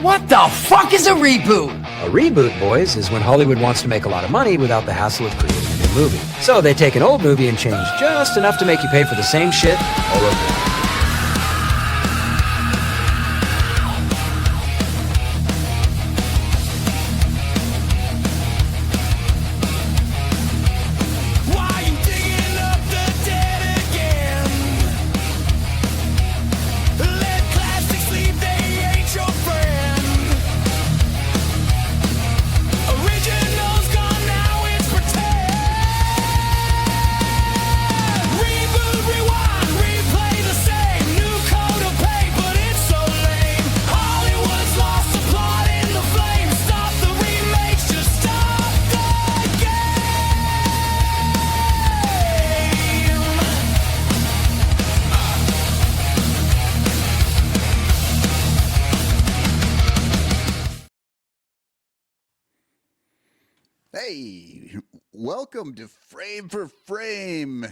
What the fuck is a reboot? A reboot, boys, is when Hollywood wants to make a lot of money without the hassle of creating a new movie. So they take an old movie and change just enough to make you pay for the same shit all over again. Hey, welcome to Frame for Frame.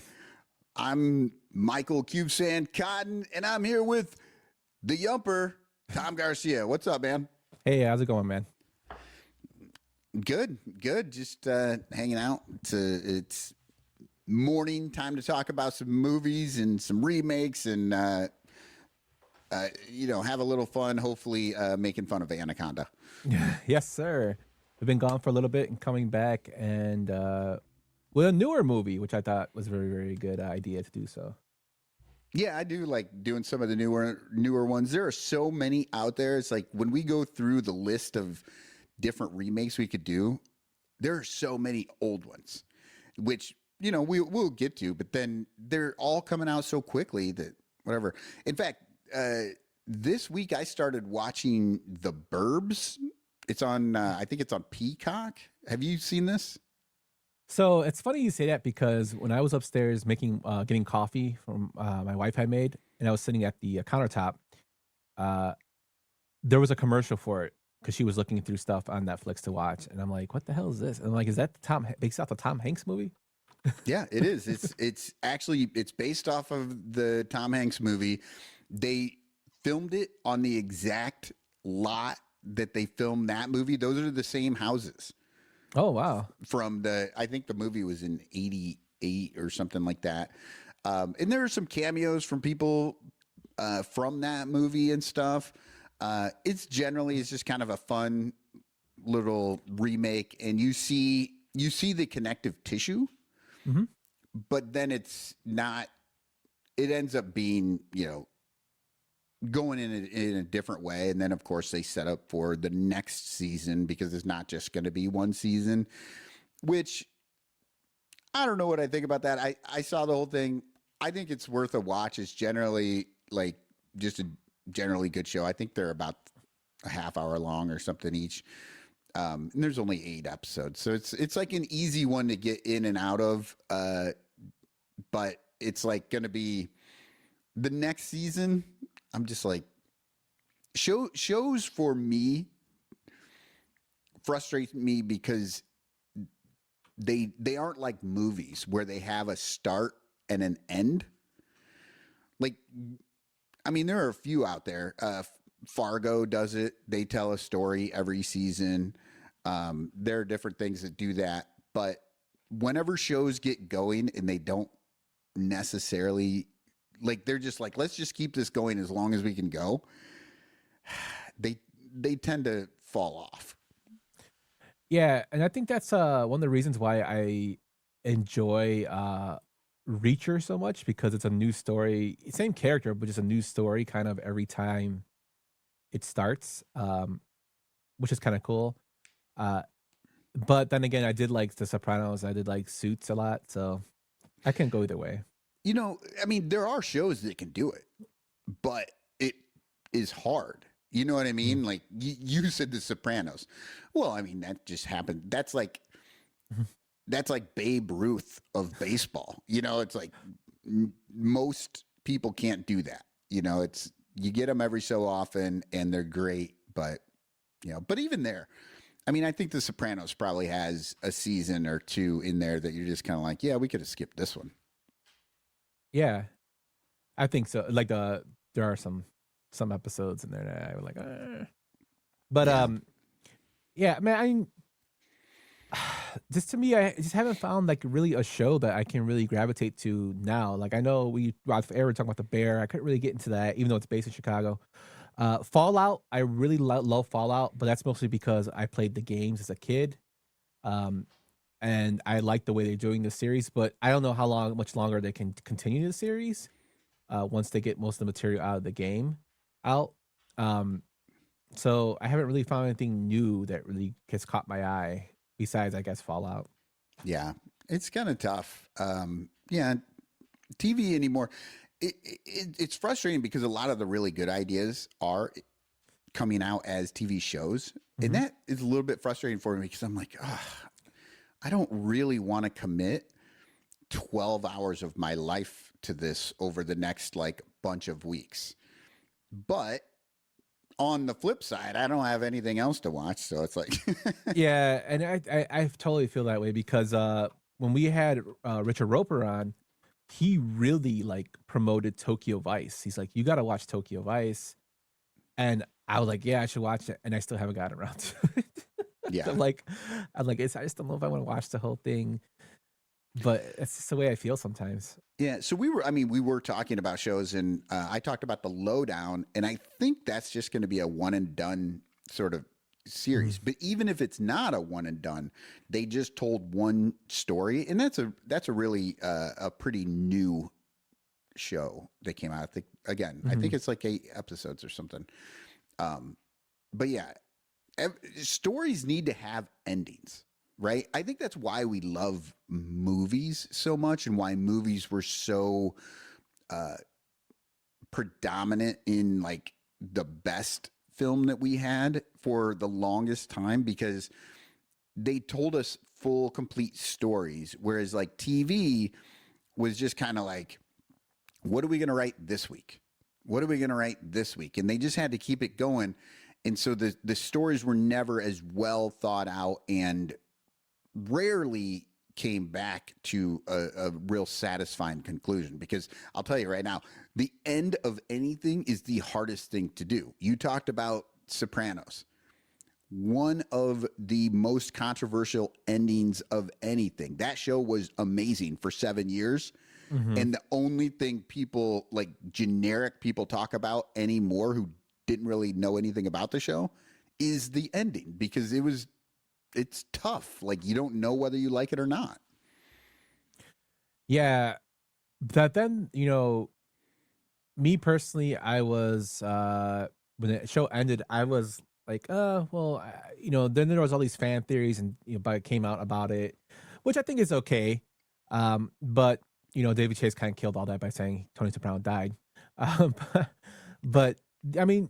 I'm Michael CubeSand Cotton, and I'm here with the Yumper, Tom Garcia. What's up, man? Hey, how's it going, man? Good. Just hanging out. It's morning time to talk about some movies and some remakes and, have a little fun, hopefully making fun of Anaconda. Yes, sir. We've been gone for a little bit and coming back and with a newer movie, which I thought was a very, very good idea to do so. Yeah, I do like doing some of the newer ones. There are so many out there. It's like when we go through the list of different remakes we could do, there are so many old ones, which, we'll get to, but then they're all coming out so quickly that whatever. In fact, this week I started watching The Burbs. It's on, I think it's on Peacock. Have you seen this? So it's funny you say that because when I was upstairs getting coffee from my wife had made, and I was sitting at the countertop, there was a commercial for it because she was looking through stuff on Netflix to watch, and I'm like, "What the hell is this?" And I'm like, "Is that based off the Tom Hanks movie?" Yeah, it is. It's actually based off of the Tom Hanks movie. They filmed it on the exact lot that they filmed that movie. Those are the same houses. Oh, wow. I think the movie was in 88 or something like that. And there are some cameos from people from that movie and stuff. It's just kind of a fun little remake, and you see the connective tissue, but then it's not, it ends up being, going in a different way. And then of course they set up for the next season because it's not just going to be one season, which I don't know what I think about that. I saw the whole thing. I think it's worth a watch. It's generally just a generally good show. I think they're about a half hour long or something each. And there's only 8 episodes. So it's like an easy one to get in and out of. But it's like going to be the next season. I'm just like, shows for me frustrate me because they aren't like movies where they have a start and an end. Like, I mean, there are a few out there. Fargo does it. They tell a story every season. There are different things that do that. But whenever shows get going and they don't necessarily, they're just like, let's just keep this going as long as we can go, they tend to fall off. Yeah, and I think that's one of the reasons why I enjoy Reacher so much, because it's a new story, same character, but just a new story kind of every time it starts, which is kind of cool. But then again, I did like The Sopranos. I did like Suits a lot, so I can go either way. I mean, there are shows that can do it, but it is hard. You know what I mean? Like you said, The Sopranos. Well, I mean, that just happened. That's like Babe Ruth of baseball. It's like most people can't do that. It's, you get them every so often and they're great, but even there, I mean, I think The Sopranos probably has a season or two in there that you're just kind of like, yeah, we could have skipped this one. Yeah, I think so. Like there are some episodes in there that I was like, But Yeah. yeah, man, I mean, just to me, I just haven't found like really a show that I can really gravitate to now. Like I know we off air were talking about The Bear. I couldn't really get into that, even though it's based in Chicago. Fallout, I really love Fallout, but that's mostly because I played the games as a kid. Um, and I like the way they're doing the series, but I don't know much longer they can continue the series. Once they get most of the material out of the game out. Um, so I haven't really found anything new that really has caught my eye besides, I guess, Fallout. Yeah, it's kind of tough. Yeah, TV anymore. It's frustrating because a lot of the really good ideas are coming out as TV shows, and Mhm. that is a little bit frustrating for me because I'm like, I don't really want to commit 12 hours of my life to this over the next like bunch of weeks. But on the flip side, I don't have anything else to watch, so it's like, Yeah, and I totally feel that way because when we had Richard Roper on, he really like promoted Tokyo Vice. He's like, you got to watch Tokyo Vice, and I was like, yeah, I should watch it, and I still haven't gotten around to it. yeah. I'm like, I just don't know if I want to watch the whole thing, but it's just the way I feel sometimes. Yeah, so we were talking about shows, and I talked about the Lowdown, and I think that's just going to be a one and done sort of series. But even if it's not a one and done, they just told one story, and that's a really a pretty new show that came out. I think again, I think it's like 8 episodes or something. But yeah, stories need to have endings, right? I think that's why we love movies so much and why movies were so predominant in like the best film that we had for the longest time, because they told us full complete stories, whereas like TV was just kind of like, what are we going to write this week? What are we going to write this week? And they just had to keep it going. And so the stories were never as well thought out and rarely came back to a real satisfying conclusion. Because I'll tell you right now, the end of anything is the hardest thing to do. You talked about Sopranos. One of the most controversial endings of anything. That show was amazing for 7 years. And the only thing people, like generic people, talk about anymore who didn't really know anything about the show is the ending, because it's tough. Like, you don't know whether you like it or not. Yeah, that then me personally, I was when the show ended, I was like, well, then there was all these fan theories and but it came out about it, which I think is okay. But David Chase kind of killed all that by saying Tony Soprano died. But I mean,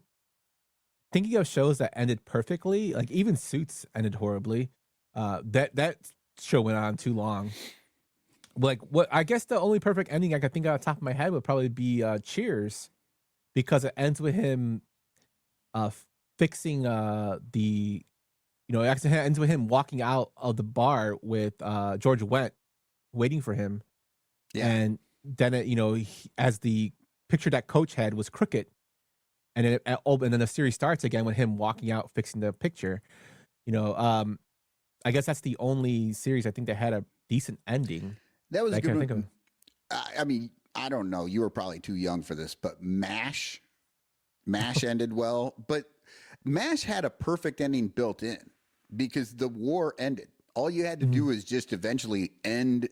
thinking of shows that ended perfectly, like even Suits ended horribly. That show went on too long. Like, what I guess the only perfect ending I could think of off the top of my head would probably be Cheers, because it ends with him fixing it actually ends with him walking out of the bar with George Wendt waiting for him. Yeah. And then as the picture that Coach had was crooked, and then the series starts again with him walking out fixing the picture. I guess that's the only series I think that had a decent ending. That was a I good can't one. think of. I mean, I don't know. You were probably too young for this, but MASH ended well. But MASH had a perfect ending built in because the war ended. All you had to do is just eventually end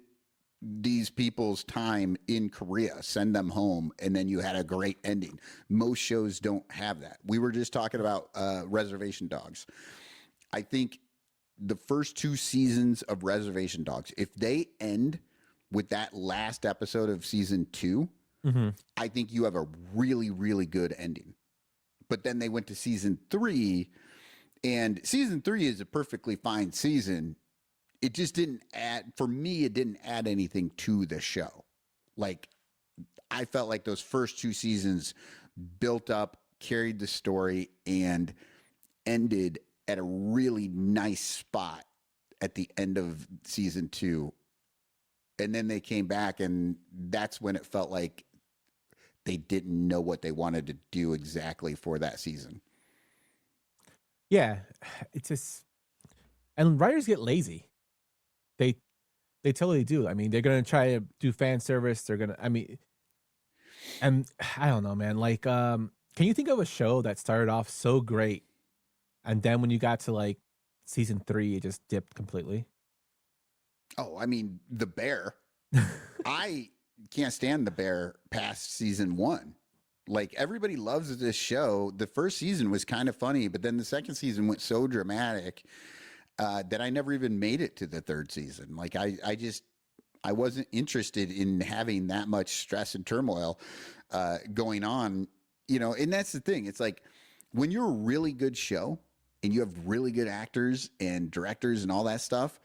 these people's time in Korea, send them home, and then you had a great ending. Most shows don't have that. We were just talking about Reservation Dogs. I think the first 2 seasons of Reservation Dogs, if they end with that last episode of season 2, I think you have a really, really good ending. But then they went to season 3, and season 3 is a perfectly fine season. It just didn't add, for me, it didn't add anything to the show. Like, I felt like those first 2 seasons built up, carried the story, and ended at a really nice spot at the end of season 2. And then they came back, and that's when it felt like they didn't know what they wanted to do exactly for that season. Yeah, it's just, and writers get lazy. They they totally do. I mean, they're gonna try to do fan service. They're gonna. I mean, and I don't know, man. Like, can you think of a show that started off so great, and then when you got to like season 3, it just dipped completely? Oh, I mean, The Bear. I can't stand The Bear past season 1. Like, everybody loves this show. The first season was kind of funny, but then the second season went so dramatic that I never even made it to the third season. Like, I wasn't interested in having that much stress and turmoil going on, you know. And that's the thing. It's like when you're a really good show and you have really good actors and directors and all that stuff,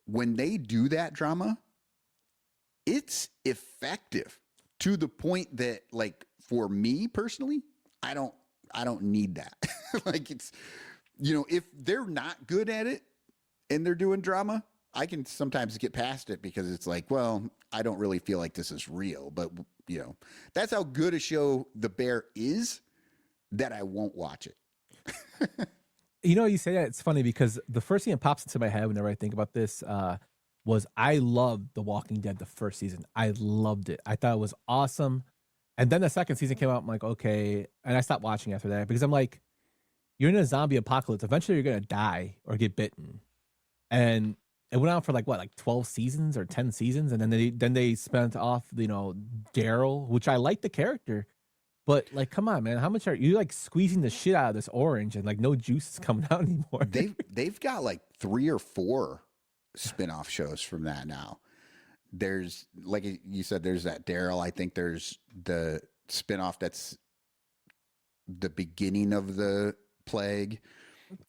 when they do that drama, it's effective to the point that, like, for me personally, I don't need that. Like, it's, you know, if they're not good at it and they're doing drama, I can sometimes get past it because it's like, well, I don't really feel like this is real. But, you know, that's how good a show The Bear is, that I won't watch it. You know, you say that, it's funny because the first thing that pops into my head whenever I think about this was I loved The Walking Dead the first season. I loved it. I thought it was awesome. And then the second season came out. I'm like, okay. And I stopped watching after that because I'm like, you're in a zombie apocalypse. Eventually you're going to die or get bitten. And it went on for like, what, like 12 seasons or 10 seasons. And then they spent off, you know, Daryl, which I like the character. But like, come on, man, how much are you like squeezing the shit out of this orange and like no juice is coming out anymore? They've got like 3 or 4 spin-off shows from that now. There's, like you said, there's that Daryl. I think there's the spin-off that's the beginning of the plague,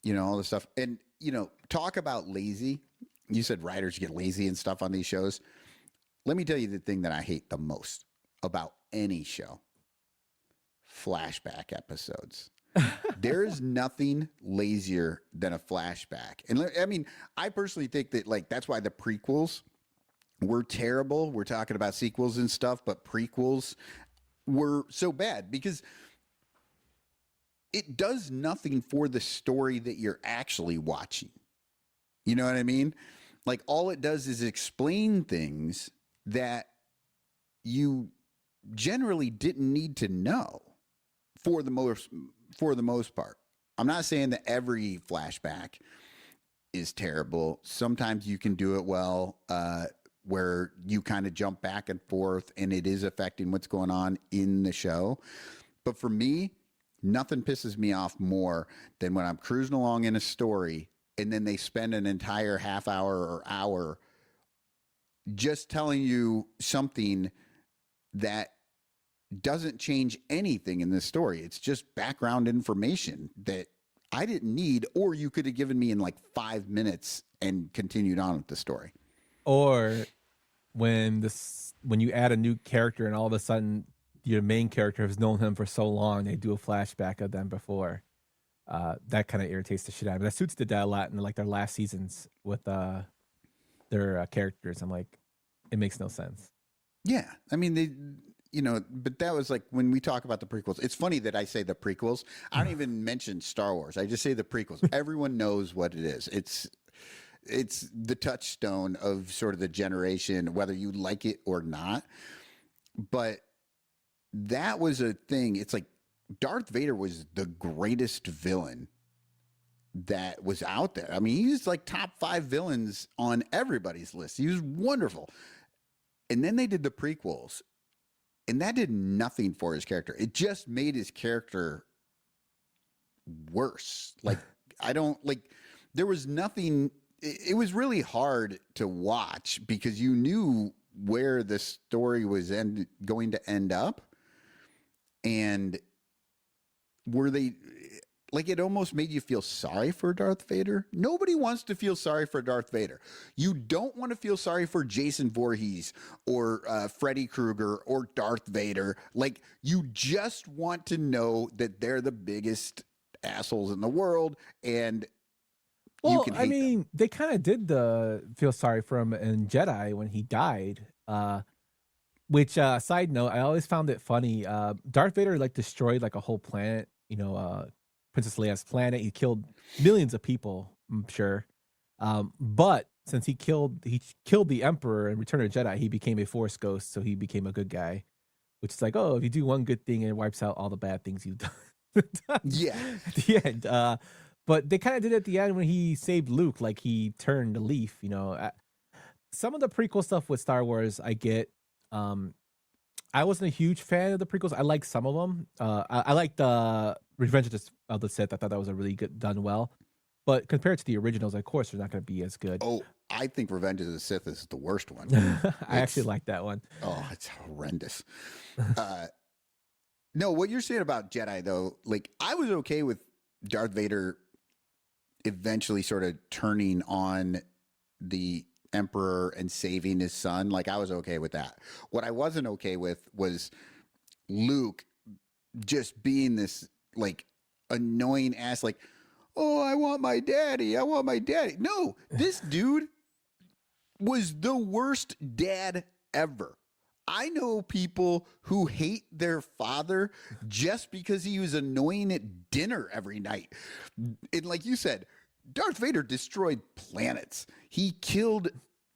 you know, all this stuff. And, you know, talk about lazy. You said writers get lazy and stuff on these shows. Let me tell you the thing that I hate the most about any show: flashback episodes. There is nothing lazier than a flashback. And I mean, I personally think that, like, that's why the prequels were terrible. We're talking about sequels and stuff, but prequels were so bad because it does nothing for the story that you're actually watching. You know what I mean? Like, all it does is explain things that you generally didn't need to know for the most part. I'm not saying that every flashback is terrible. Sometimes you can do it well, where you kind of jump back and forth and it is affecting what's going on in the show. But for me, nothing pisses me off more than when I'm cruising along in a story and then they spend an entire half hour or hour just telling you something that doesn't change anything in this story. It's just background information that I didn't need, or you could have given me in like 5 minutes and continued on with the story. Or when you add a new character and all of a sudden your main character has known him for so long, they do a flashback of them before. That kind of irritates the shit out of me. That Suits did that a lot in like their last seasons with their characters. I'm like, it makes no sense. Yeah, I mean, they, you know, but that was like when we talk about the prequels. It's funny that I say the prequels. I don't even mention Star Wars. I just say the prequels. Everyone knows what it is. It's the touchstone of sort of the generation, whether you like it or not. But that was a thing. It's like Darth Vader was the greatest villain that was out there. I mean, he's like top 5 villains on everybody's list. He was wonderful. And then they did the prequels, and that did nothing for his character. It just made his character worse. Like, there was nothing. It was really hard to watch because you knew where the story was going to end up. And were they, like, it almost made you feel sorry for Darth Vader. Nobody wants to feel sorry for Darth Vader. You don't want to feel sorry for Jason Voorhees or Freddy Krueger or Darth Vader. Like, you just want to know that they're the biggest assholes in the world, and you can hate them. They kind of did feel sorry for him in Jedi when he died. Which side note, I always found it funny. Darth Vader like destroyed like a whole planet, you know, Princess Leia's planet. He killed millions of people, I'm sure. But since he killed the Emperor in Return of the Jedi, he became a Force ghost, so he became a good guy. Which is like, oh, if you do one good thing, it wipes out all the bad things you've done. Yeah. At the end. But they kind of did it at the end when he saved Luke, like he turned a leaf, some of the prequel stuff with Star Wars, I get. I wasn't a huge fan of the prequels. I like some of them. I liked the Revenge of the Sith. I thought that was a really good done well. But compared to the originals, of course, they're not going to be as good. Oh, I think Revenge of the Sith is the worst one. I actually like that one. Oh, it's horrendous. No, what you're saying about Jedi, though, like I was okay with Darth Vader eventually sort of turning on the Emperor and saving his son. Like I was okay with that. What I wasn't okay with was Luke just being this like annoying ass, like, oh, I want my daddy. I want my daddy. No, this dude was the worst dad ever. I know people who hate their father just because he was annoying at dinner every night. And like you said, Darth Vader destroyed planets. He killed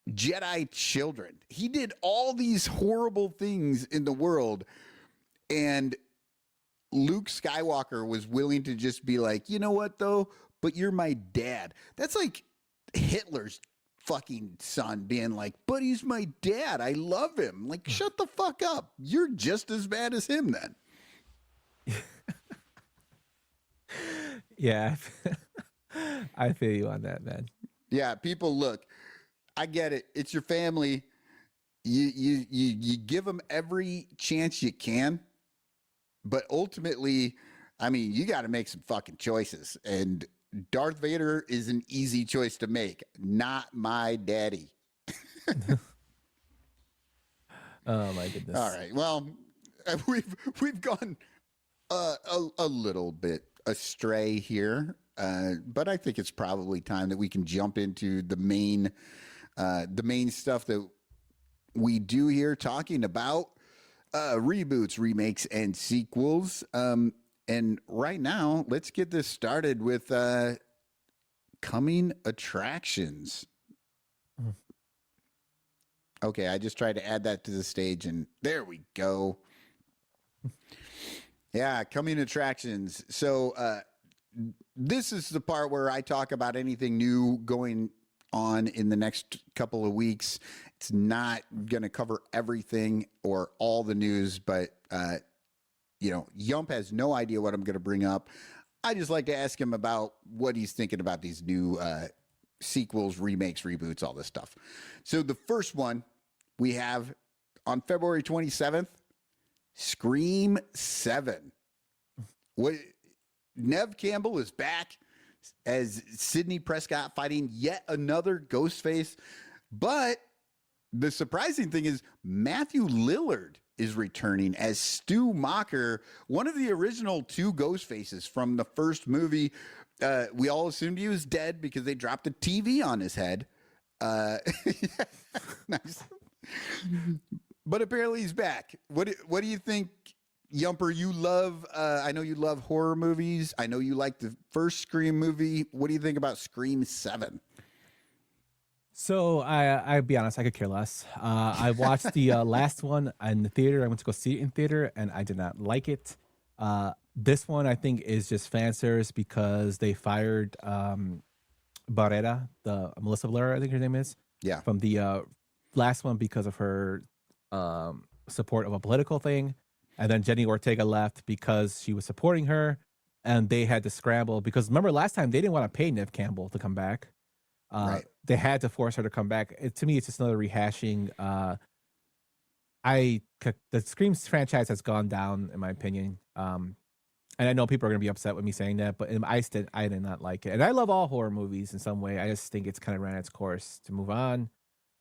Jedi children. He did all these horrible things in the world. And Luke Skywalker was willing to just be like, you know what, though? But you're my dad. That's like Hitler's fucking son being like, but he's my dad. I love him. Like, shut the fuck up. You're just as bad as him then. Yeah. I feel you on that, man. Yeah, people, look, I get it. It's your family. You give them every chance you can. But ultimately, I mean, you got to make some fucking choices. And Darth Vader is an easy choice to make. Not my daddy. Oh my goodness. All right. Well, we've gone a little bit astray here, but I think it's probably time that we can jump into the main stuff that we do here, talking about reboots, remakes, and sequels. And right now, let's get this started with coming attractions. Okay, I just tried to add that to the stage, and there we go. Yeah, coming attractions. So this is the part where I talk about anything new going on in the next couple of weeks. It's not going to cover everything or all the news, but Yump has no idea what I'm going to bring up. I just like to ask him about what he's thinking about these new sequels, remakes, reboots, all this stuff. So the first one we have on February 27th, Scream 7. Nev Campbell is back as Sidney Prescott fighting yet another Ghostface. But the surprising thing is Matthew Lillard is returning as Stu Macher, one of the original two Ghostfaces from the first movie. We all assumed he was dead because they dropped a TV on his head. Nice. But apparently he's back. What do you think, Yumper? You love, I know you love horror movies. I know you like the first Scream movie. What do you think about Scream 7? So I'll be honest, I could care less. I watched the last one in the theater. I went to go see it in theater, and I did not like it. This one I think is just fan service because they fired Barrera, the Melissa Blair, I think her name is. Yeah. From the last one because of her support of a political thing, and then Jenny Ortega left because she was supporting her, and they had to scramble because remember last time they didn't want to pay Nev Campbell to come back. Right. They had to force her to come back. To me, it's just another rehashing. The Scream franchise has gone down, in my opinion. And I know people are going to be upset with me saying that, but I did not like it. And I love all horror movies in some way. I just think it's kind of ran its course to move on.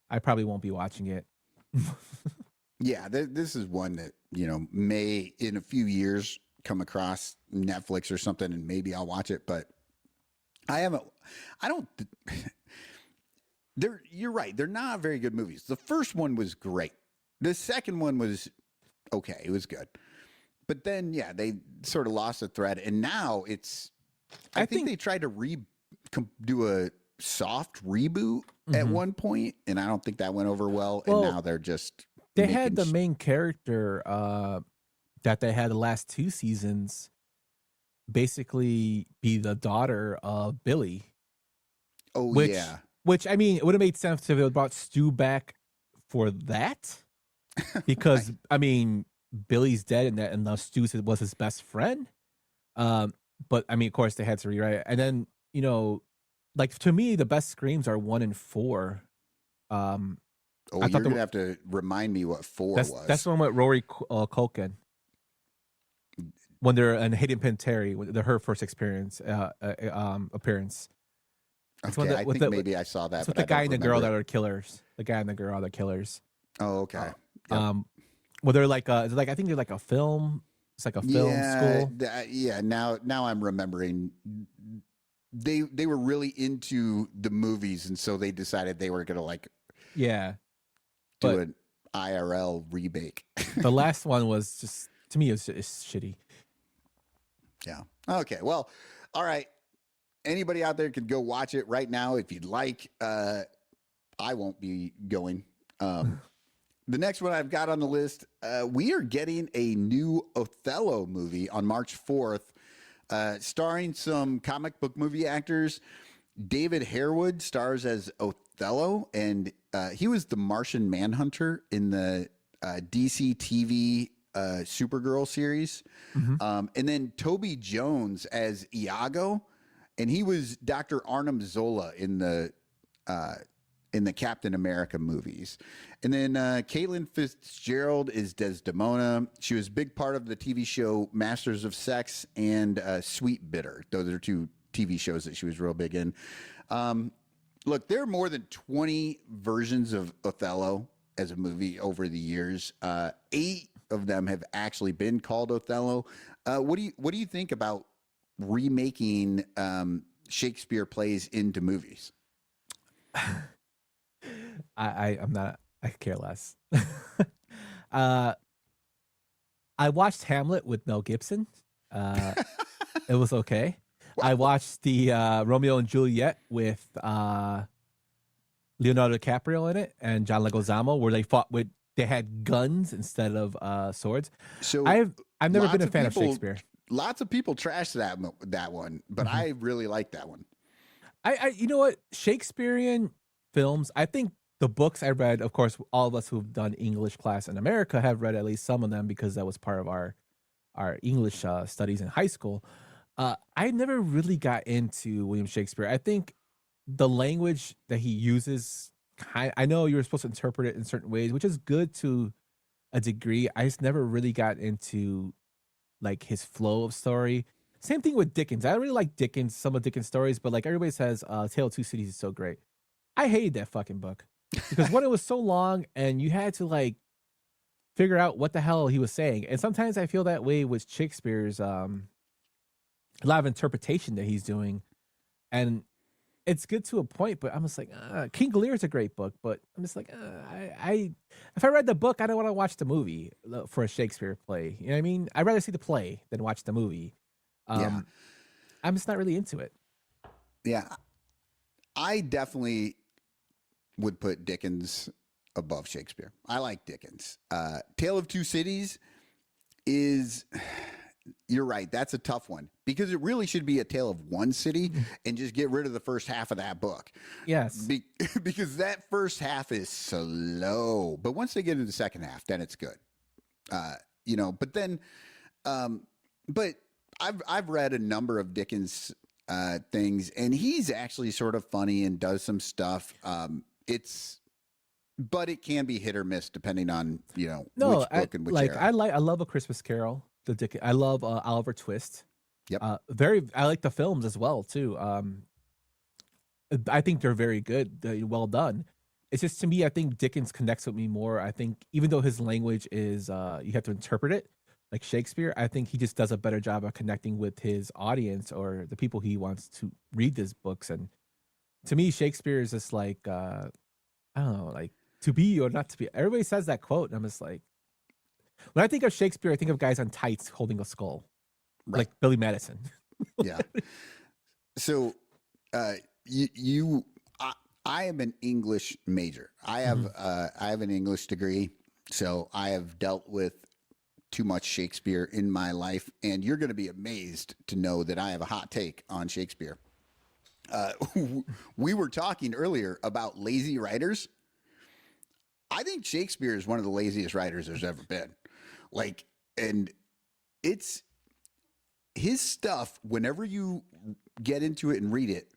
I probably won't be watching it. Yeah, this is one that, may in a few years come across Netflix or something, and maybe I'll watch it, but you're right. They're not very good movies. The first one was great. The second one was okay. It was good. But then, yeah, they sort of lost the thread. And now it's I think they tried to do a soft reboot at one point, and I don't think that went over well. And now they're just they had the main character that they had the last 2 seasons basically be the daughter of Billy. Oh, which I mean, it would have made sense if they brought Stu back for that, because right. I mean, Billy's dead, and now Stu was his best friend. But I mean, of course, they had to rewrite it, and then like to me, the best screams are 1 and 4. You're gonna have to remind me what 4 was. That's the one with Rory Culkin. When they're in Hayden Panettiere, her first appearance. Okay, I think maybe I saw that. But the guy and the girl that are killers. The guy and the girl are the killers. Oh, okay. Well, they're like, I think they're like a film. It's like a film school. Now I'm remembering. They were really into the movies, and so they decided they were gonna do an IRL remake. The last one was just, to me, it's shitty. Yeah. Okay. Well, all right. Anybody out there can go watch it right now if you'd like. I won't be going. The next one I've got on the list, we are getting a new Othello movie on March 4th, starring some comic book movie actors. David Harewood stars as Othello, and he was the Martian Manhunter in the DC TV Supergirl series. And then Toby Jones as Iago, and he was Dr. Arnim Zola in the Captain America movies. And then Caitlin Fitzgerald is Desdemona. She was a big part of the TV show Masters of Sex and Sweet Bitter. Those are 2 TV shows that she was real big in. Look, there are more than 20 versions of Othello as a movie over the years. 8 of them have actually been called Othello. What do you think about remaking Shakespeare plays into movies? I'm not. I care less. I watched Hamlet with Mel Gibson. It was okay. I watched the Romeo and Juliet with Leonardo DiCaprio in it and John Leguizamo, where they had guns instead of swords. So I've never been a fan of Shakespeare. Lots of people trash that one, but I really like that one. I you know what, Shakespearean films, I think the books I read, of course, all of us who've done English class in America have read at least some of them because that was part of our English studies in high school. I never really got into William Shakespeare. I think the language that he uses, I know you're supposed to interpret it in certain ways, which is good to a degree. I just never really got into like his flow of story. Same thing with Dickens. I really like Dickens, some of Dickens' stories, but like everybody says, Tale of Two Cities is so great. I hated that fucking book because one, it was so long and you had to like figure out what the hell he was saying. And sometimes I feel that way with Shakespeare's a lot of interpretation that he's doing. And it's good to a point, but I'm just like, King Lear is a great book, but I'm just like, if I read the book, I don't want to watch the movie for a Shakespeare play. You know what I mean? I'd rather see the play than watch the movie. I'm just not really into it. Yeah. I definitely would put Dickens above Shakespeare. I like Dickens. Tale of Two Cities is, you're right, that's a tough one because it really should be a tale of one city and just get rid of the first half of that book. Yes. Because that first half is slow. But once they get into the second half, then it's good. But then, but I've read a number of Dickens things, and he's actually sort of funny and does some stuff. But it can be hit or miss depending on which book and which era. I love A Christmas Carol. I love Oliver Twist. Yep. I like the films as well too. I think they're very good, well done. It's just, to me, I think Dickens connects with me more. I think even though his language is you have to interpret it like Shakespeare, I think he just does a better job of connecting with his audience or the people he wants to read his books. And to me, Shakespeare is just like I don't know, like to be or not to be. Everybody says that quote, and I'm just like, when I think of Shakespeare, I think of guys on tights holding a skull, right. like Billy Madison. Yeah. So, I am an English major. I have an English degree, so I have dealt with too much Shakespeare in my life, and you're going to be amazed to know that I have a hot take on Shakespeare. We were talking earlier about lazy writers. I think Shakespeare is one of the laziest writers there's ever been. And it's his stuff. Whenever you get into it and read it,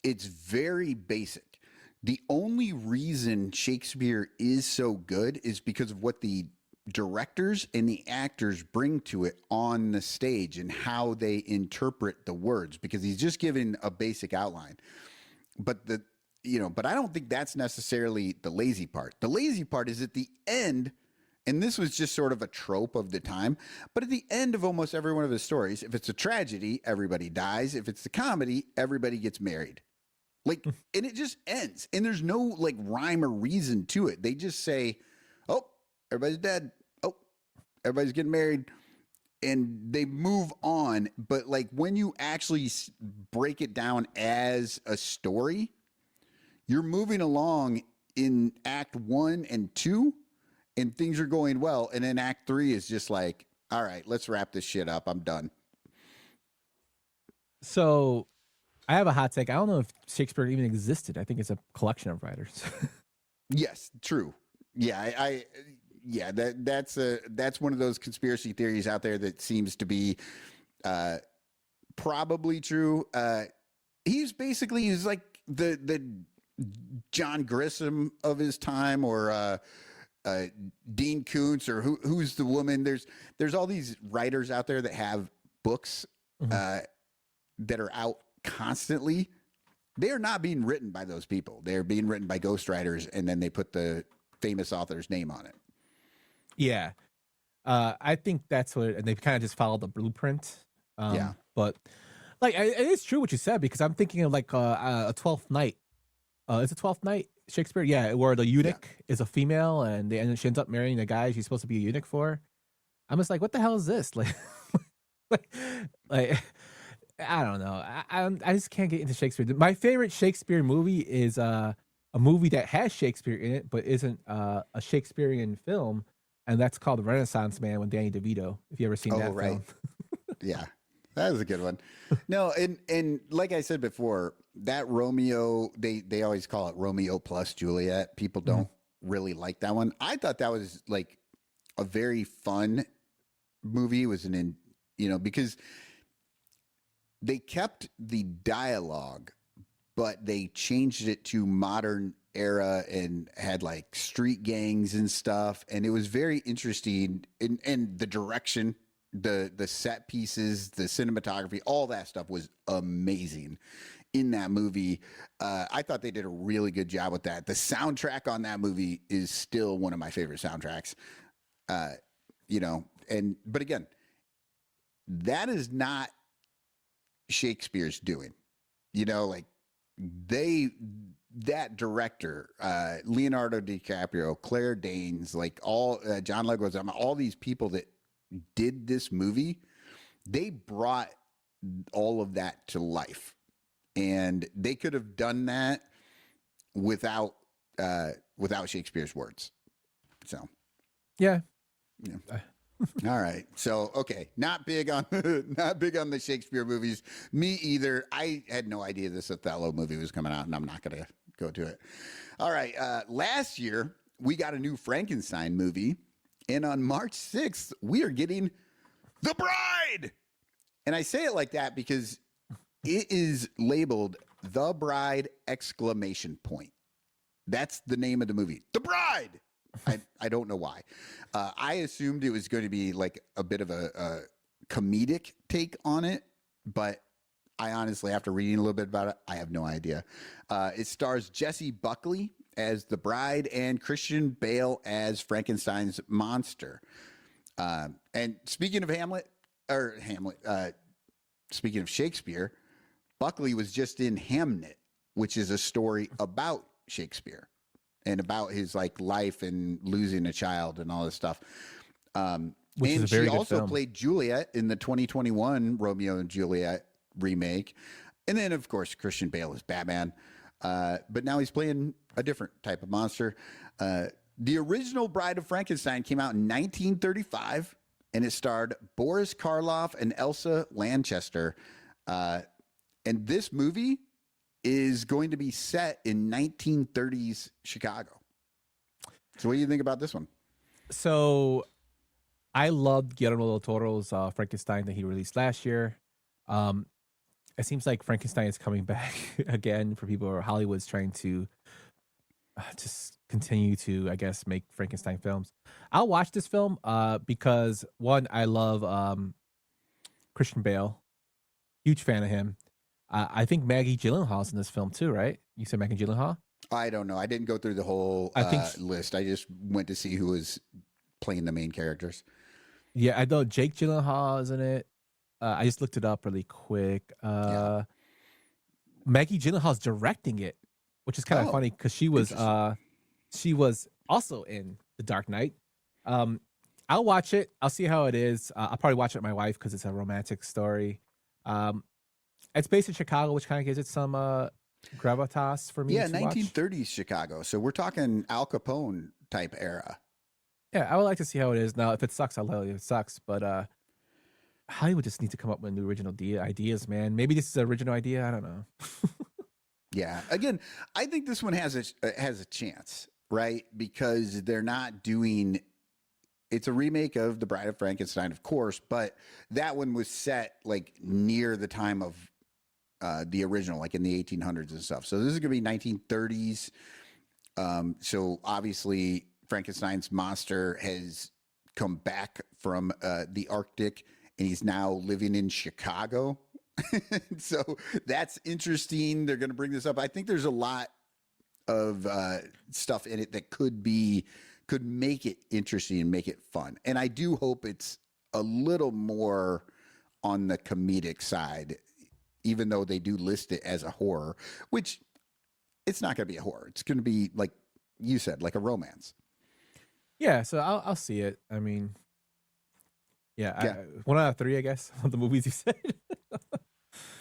it's very basic. The only reason Shakespeare is so good is because of what the directors and the actors bring to it on the stage and how they interpret the words, because he's just given a basic outline. But but I don't think that's necessarily the lazy part. The lazy part is at the end, and this was just sort of a trope of the time, but at the end of almost every one of his stories, if it's a tragedy, everybody dies. If it's a comedy, everybody gets married. And it just ends. And there's no rhyme or reason to it. They just say, oh, everybody's dead. Oh, everybody's getting married. And they move on. But when you actually break it down as a story, you're moving along in act 1 and 2 and things are going well. And then act 3 is just all right, let's wrap this shit up. I'm done. So I have a hot take. I don't know if Shakespeare even existed. I think it's a collection of writers. Yes, true. Yeah, that's one of those conspiracy theories out there that seems to be probably true. He's like the John Grisham of his time, or Dean Koontz, or who's the woman. There's all these writers out there that have books that are out constantly. They are not being written by those people. They're being written by ghostwriters, and then they put the famous author's name on it. Yeah. I think that's what, and they've kind of just followed the blueprint. Yeah. But it is true what you said, because I'm thinking of a Twelfth Night. Is it Twelfth Night Shakespeare? Yeah, where the eunuch is a female, and she ends up marrying the guy she's supposed to be a eunuch for. I'm just what the hell is this? I don't know. I just can't get into Shakespeare. My favorite Shakespeare movie is a movie that has Shakespeare in it, but isn't a Shakespearean film, and that's called The Renaissance Man with Danny DeVito. If you ever seen that film. Yeah, that was a good one. No, and like I said before, that Romeo, they always call it Romeo plus Juliet. People don't really like that one. I thought that was a very fun movie. It was because they kept the dialogue, but they changed it to modern era and had street gangs and stuff. And it was very interesting. And the direction, the set pieces, the cinematography, all that stuff was amazing in that movie. I thought they did a really good job with that. The soundtrack on that movie is still one of my favorite soundtracks. But again, that is not Shakespeare's doing. That director, Leonardo DiCaprio, Claire Danes, John Leguizamo, all these people that did this movie, they brought all of that to life, and they could have done that without Shakespeare's words. So, yeah. All right. So, okay. Not big on the Shakespeare movies. Me either. I had no idea this Othello movie was coming out, and I'm not going to go to it. All right. Last year, we got a new Frankenstein movie, and on March 6th, we are getting The Bride. And I say it like that because it is labeled The Bride ! That's the name of the movie. The Bride! I don't know why. I assumed it was going to be a bit of a comedic take on it, but I honestly, after reading a little bit about it, I have no idea. It stars Jessie Buckley as the bride and Christian Bale as Frankenstein's monster. And speaking of speaking of Shakespeare, Buckley was just in Hamnet, which is a story about Shakespeare and about his life and losing a child and all this stuff. Which is a very she good also film. played Juliet in the 2021 Romeo and Juliet remake. And then, of course, Christian Bale is Batman. But now he's playing a different type of monster. The original Bride of Frankenstein came out in 1935, and it starred Boris Karloff and Elsa Lanchester. And this movie is going to be set in 1930s Chicago. So what do you think about this one? So I loved Guillermo del Toro's Frankenstein that he released last year. It seems like Frankenstein is coming back again for people, or Hollywood's trying to just continue to, I guess, make Frankenstein films. I'll watch this film because, one, I love Christian Bale. Huge fan of him. I think Maggie Gyllenhaal's in this film too, right? You said Maggie Gyllenhaal? I don't know. I didn't go through the whole list. I just went to see who was playing the main characters. Yeah, I know Jake Gyllenhaal is in it. I just looked it up really quick. Maggie Gyllenhaal's directing it, which is kind of funny because she was also in The Dark Knight. I'll watch it. I'll see how it is. I'll probably watch it with my wife because it's a romantic story. It's based in Chicago, which kind of gives it some gravitas for me. Yeah, to 1930s watch. Chicago. So we're talking Al Capone type era. Yeah, I would like to see how it is. Now, if it sucks, I'll tell you it sucks. But Hollywood just needs to come up with new original ideas, man. Maybe this is an original idea. I don't know. Yeah. Again, I think this one has a chance, right? Because they're not doing. It's a remake of The Bride of Frankenstein, of course, but that one was set like near the time of the original, like in the 1800s and stuff. So this is going to be 1930s. So obviously, Frankenstein's monster has come back from the Arctic, and he's now living in Chicago. So that's interesting. They're going to bring this up. I think there's a lot of stuff in it that could make it interesting and make it fun. And I do hope it's a little more on the comedic side, even though they do list it as a horror, which it's not going to be a horror. It's going to be, like you said, like a romance. Yeah, so I'll see it. I mean, yeah. 1 out of 3, I guess, of the movies you said.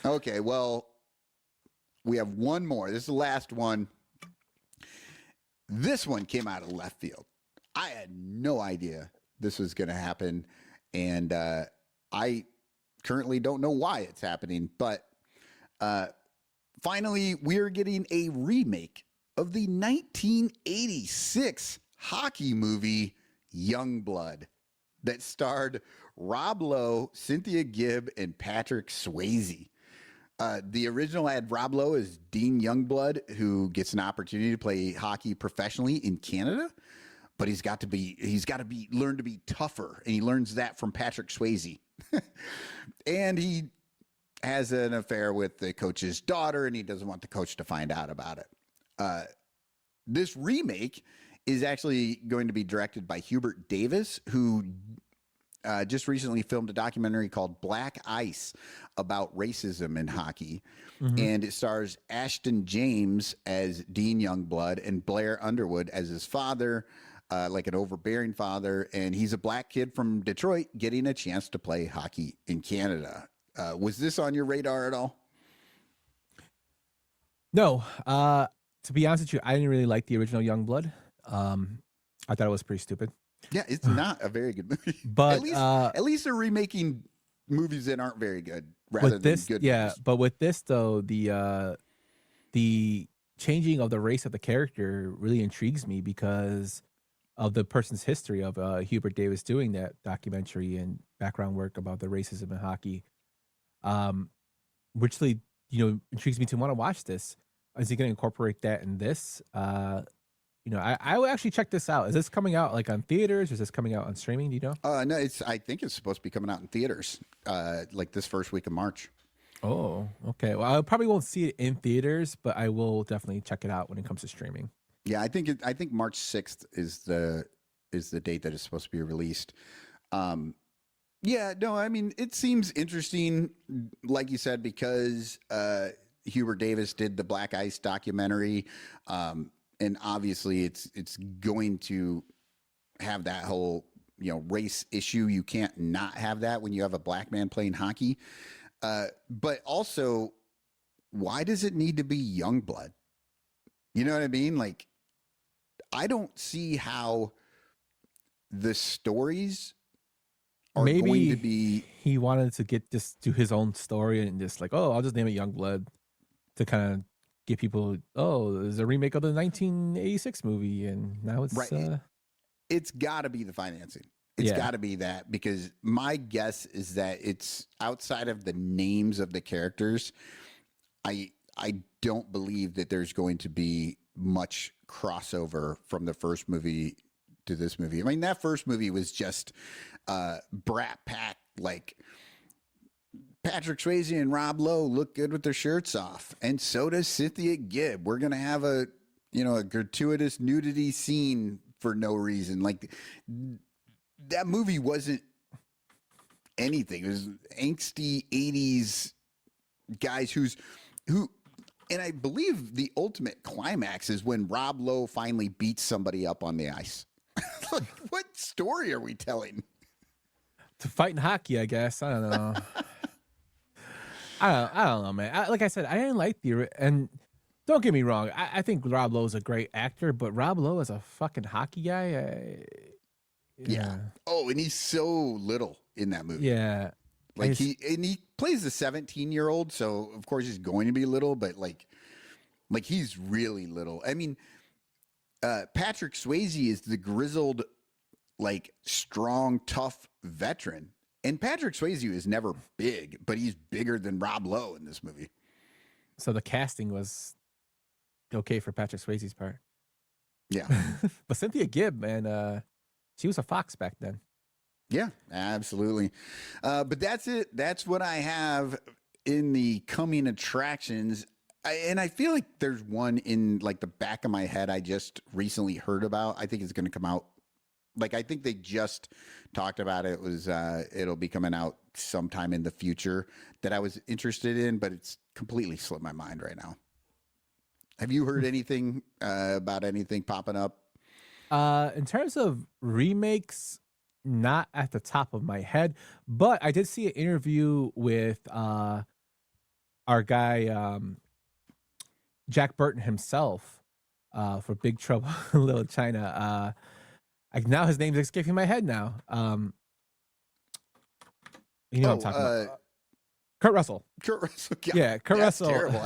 Okay, well, we have one more. This is the last one. This one came out of left field. I had no idea this was going to happen, and I currently don't know why it's happening, but finally, we're getting a remake of the 1986 hockey movie Youngblood that starred Rob Lowe, Cynthia Gibb, and Patrick Swayze. The original had Rob Lowe as Dean Youngblood, who gets an opportunity to play hockey professionally in Canada, but he's got to learn to be tougher, and he learns that from Patrick Swayze. And he has an affair with the coach's daughter, and he doesn't want the coach to find out about it. This remake is actually going to be directed by Hubert Davis, who just recently filmed a documentary called Black Ice about racism in hockey. Mm-hmm. And it stars Ashton James as Dean Youngblood and Blair Underwood as his father, like an overbearing father. And he's a black kid from Detroit getting a chance to play hockey in Canada. Was this on your radar at all? No. To be honest with you, I didn't really like the original Youngblood. I thought it was pretty stupid. Yeah, it's not a very good movie. But at least they're remaking movies that aren't very good rather than good movies. But with this though, the changing of the race of the character really intrigues me because of the person's history of Hubert Davis doing that documentary and background work about the racism in hockey. Which really, intrigues me to want to watch this. Is he going to incorporate that in this? I will actually check this out. Is this coming out like on theaters? Or is this coming out on streaming? Do you know? No, I think it's supposed to be coming out in theaters, like this first week of March. Oh, okay. Well, I probably won't see it in theaters, but I will definitely check it out when it comes to streaming. Yeah, I think March 6th is the date that it's supposed to be released. Yeah, no, I mean, it seems interesting, like you said, because Hubert Davis did the Black Ice documentary, and obviously it's going to have that whole race issue. You can't not have that when you have a black man playing hockey. But also, why does it need to be Youngblood? You know what I mean? Like, I don't see how the stories are going Maybe to be. he wanted to get just to his own story and just like, oh, I'll just name it Youngblood to kind of get people. Oh, there's a remake of the 1986 movie, and now it's Right. It's got to be the financing. It's Yeah. got to be that, because my guess is that it's outside of the names of the characters. I don't believe that there's going to be much crossover from the first movie to this movie. I mean, that first movie was just brat pack, like Patrick Swayze and Rob Lowe look good with their shirts off, and so does Cynthia Gibb. We're gonna have a gratuitous nudity scene for no reason. Like, that movie wasn't anything. It was angsty 80s guys who, and I believe the ultimate climax is when Rob Lowe finally beats somebody up on the ice. Like, what story are we telling? To fight in hockey, I guess. I don't know. I don't know, man. Like I said, I didn't like and don't get me wrong. I think Rob Lowe is a great actor, but Rob Lowe is a fucking hockey guy. Yeah. Oh, and he's so little in that movie. Yeah. Like, he plays the 17-year-old, so of course he's going to be little, but like he's really little. I mean, Patrick Swayze is the grizzled, like, strong, tough veteran. And Patrick Swayze is never big, but he's bigger than Rob Lowe in this movie. So the casting was okay for Patrick Swayze's part. Yeah. But Cynthia Gibb, man, she was a fox back then. Yeah, absolutely. But that's it. That's what I have in the coming attractions. And I feel like there's one in, like, the back of my head I just recently heard about. I think it's going to come out. Like, I think they just talked about it. It was it'll be coming out sometime in the future that I was interested in, but it's completely slipped my mind right now. Have you heard anything about anything popping up? In terms of remakes, not at the top of my head, but I did see an interview with our guy Jack Burton himself for Big Trouble in Little China. Now his name's escaping my head now. You know what I'm talking about. Kurt Russell. Kurt Russell. Yeah, Kurt that's Russell. Terrible.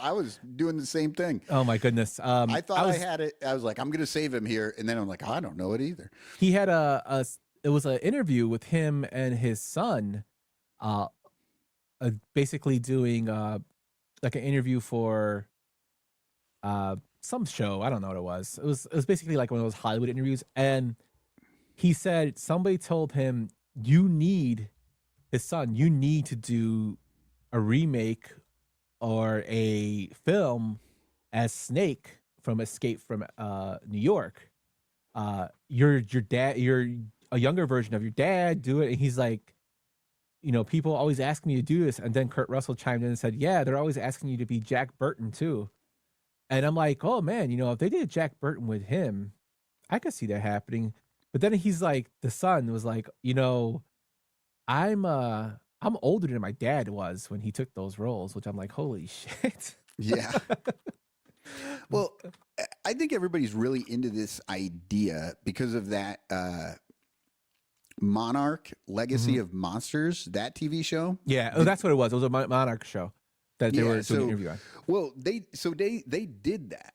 I was doing the same thing. Oh my goodness. I thought I had it. I was like, I'm going to save him here, and then I'm like, I don't know it either. He had it was an interview with him and his son, basically doing like an interview for some show. I don't know what it was. It was basically like one of those Hollywood interviews, and he said somebody told him, his son, you need to do a remake or a film as Snake from Escape from New York. Your dad, you're a younger version of your dad, do it. And he's like, people always ask me to do this. And then Kurt Russell chimed in and said, yeah, they're always asking you to be Jack Burton too. And I'm like, oh man, if they did Jack Burton with him, I could see that happening. But then he's like, the son was like, I'm older than my dad was when he took those roles, which I'm like, holy shit. Yeah. Well, I think everybody's really into this idea because of that Monarch Legacy of Monsters, that TV show. Yeah, that's what it was. It was a Monarch show that they were doing an interview on. Well, they did that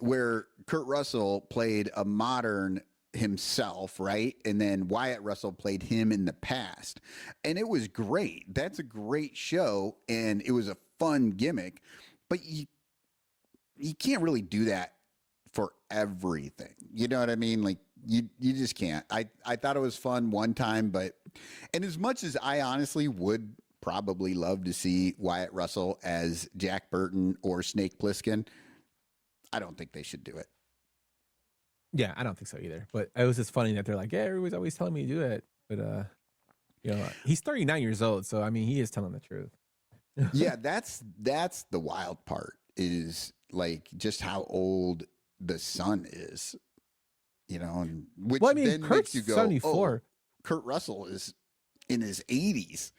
where Kurt Russell played a modern himself, right? And then Wyatt Russell played him in the past. And it was great. That's a great show, and it was a fun gimmick. But you can't really do that for everything. You know what I mean? Like, you just can't. I thought it was fun one time, and as much as I honestly would probably love to see Wyatt Russell as Jack Burton or Snake Plissken, I don't think they should do it. Yeah, I don't think so either. But it was just funny that they're like, yeah, everybody's always telling me to do it. But he's 39 years old, so I mean, he is telling the truth. Yeah, that's the wild part, is like just how old the son is. And which then Kurt's makes you go, 74. Oh, Kurt Russell is in his 80s.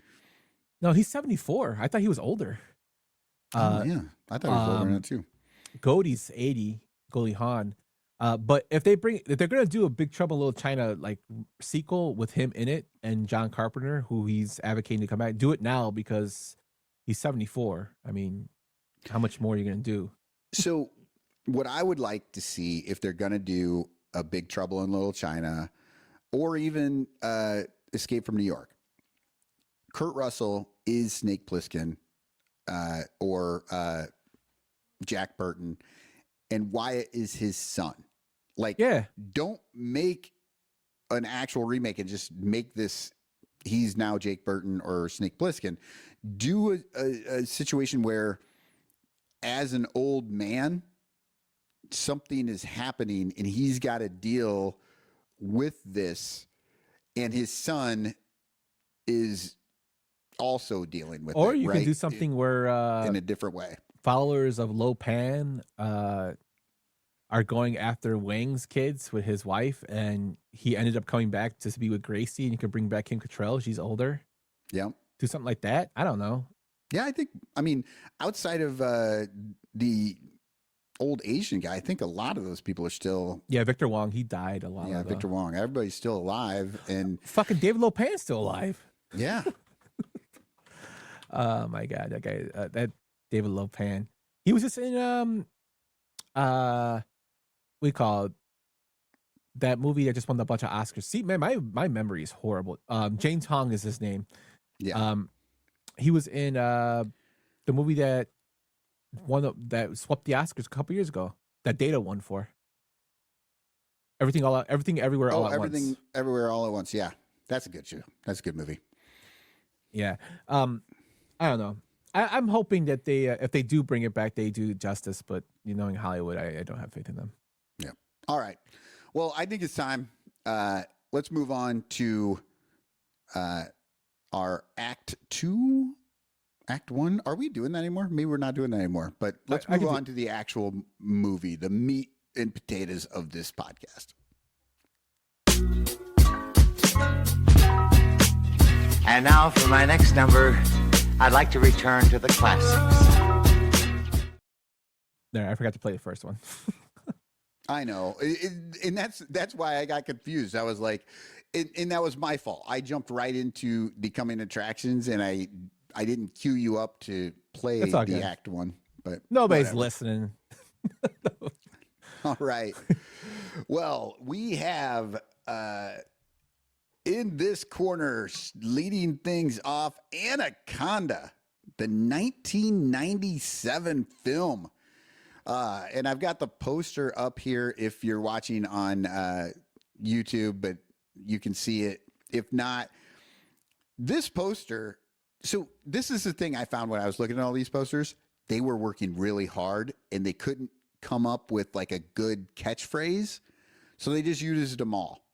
No, he's 74. I thought he was older. Oh yeah, I thought he was older than that too. Goldie's 80, Goldie Hawn. But if they're gonna do a Big Trouble in Little China like sequel with him in it and John Carpenter, who he's advocating to come back, do it now because he's 74. I mean, how much more are you gonna do? So, what I would like to see if they're gonna do a Big Trouble in Little China, or even Escape from New York, Kurt Russell is Snake Plissken, or Jack Burton, and Wyatt is his son. Like, Yeah. don't make an actual remake and just make this. He's now Jake Burton or Snake Plissken. Do a situation where, as an old man, something is happening and he's got to deal with this, and his son is also dealing with it. Or you right? can do something where in a different way. followers of Lo Pan are going after Wang's kids with his wife, and he ended up coming back to be with Gracie, and you can bring back Kim Cattrall. She's older. Yeah. Do something like that. I don't know. Yeah, I mean, outside of the old Asian guy, I think a lot of those people are still. Yeah, Victor Wong, he died a while Yeah, ago. Victor Wong. Everybody's still alive, and Fucking David Lo Pan's still alive. yeah, Oh my god, that guy, that David Lo Pan. He was just in we call it that movie that just won a bunch of Oscars. See, man, my memory is horrible. James Hong is his name. yeah. He was in the movie that that swept the Oscars a couple years ago. That Data won for. Everything everywhere all at everything once. everywhere all at once. Yeah, that's a good show. That's a good movie. Yeah. I don't know. I'm hoping that they if they do bring it back, they do justice. But knowing Hollywood, I don't have faith in them. Yeah. All right. Well, I think it's time. Let's move on to our Act 2, Act 1. Are we doing that anymore? Maybe we're not doing that anymore. But let's move on to the actual movie, the meat and potatoes of this podcast. And now for my next number, I'd like to return to the classics. There, I forgot to play the first one. I know, and that's why I got confused. I was like, and that was my fault. I jumped right into becoming attractions, and I didn't cue you up to play the Act 1. But Nobody's whatever. listening. All right. Well, we have in this corner, leading things off, Anaconda, the 1997 film. And I've got the poster up here if you're watching on YouTube, but you can see it. If not, this poster. So this is the thing I found when I was looking at all these posters. They were working really hard and they couldn't come up with like a good catchphrase. So they just used them all.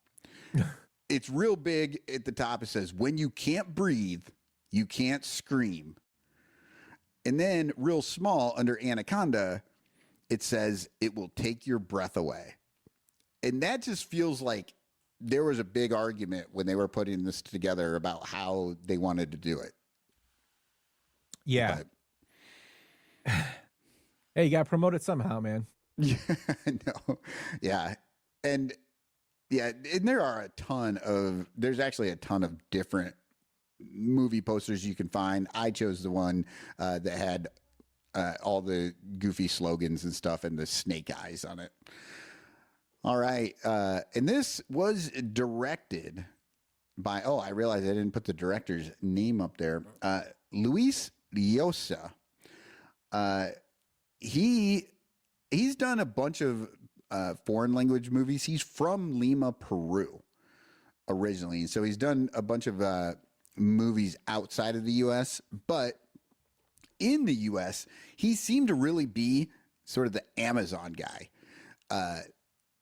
It's real big at the top. It says, "When you can't breathe, you can't scream." And then real small under Anaconda, it says, "It will take your breath away." And that just feels like there was a big argument when they were putting this together about how they wanted to do it. Yeah. Hey, you got to promote it somehow, man. Yeah, no. Yeah. And yeah, and there's actually a ton of different movie posters you can find. I chose the one that had all the goofy slogans and stuff and the snake eyes on it. All right. And this was directed by, I realized I didn't put the director's name up there. Luis Llosa. He's done a bunch of foreign language movies. He's from Lima, Peru, originally. So he's done a bunch of movies outside of the U.S., but in the U.S., he seemed to really be sort of the Amazon guy.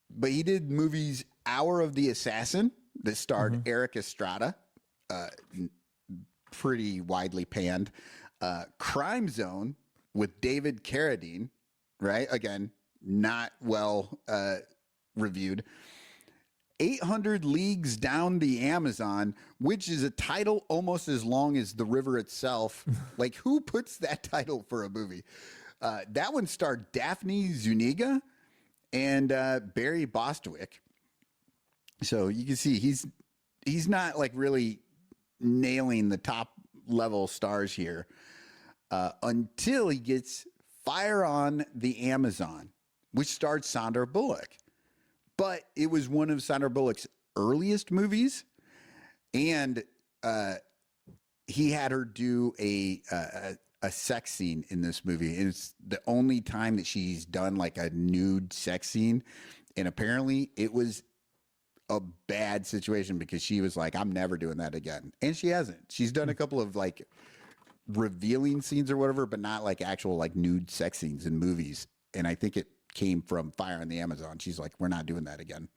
But he did movies Hour of the Assassin that starred Eric Estrada, pretty widely panned. Crime Zone with David Carradine, right? Again, not well reviewed. 800 Leagues Down the Amazon, which is a title almost as long as the river itself. Like, who puts that title for a movie? That one starred Daphne Zuniga and Barry Bostwick. So you can see he's not like really nailing the top level stars here until he gets Fire on the Amazon, which starred Sandra Bullock. But it was one of Sandra Bullock's earliest movies, and he had her do a sex scene in this movie, and it's the only time that she's done like a nude sex scene, and apparently it was a bad situation because she was like, "I'm never doing that again," and she hasn't. She's done a couple of like revealing scenes or whatever, but not like actual like nude sex scenes in movies, and I think it came from Fire on the Amazon. She's like, we're not doing that again.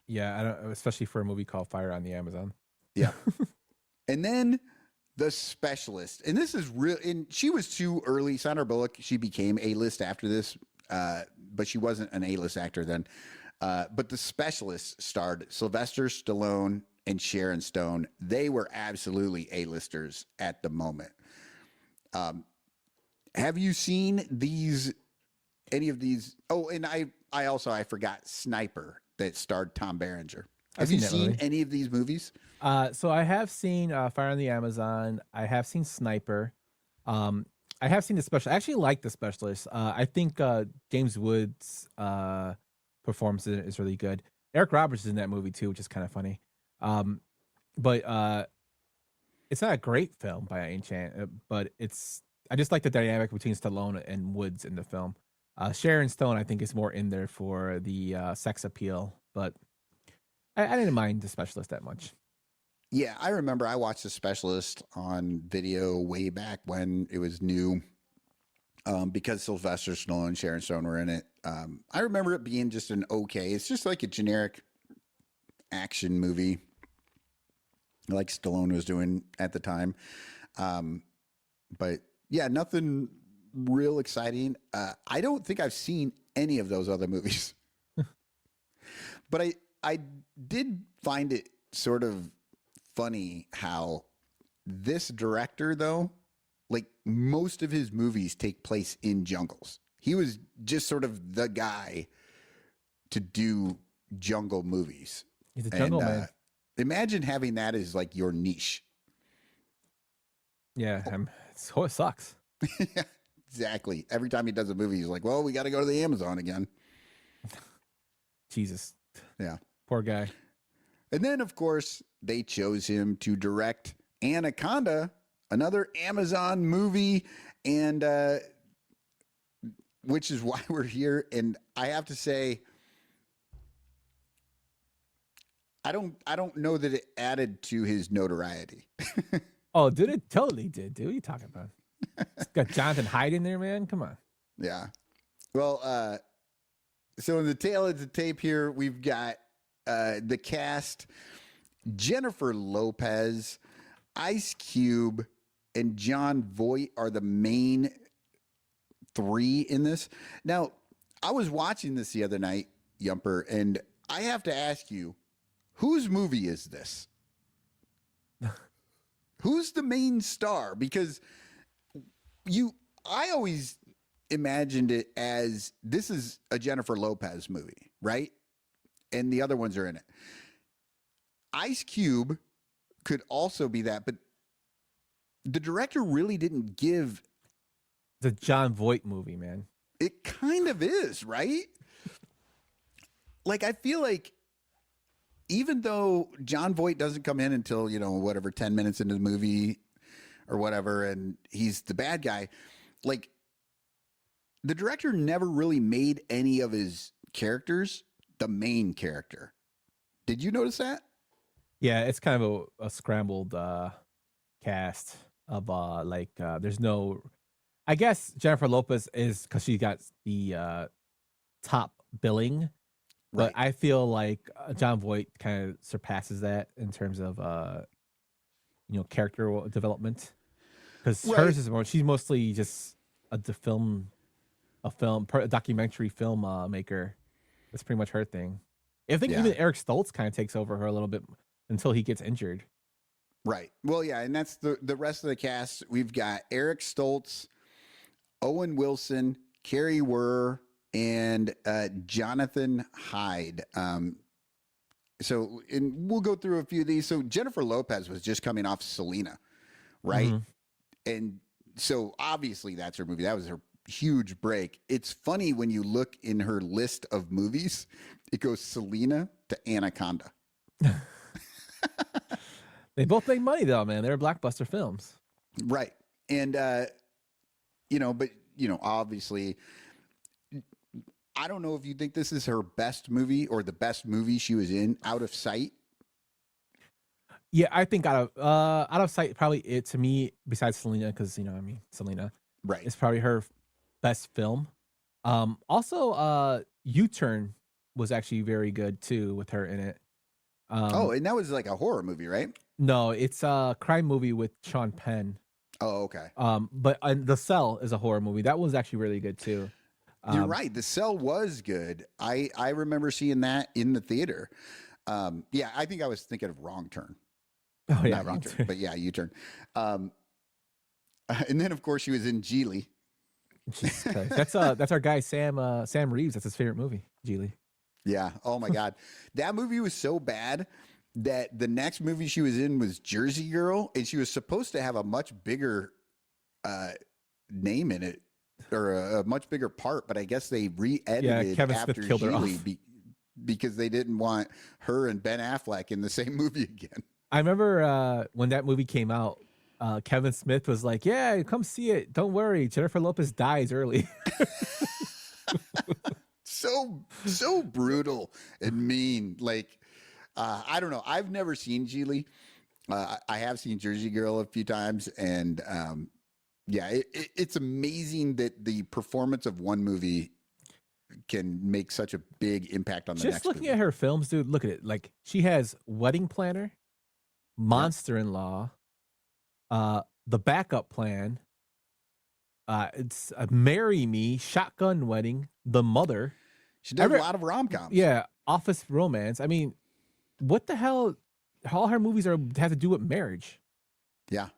Yeah, I don't, especially for a movie called Fire on the Amazon. Yeah. And then The Specialist. And this is real. And she was too early. Sandra Bullock, she became A-list after this, but she wasn't an A-list actor then. But The Specialist starred Sylvester Stallone and Sharon Stone. They were absolutely A-listers at the moment. Have you seen any of these? Oh, and I forgot Sniper that starred Tom Berenger. Have you seen any of these movies? So I have seen Fire on the Amazon. I have seen Sniper. I have seen The Specialist. I actually like The Specialist. I think James Woods' performance in it is really good. Eric Roberts is in that movie too, which is kind of funny. But it's not a great film by any chance, but I just like the dynamic between Stallone and Woods in the film. Sharon Stone, I think, is more in there for the sex appeal, but I didn't mind The Specialist that much. Yeah, I remember I watched The Specialist on video way back when it was new, because Sylvester Stallone and Sharon Stone were in it. I remember it being just it's just like a generic action movie like Stallone was doing at the time. But yeah, nothing real exciting. I don't think I've seen any of those other movies, but I did find it sort of funny how this director, though, like most of his movies take place in jungles. He was just sort of the guy to do jungle movies. He's a jungle man. Imagine having that as like your niche. Yeah, it sucks. Yeah, exactly. Every time he does a movie, he's like, well, we got to go to the Amazon again. Jesus. Yeah. Poor guy. And then, of course, they chose him to direct Anaconda, another Amazon movie, and which is why we're here. And I have to say, I don't know that it added to his notoriety. Oh, dude, it totally did, dude. What are you talking about? It's got Jonathan Hyde in there, man. Come on. Yeah. Well, so in the tail of the tape here, we've got the cast: Jennifer Lopez, Ice Cube, and John Voight are the main three in this. Now, I was watching this the other night, Yumper, and I have to ask you, whose movie is this? Who's the main star? Because I always imagined it as this is a Jennifer Lopez movie, right? And the other ones are in it. Ice Cube could also be that, but the director really didn't give. The John Voight movie, man. It kind of is, right? Like, I feel like even though John Voight doesn't come in until, 10 minutes into the movie or whatever, and he's the bad guy, like, the director never really made any of his characters the main character. Did you notice that? Yeah, it's kind of a scrambled cast of there's no. I guess Jennifer Lopez is because she got the top billing, but I feel like John Voight kind of surpasses that in terms of character development, because hers is more. She's mostly just a documentary film maker. That's pretty much her thing. I think Yeah. even Eric Stoltz kind of takes over her a little bit until he gets injured. Right. Well, yeah, and that's the rest of the cast. We've got Eric Stoltz, Owen Wilson, Carrie Werr, and Jonathan Hyde. And we'll go through a few of these. So Jennifer Lopez was just coming off Selena, right? And so obviously that's her movie. That was her huge break. It's funny when you look in her list of movies, it goes Selena to Anaconda. They both make money though, man. They're blockbuster films. Right. And, obviously, I don't know if you think this is her best movie or the best movie she was in. Out of Sight. Yeah, I think Out of Sight probably it to me besides Selena because Selena Right. is probably her best film. Also, U-Turn was actually very good too with her in it. And that was like a horror movie, right? No, it's a crime movie with Sean Penn. Oh, okay. But The Cell is a horror movie. That one's actually really good too. You're right. The Cell was good. I remember seeing that in the theater. I think I was thinking of Wrong Turn. Oh yeah, Not Wrong U-Turn, Turn. but yeah, U-Turn. And then of course she was in Geely. Jesus Christ. That's our guy Sam Reeves. That's his favorite movie, Geely. Yeah. Oh my God. That movie was so bad that the next movie she was in was Jersey Girl, and she was supposed to have a much bigger name in it, or a much bigger part, but I guess they re-edited Kevin after Smith killed her off. because they didn't want her and Ben Affleck in the same movie again. I remember when that movie came out, Kevin Smith was like, "Yeah, come see it. Don't worry, Jennifer Lopez dies early." So brutal and mean. Like, I don't know. I've never seen Geely. I have seen Jersey Girl a few times, and it's amazing that the performance of one movie can make such a big impact on the next. Just looking movie. at her films, dude, look at it. Like she has Wedding Planner, Monster-in-Law, The Backup Plan. It's Marry Me, Shotgun Wedding, The Mother. She does a lot of rom-coms. Yeah, Office Romance. I mean, what the hell? All her movies have to do with marriage. Yeah.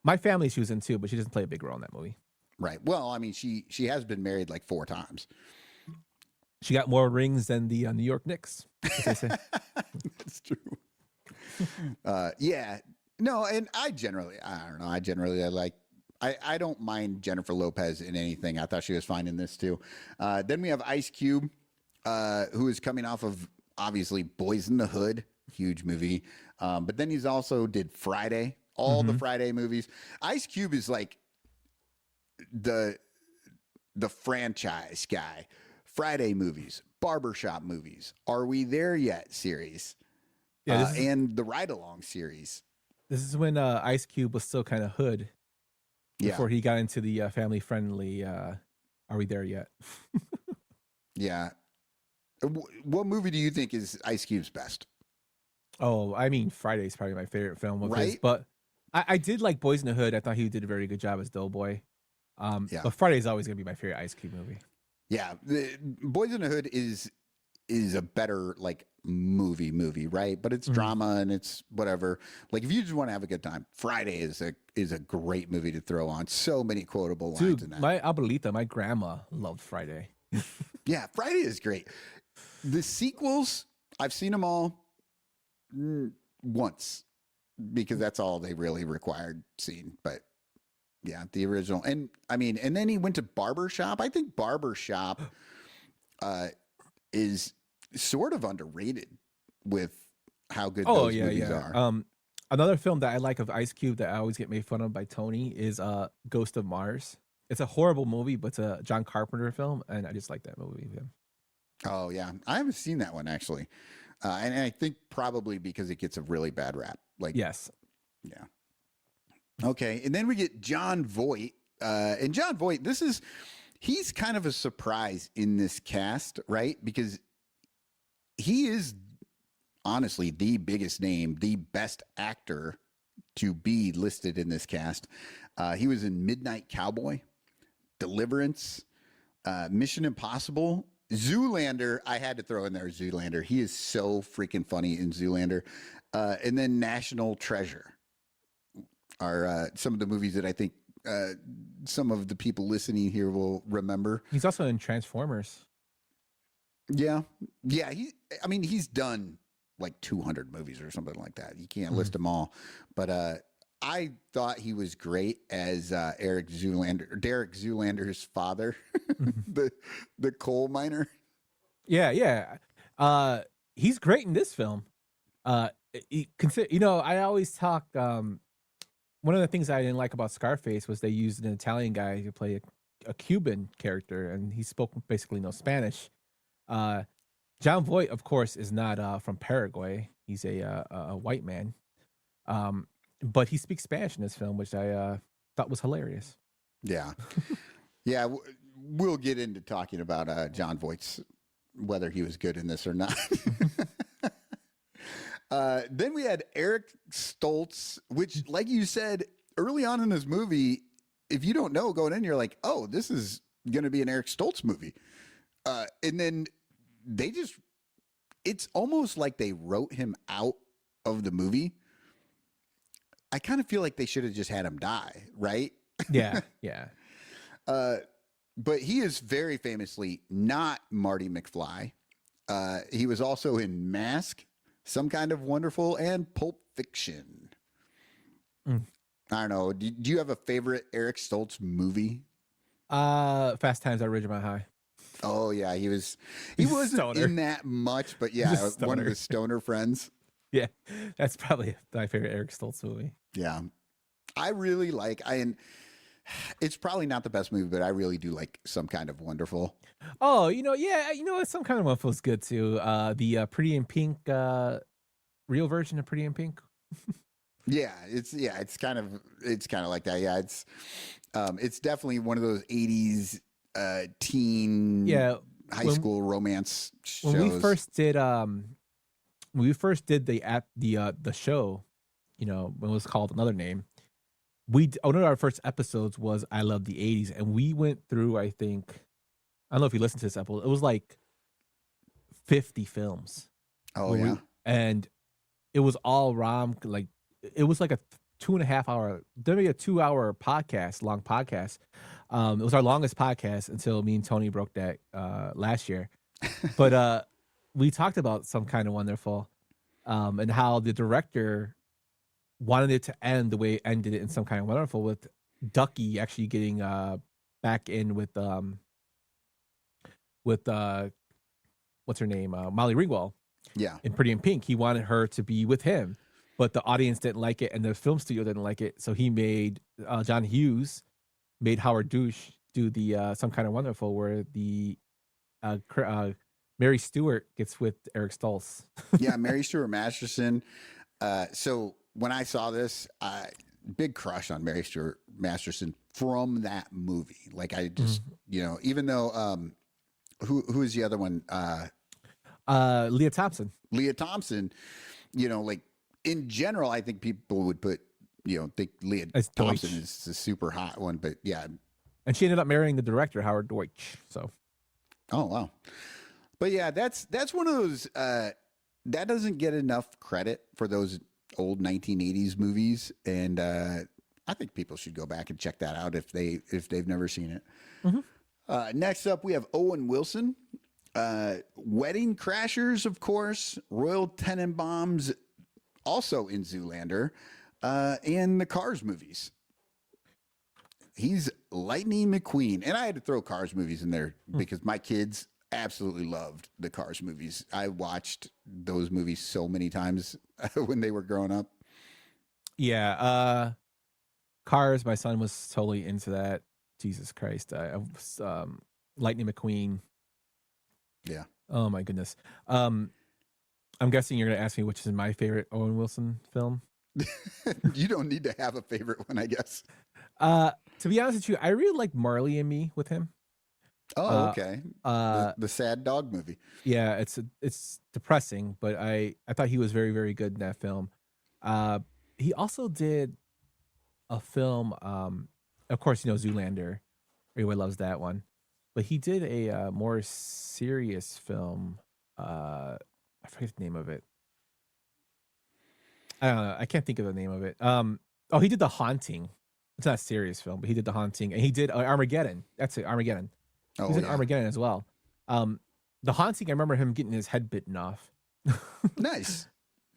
My Family she was in too, but she doesn't play a big role in that movie. Right. Well, I mean, she has been married like 4 times. She got more rings than the New York Knicks, as they say. That's true. Yeah. No, and I don't know. I don't mind Jennifer Lopez in anything. I thought she was fine in this too. Then we have Ice Cube, who is coming off of obviously Boys in the Hood, huge movie. But then he's also did Friday, all the Friday movies. Ice Cube is like the franchise guy. Friday movies, barbershop movies, Are We There Yet series, and the Ride Along series. This is when Ice Cube was still kind of hood before he got into the family friendly. Are We There Yet? Yeah. What movie do you think is Ice Cube's best? Oh, I mean, Friday's probably my favorite film of his, Right? but I did like Boys in the Hood. I thought he did a very good job as Doughboy. But Friday's always going to be my favorite Ice Cube movie. Yeah. Boys in the Hood is a better like movie, right? But it's drama and it's whatever. Like if you just want to have a good time, Friday is a great movie to throw on. So many quotable lines in that. My abuelita, my grandma loved Friday. Yeah, Friday is great. The sequels, I've seen them all once because that's all they really required seeing. But yeah, the original. And I mean, and then he went to Barbershop. I think Barbershop is sort of underrated with how good those movies are. Another film that I like of Ice Cube that I always get made fun of by Tony is Ghost of Mars. It's a horrible movie, but it's a John Carpenter film, and I just like that movie with him. Oh yeah, I haven't seen that one actually, and I think probably because it gets a really bad rap. Like yes, yeah. Okay, and then we get John Voight, and John Voight. He's kind of a surprise in this cast, right? Because he is honestly the biggest name, the best actor to be listed in this cast. He was in Midnight Cowboy, Deliverance, Mission Impossible, Zoolander, I had to throw in there Zoolander. He is so freaking funny in Zoolander. And then National Treasure are some of the movies that I think some of the people listening here will remember. He's also in Transformers. Yeah. Yeah. He's done like 200 movies or something like that. You can't list them all. But I thought he was great as Derek Zoolander's father, the coal miner. Yeah. He's great in this film. I always talk. One of the things I didn't like about Scarface was they used an Italian guy to play a Cuban character, and he spoke basically no Spanish. John Voight, of course, is not from Paraguay. He's a white man. But he speaks Spanish in this film, which I thought was hilarious. Yeah. Yeah. We'll get into talking about John Voight's, whether he was good in this or not. Then we had Eric Stoltz, which, like you said, early on in this movie, if you don't know going in, you're like, oh, this is going to be an Eric Stoltz movie. And then it's almost like they wrote him out of the movie. I kind of feel like they should have just had him die, right? Yeah. But he is very famously not Marty McFly. He was also in Mask, Some Kind of Wonderful, and Pulp Fiction. I don't know. Do you have a favorite Eric Stoltz movie? Fast Times at Ridgemont High. Oh yeah, he wasn't Stoner. in that much, but yeah, one of his stoner friends. Yeah, that's probably my favorite Eric Stoltz movie. Yeah, I really like. It's probably not the best movie, but I really do like Some Kind of Wonderful. Oh, Some Kind of Wonderful is good too. The Pretty in Pink, real version of Pretty in Pink. It's kind of like that. Yeah, it's definitely one of those 80s teen high school romance shows. When we first did the show, when it was called another name, one of our first episodes was I Love the 80s, and we went through, I don't know if you listened to this episode, it was like 50 films. Oh yeah. And it was all it was like a 2.5 hour, maybe a 2 hour long podcast. It was our longest podcast until me and Tony broke that last year. But we talked about Some Kind of Wonderful, and how the director wanted it to end the way it ended in Some Kind of Wonderful, with Ducky actually getting back in with what's her name, Molly Ringwald. Yeah. In Pretty in Pink, he wanted her to be with him, but the audience didn't like it, and the film studio didn't like it. So he made John Hughes made Howard Douche do the Some Kind of Wonderful, where the Mary Stewart gets with Eric Stoltz. Yeah, Mary Stuart Masterson. So when I saw this, big crush on Mary Stuart Masterson from that movie. Like I just, even though who is the other one? Leah Thompson. Leah Thompson. Like in general, I think people would put think Leah Thompson is a super hot one, but yeah. And she ended up marrying the director, Howard Deutsch. So, oh wow. But yeah, that's one of those that doesn't get enough credit for those old 1980s movies, and I think people should go back and check that out if they've never seen it. Mm-hmm. Next up, we have Owen Wilson, Wedding Crashers, of course, Royal Tenenbaums, also in Zoolander, and the Cars movies. He's Lightning McQueen, and I had to throw Cars movies in there because my kids absolutely loved the Cars movies. I watched those movies so many times when they were growing up. Yeah. Cars, my son was totally into that. Jesus Christ. I was, Lightning McQueen. Yeah. Oh my goodness. I'm guessing you're going to ask me which is my favorite Owen Wilson film. You don't need to have a favorite one, I guess. To be honest with you, I really like Marley and Me with him. Oh, okay. The sad dog movie. Yeah, it's depressing, but I thought he was very, very good in that film. He also did a film, of course, Zoolander. Everyone loves that one. but he did a more serious film. I forget the name of it. I don't know. I can't think of the name of it. Oh, he did The Haunting. It's not a serious film, but he did The Haunting, and he did Armageddon. That's it, Armageddon. Oh, He's in yeah. Armageddon as well. The Haunting, I remember him getting his head bitten off. Nice.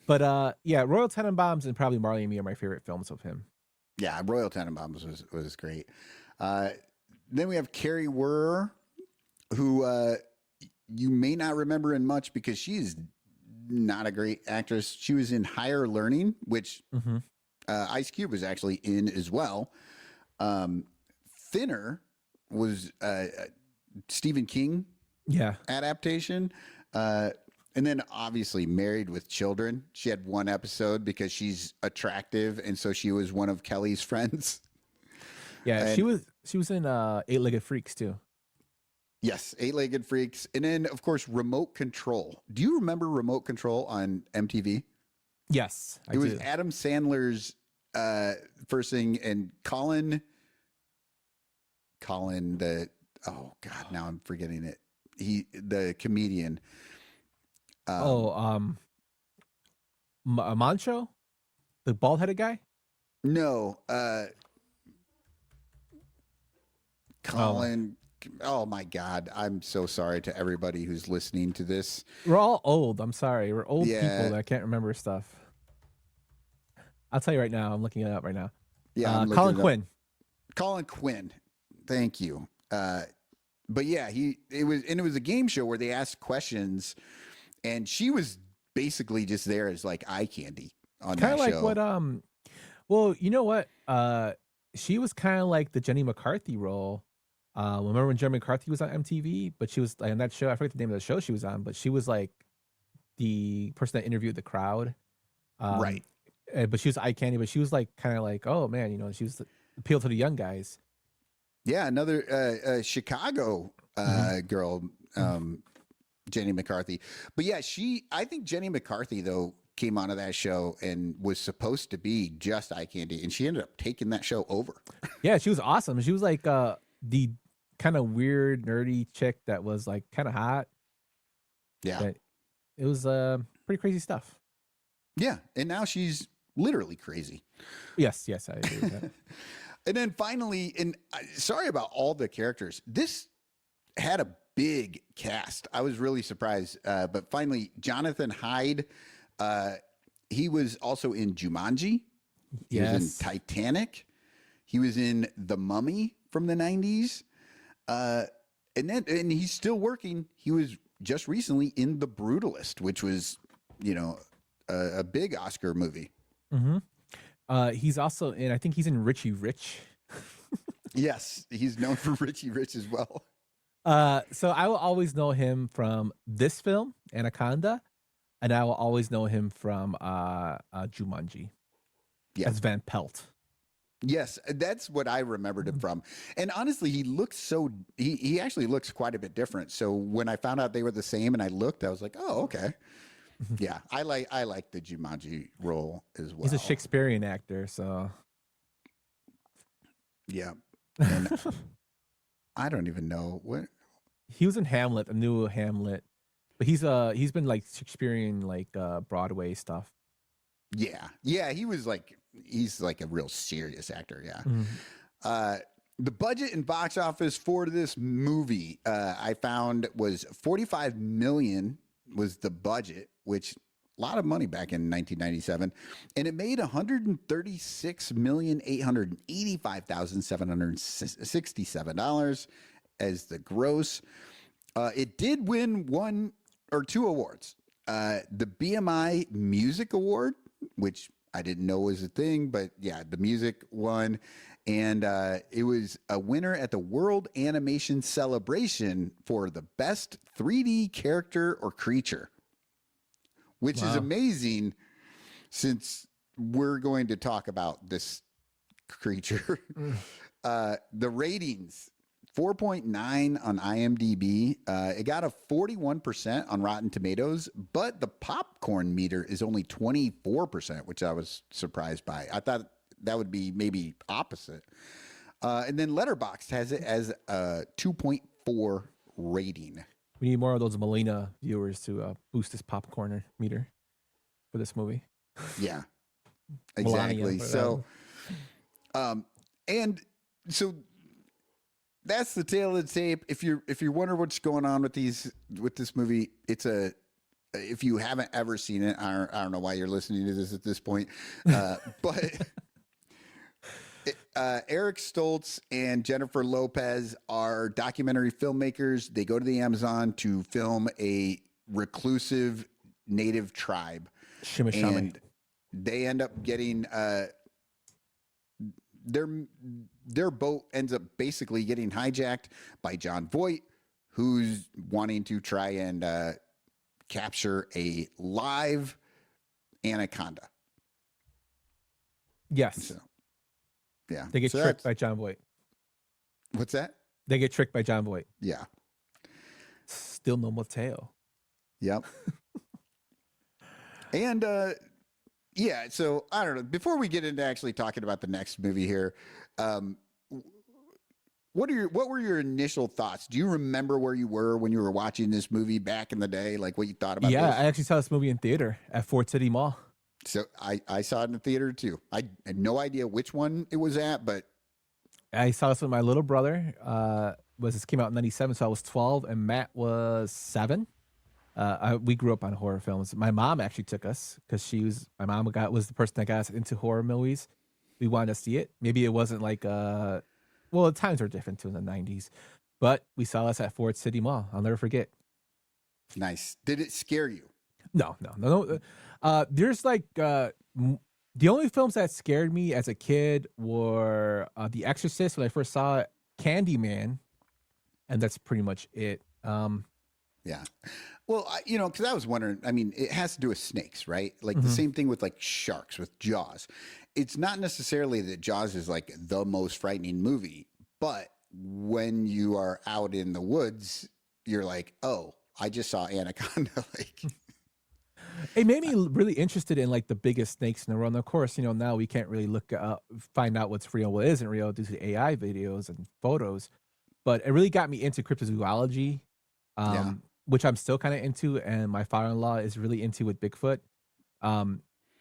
But yeah, Royal Tenenbaums and probably Marley and Me are my favorite films of him. Yeah, Royal Tenenbaums was great. Then we have Carrie Werr, who you may not remember in much because she's not a great actress. She was in Higher Learning, which Ice Cube was actually in as well. Thinner was Stephen King adaptation. And then obviously Married with Children. She had one episode because she's attractive, and so she was one of Kelly's friends. Yeah, And- she was in Eight-Legged Freaks too. Yes, Eight-Legged Freaks. And then, of course, Remote Control. Do you remember Remote Control on MTV? Yes, It was Adam Sandler's first thing, and Colin the, oh God, now I'm forgetting it. The comedian. Mancho, the bald-headed guy. No, Colin. Oh my God. I'm so sorry to everybody who's listening to this. We're all old. I'm sorry. We're old Yeah. people that can't remember stuff. I'll tell you right now. I'm looking it up right now. Yeah. I'm Colin looking it up. Quinn. Colin Quinn. Thank you. But yeah, it was a game show where they asked questions, and she was basically just there as like eye candy on Kind that of like show. what well, you know what? She was kind of like the Jenny McCarthy role. Remember when Jenny McCarthy was on MTV? But she was like on that show. I forget the name of the show she was on, but she was like the person that interviewed the crowd. Right. But she was eye candy. But she was like kind of like, oh man, she was appeal to the young guys. Yeah, another Chicago girl, Jenny McCarthy. But yeah, I think Jenny McCarthy though came onto that show and was supposed to be just eye candy, and she ended up taking that show over. Yeah, she was awesome. She was like the kind of weird, nerdy chick that was like kind of hot. Yeah. But it was pretty crazy stuff. Yeah, and now she's literally crazy. Yes, I agree with that. And then finally, and sorry about all the characters, this had a big cast. I was really surprised. But finally, Jonathan Hyde, he was also in Jumanji. He was in Titanic. He was in The Mummy from the 90s. And he's still working. He was just recently in The Brutalist, which was, a big Oscar movie. Mm-hmm. He's also in, I think he's in Richie Rich. Yes, he's known for Richie Rich as well. So I will always know him from this film, Anaconda, and I will always know him from Jumanji as Van Pelt. Yes, that's what I remembered him from. And honestly, he actually looks quite a bit different. So when I found out they were the same and I looked, I was like, oh, okay. Yeah, I like the Jumanji role as well. He's a Shakespearean actor, so yeah. And I don't even know what he was in Hamlet, a new Hamlet, but he's been like Shakespearean like Broadway stuff. Yeah, he's like a real serious actor. Yeah. Mm-hmm. The budget and box office for this movie I found was $45 million was the budget, which a lot of money back in 1997, and it made $136,885,767 as the gross. It did win one or two awards. The BMI Music Award, which I didn't know was a thing, but yeah, the music won. And it was a winner at the World Animation Celebration for the best 3D character or creature, which is amazing since we're going to talk about this creature. The ratings, 4.9 on IMDb. It got a 41% on Rotten Tomatoes, but the popcorn meter is only 24%, which I was surprised by. I thought that would be maybe opposite. And then Letterboxd has it as 2.5 4 rating. We need more of those Molina viewers to boost this popcorn meter for this movie. Yeah, Melania, exactly. So, and so that's the tail of the tape. If you're wondering what's going on with this movie, if you haven't ever seen it, I don't know why you're listening to this at this point, but Eric Stoltz and Jennifer Lopez are documentary filmmakers. They go to the Amazon to film a reclusive native tribe. Shimishame. And they end up getting their boat ends up basically getting hijacked by John Voight, who's wanting to try and capture a live anaconda. Yes. So, yeah. They get tricked by John Voight. What's that? They get tricked by John Voight. Yeah. Still no Mateo. Yep. And yeah, so I don't know. Before we get into actually talking about the next movie here, what were your initial thoughts? Do you remember where you were when you were watching this movie back in the day? Like what you thought about Yeah, this? I actually saw this movie in theater at Fort City Mall. So I saw it in the theater too. I had no idea which one it was at, but I saw this with my little brother. This came out in '97, so I was 12 and Matt was 7. We grew up on horror films. My mom actually took us because my mom was the person that got us into horror movies. We wanted to see it. Maybe it wasn't like well, the times were different too in the '90s, but we saw this at Fort City Mall. I'll never forget. nice. Did it scare you? No. There's like the only films that scared me as a kid were The Exorcist when I first saw it, Candyman, and that's pretty much it. Yeah. Well, because I was wondering, I mean, it has to do with snakes, right? Like Mm-hmm. the same thing with like sharks, with Jaws. It's not necessarily that Jaws is like the most frightening movie, but when you are out in the woods, you're like, oh, I just saw Anaconda. Like, It made me really interested in like the biggest snakes in the world. And of course, now we can't really find out what's real, what isn't real due to AI videos and photos. But it really got me into cryptozoology, Yeah. which I'm still kind of into, and my father-in-law is really into with Bigfoot.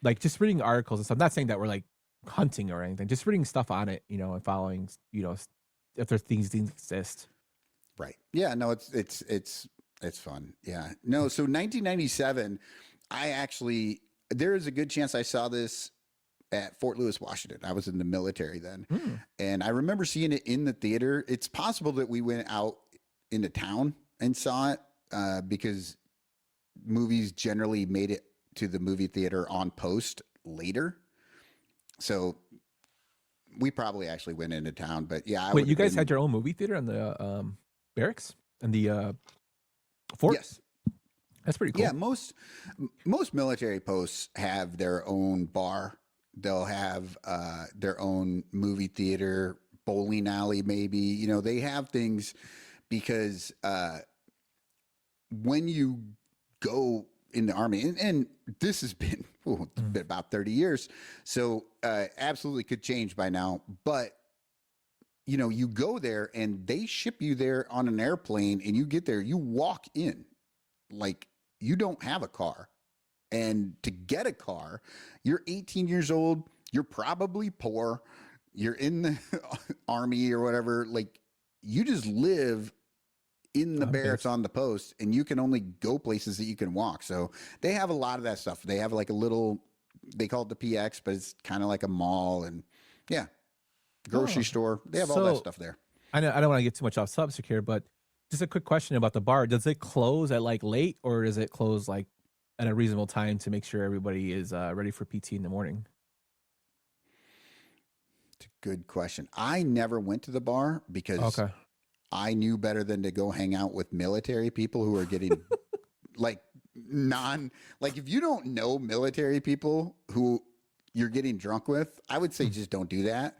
Like just reading articles and stuff. I'm not saying that we're like hunting or anything, just reading stuff on it, and following, if there's things exist. right. Yeah. No, it's fun. Yeah. No. So 1997, there is a good chance I saw this at Fort Lewis, Washington. I was in the military then. And I remember seeing it in the theater. It's possible that we went out into town and saw it because movies generally made it to the movie theater on post later. So we probably actually went into town, but yeah. Wait, you guys had your own movie theater in the barracks and the fort? Yes. That's pretty cool. Yeah, most military posts have their own bar. They'll have their own movie theater, bowling alley, maybe. They have things because when you go in the Army, and this has been, it's been about 30 years, so absolutely could change by now. But you go there and they ship you there on an airplane, and you get there, you walk in like you don't have a car. And to get a car, you're 18 years old, you're probably poor, you're in the Army or whatever. Like, you just live in the barracks on the post, and you can only go places that you can walk. So they have a lot of that stuff. They have like a little, they call it the PX, but it's kind of like a mall, and yeah, grocery store. They have all that stuff there. I don't want to get too much off subject here, but just a quick question about the bar. Does it close at like late, or does it close like at a reasonable time to make sure everybody is ready for PT in the morning? It's a good question. I never went to the bar because I knew better than to go hang out with military people who are getting like if you don't know military people who you're getting drunk with, I would say just don't do that.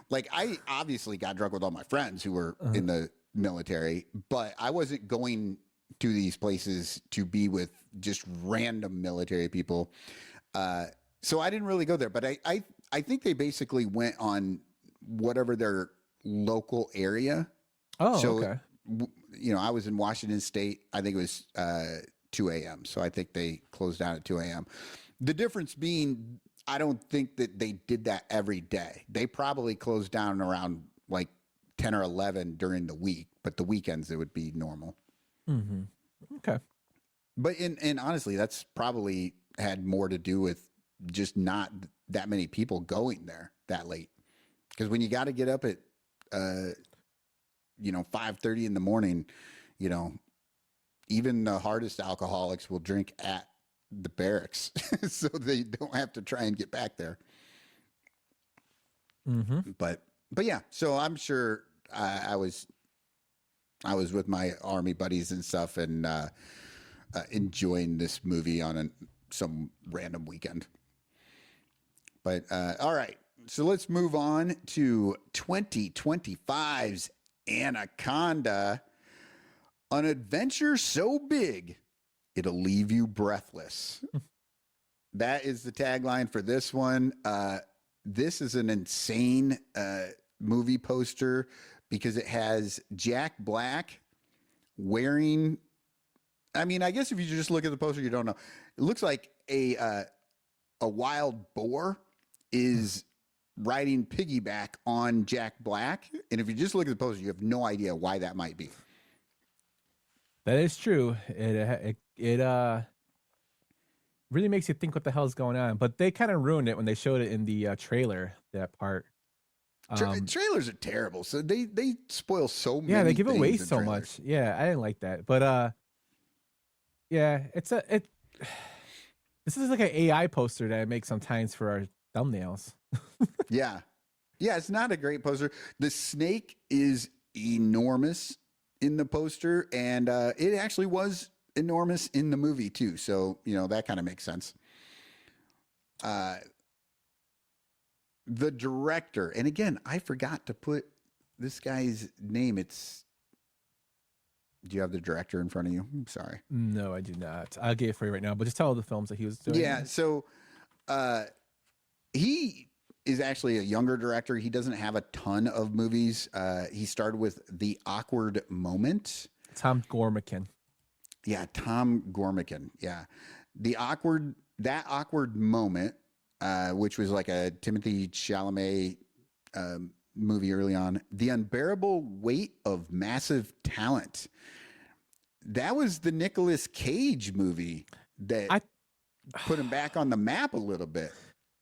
Like, I obviously got drunk with all my friends who were in the military, but I wasn't going to these places to be with just random military people. So I didn't really go there, but I think they basically went on whatever their local area. Oh, so okay. I was in Washington State. I think it was 2 a.m. So I think they closed down at 2 a.m. The difference being, I don't think that they did that every day. They probably closed down around like 10 or 11 during the week, but the weekends it would be normal. Mm-hmm. Okay. But and honestly, that's probably had more to do with just not that many people going there that late. Because when you got to get up at 5:30 in the morning, even the hardest alcoholics will drink at the barracks, so they don't have to try and get back there. Mm-hmm. But yeah, so I'm sure I was with my army buddies and stuff, and enjoying this movie on some random weekend. But all right, so let's move on to 2025's Anaconda, an adventure so big it'll leave you breathless. That is the tagline for this one. This is an insane movie poster because it has Jack Black wearing, I mean, I guess if you just look at the poster, you don't know. It looks like a wild boar is riding piggyback on Jack Black. And if you just look at the poster, you have no idea why that might be. That is true. It really makes you think what the hell's going on. But they kind of ruined it when they showed it in the trailer, that part. Trailers are terrible. So they spoil so many. Yeah, they give things away in so trailers. much. Yeah, I didn't like that. But yeah, this is like an AI poster that I make sometimes for our thumbnails. Yeah. Yeah, it's not a great poster. The snake is enormous in the poster, and it actually was enormous in the movie too. So, that kind of makes sense. The director, and again, I forgot to put this guy's name. Do you have the director in front of you? I'm sorry. No, I do not. I'll get it for you right now, but just tell all the films that he was doing. Yeah, so he is actually a younger director. He doesn't have a ton of movies. He started with The Awkward Moment. Tom Gormican. Yeah, Tom Gormican. Yeah. That Awkward Moment, which was like a Timothy Chalamet movie early on. The Unbearable Weight of Massive Talent. That was the Nicolas Cage movie that put him back on the map a little bit.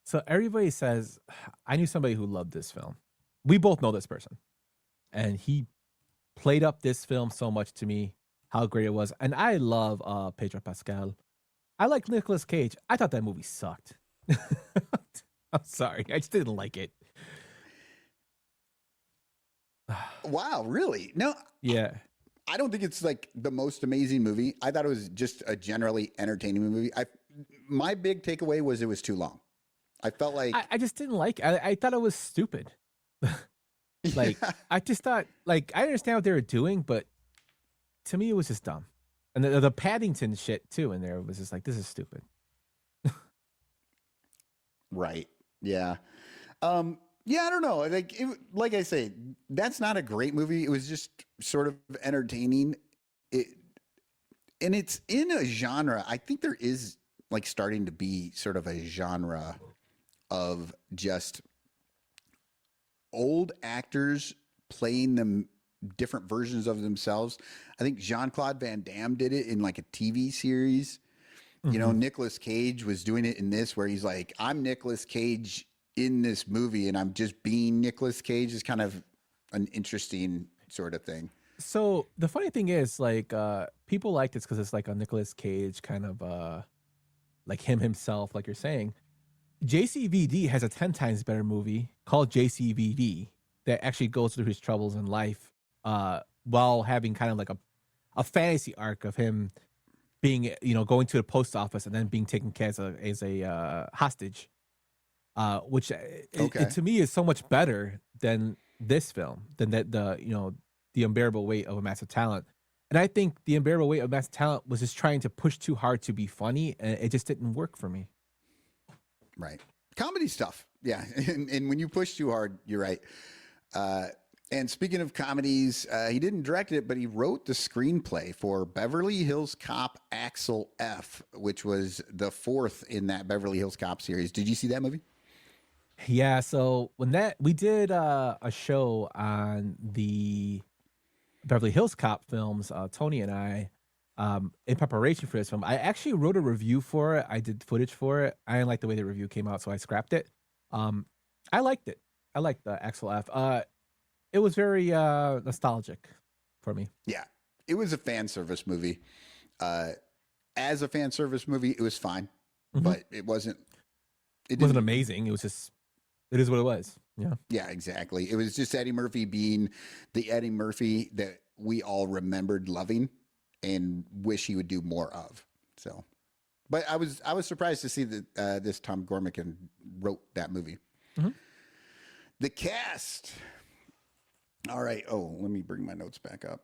So everybody says, I knew somebody who loved this film. We both know this person. And he played up this film so much to me, how great it was. And I love Pedro Pascal. I like Nicolas Cage. I thought that movie sucked. I'm sorry. I just didn't like it. Wow, really? No. Yeah. I don't think it's like the most amazing movie. I thought it was just a generally entertaining movie. My big takeaway was it was too long. I felt like I just didn't like it. I thought it was stupid. Like, I just thought, like, I understand what they were doing, but to me, it was just dumb. And the Paddington shit, too, in there was just like, this is stupid. Right. Yeah. Yeah, I don't know. Like I say, that's not a great movie. It was just sort of entertaining. And it's in a genre. I think there is like starting to be sort of a genre of just old actors playing them different versions of themselves. I think Jean-Claude Van Damme did it in like a TV series. Mm-hmm. Nicolas Cage was doing it in this where he's like, I'm Nicolas Cage in this movie and I'm just being Nicolas Cage. Is kind of an interesting sort of thing. So the funny thing is, like, people like this because it's like a Nicolas Cage kind of like him himself, like you're saying. JCVD has a 10 times better movie called JCVD that actually goes through his troubles in life while having kind of like a fantasy arc of him being, going to the post office and then being taken care as a hostage, which to me is so much better than this film, than the Unbearable Weight of a Massive Talent. And I think The Unbearable Weight of Massive Talent was just trying to push too hard to be funny, and it just didn't work for me. Right. Comedy stuff. Yeah. And when you push too hard, you're right. And speaking of comedies, he didn't direct it, but he wrote the screenplay for Beverly Hills Cop Axel F, which was the fourth in that Beverly Hills Cop series. Did you see that movie? Yeah, so when that we did a show on the Beverly Hills Cop films, Tony and I, in preparation for this film, I actually wrote a review for it. I did footage for it. I didn't like the way the review came out, so I scrapped it. I liked it. I liked the Axel F. It was very nostalgic for me. Yeah, it was a fan service movie. As a fan service movie, it was fine, but it wasn't. It wasn't amazing. It was just. It is what it was. Yeah. Yeah, exactly. It was just Eddie Murphy being the Eddie Murphy that we all remembered loving and wish he would do more of. So, but I was surprised to see that this Tom Gormican wrote that movie. The cast. All right. Oh, let me bring my notes back up.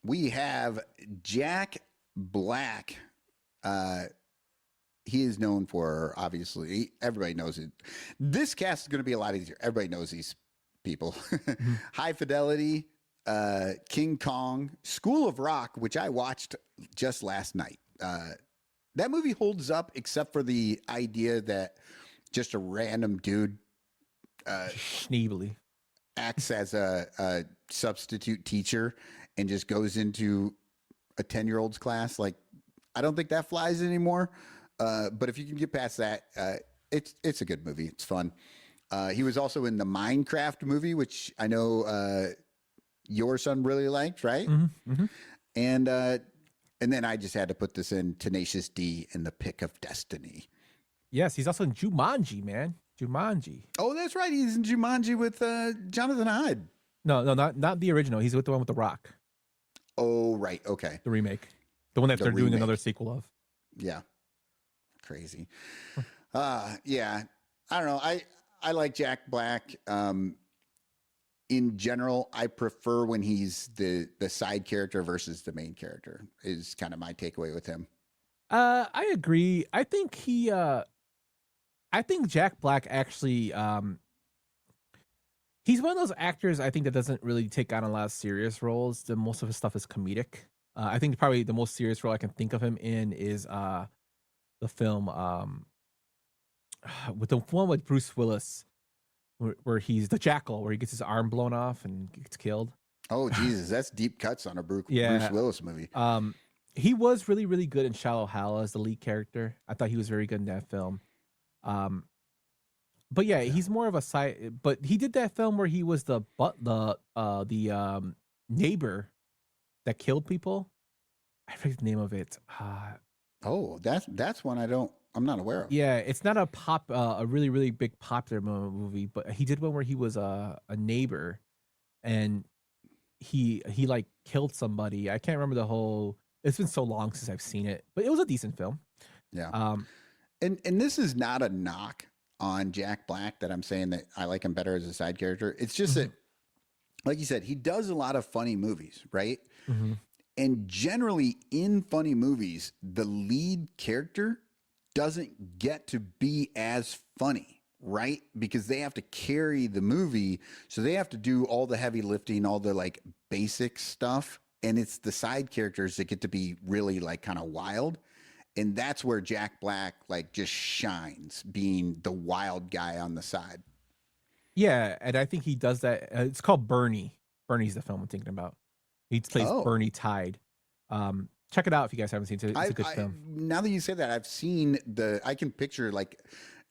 We have Jack Black. He is known for, obviously, everybody knows it. This cast is going to be a lot easier. Everybody knows these people. High Fidelity, King Kong, School of Rock, which I watched just last night. That movie holds up except for the idea that just a random dude Schneebly acts as a substitute teacher and just goes into a 10-year-old's class. Like, I don't think that flies anymore. But if you can get past that, it's a good movie. It's fun. He was also in the Minecraft movie, which I know your son really liked, right? And then I just had to put this in Tenacious D in The Pick of Destiny. Yes, he's also in Jumanji, man. Jumanji. Oh, that's right. He's in Jumanji with Jonathan Hyde. No, not the original. He's with the one with The Rock. Oh, right. Okay. The remake. The one that they're doing another sequel of. Yeah. Crazy. Yeah. I don't know. I like Jack Black. In general, I prefer when he's the side character versus the main character is kind of my takeaway with him. I agree. I think Jack Black actually, he's one of those actors I think that doesn't really take on a lot of serious roles. Most of his stuff is comedic. I think probably the most serious role I can think of him in is the film with the one with Bruce Willis, where he's the jackal, where he gets his arm blown off and gets killed. Oh, Jesus, that's deep cuts on a Bruce Willis movie. He was really, really good in Shallow Hal as the lead character. I thought he was very good in that film. But yeah, he's more of a side. But he did that film where he was the neighbor that killed people. I forget the name of it. Oh, that's one I'm not aware of. Yeah, it's not a really, really big popular movie, but he did one where he was a neighbor, and he like killed somebody. I can't remember the whole. It's been so long since I've seen it, but it was a decent film. Yeah. And this is not a knock on Jack Black that I'm saying that I like him better as a side character. It's just that, like you said, he does a lot of funny movies, right? And generally in funny movies, the lead character doesn't get to be as funny, right? Because they have to carry the movie. So they have to do all the heavy lifting, all the like basic stuff. And it's the side characters that get to be really like kind of wild. And that's where Jack Black like just shines, being the wild guy on the side. Yeah, and I think he does that. It's called Bernie. Bernie's the film I'm thinking about. He plays Bernie Tide. Check it out if you guys haven't seen it. It's a good film. Now that you say that, I've seen I can picture like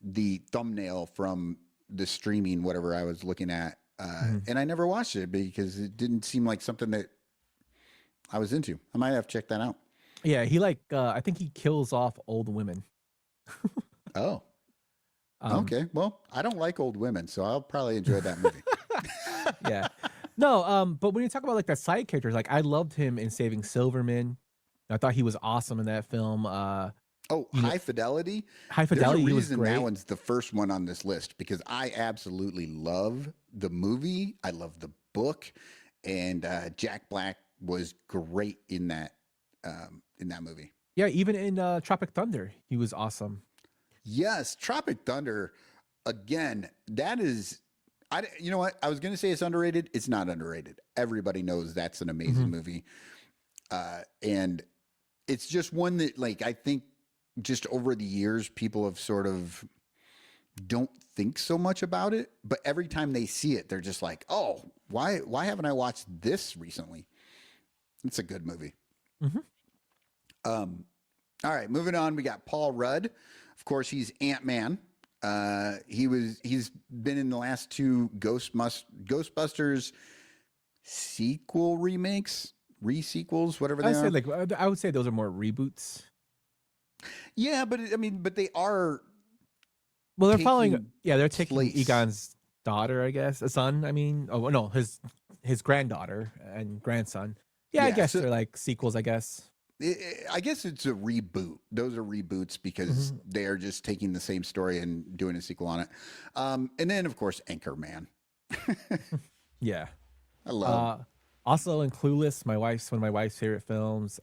the thumbnail from the streaming, whatever I was looking at. And I never watched it because it didn't seem like something that I was into. I might have checked that out. Yeah, he I think he kills off old women. Oh. Okay. Well, I don't like old women, so I'll probably enjoy that movie. Yeah. No, but when you talk about like that side characters, like I loved him in Saving Silverman. I thought he was awesome in that film. High Fidelity. High Fidelity. There's a he was reason great. that one's the first one on this list because I absolutely love the movie. I love the book, and Jack Black was great in that movie. Yeah, even in Tropic Thunder, he was awesome. Yes, Tropic Thunder. again, that is, you know what? I was going to say it's underrated. It's not underrated. Everybody knows that's an amazing movie. And it's just one that, like, I think just over the years, people have sort of don't think so much about it, but every time they see it, they're just like, oh, why haven't I watched this recently? It's a good movie. All right, moving on. We got Paul Rudd. Of course, he's Ant-Man. He's been in the last two Ghostbusters sequel remakes, re-sequels, whatever they are. I would say those are more reboots. Yeah, but but they are. Well, they're following. Yeah, they're taking place. Egon's daughter, I guess, a son. I mean, oh no, his granddaughter and grandson. Yeah, I guess they're like sequels. I guess. I guess it's a reboot. Those are reboots because they are just taking the same story and doing a sequel on it. And then, of course, Anchorman. Yeah, I love. Also in Clueless, one of my wife's favorite films.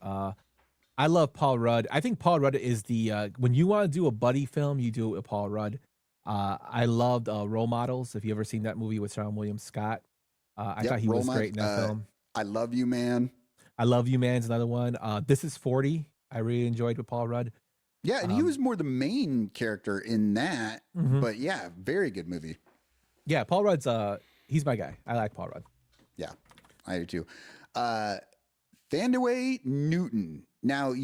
I love Paul Rudd. I think Paul Rudd is the when you want to do a buddy film, you do it with Paul Rudd. I loved Role Models. If you ever seen that movie with Sean William Scott, I thought he was great in that film. I Love You, Man. I Love You, Man's another one. This Is 40. I really enjoyed with Paul Rudd. Yeah, and he was more the main character in that. But yeah, very good movie. Yeah, Paul Rudd's he's my guy. I like Paul Rudd. Yeah, I do too. Thandaway Newton. Now,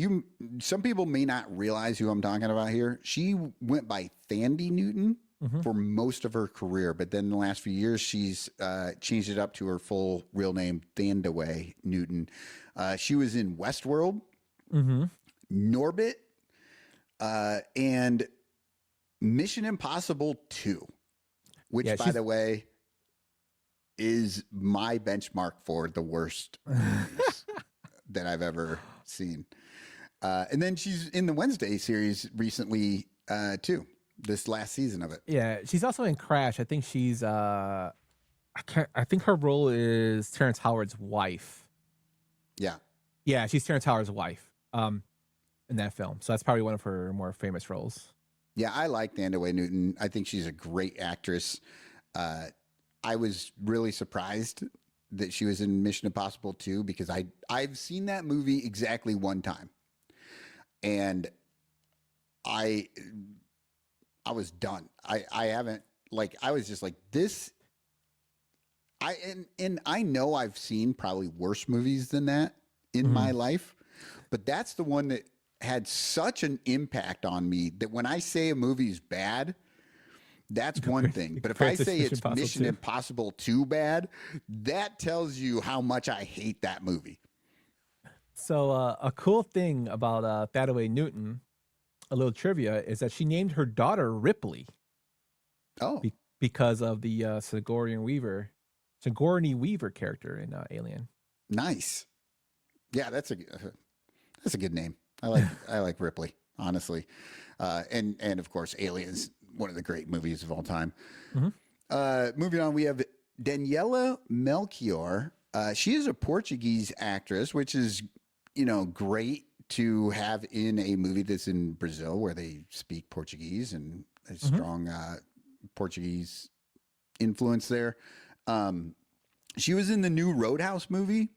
some people may not realize who I'm talking about here. She went by Thandie Newton for most of her career, but then in the last few years, she's changed it up to her full real name, Thandaway Newton. She was in Westworld, Norbit, and Mission Impossible 2, which, by the way, is my benchmark for the worst movies that I've ever seen. And then she's in the Wednesday series recently, too. This last season of it. Yeah, she's also in Crash. I think she's I think her role is Terrence Howard's wife. Yeah, she's Terrence Howard's wife in that film. So that's probably one of her more famous roles. Yeah, I like Thandaway Newton. I think she's a great actress. I was really surprised that she was in Mission Impossible 2 because I've seen that movie exactly one time. And I was done. I haven't, like, I was just like, this. And I know I've seen probably worse movies than that in my life, but that's the one that had such an impact on me that when I say a movie's bad, that's one thing. But if I say it's Mission Impossible 2 bad, that tells you how much I hate that movie. So a cool thing about Thandaway Newton, a little trivia, is that she named her daughter Ripley. Oh, because of the Sigourney Weaver character in Alien. Nice. Yeah, that's a good name. I like Ripley, honestly. And of course, Alien's one of the great movies of all time. Moving on, we have Daniela Melchior. She is a Portuguese actress, which is, great to have in a movie that's in Brazil where they speak Portuguese and a strong Portuguese influence there. She was in the new Roadhouse movie,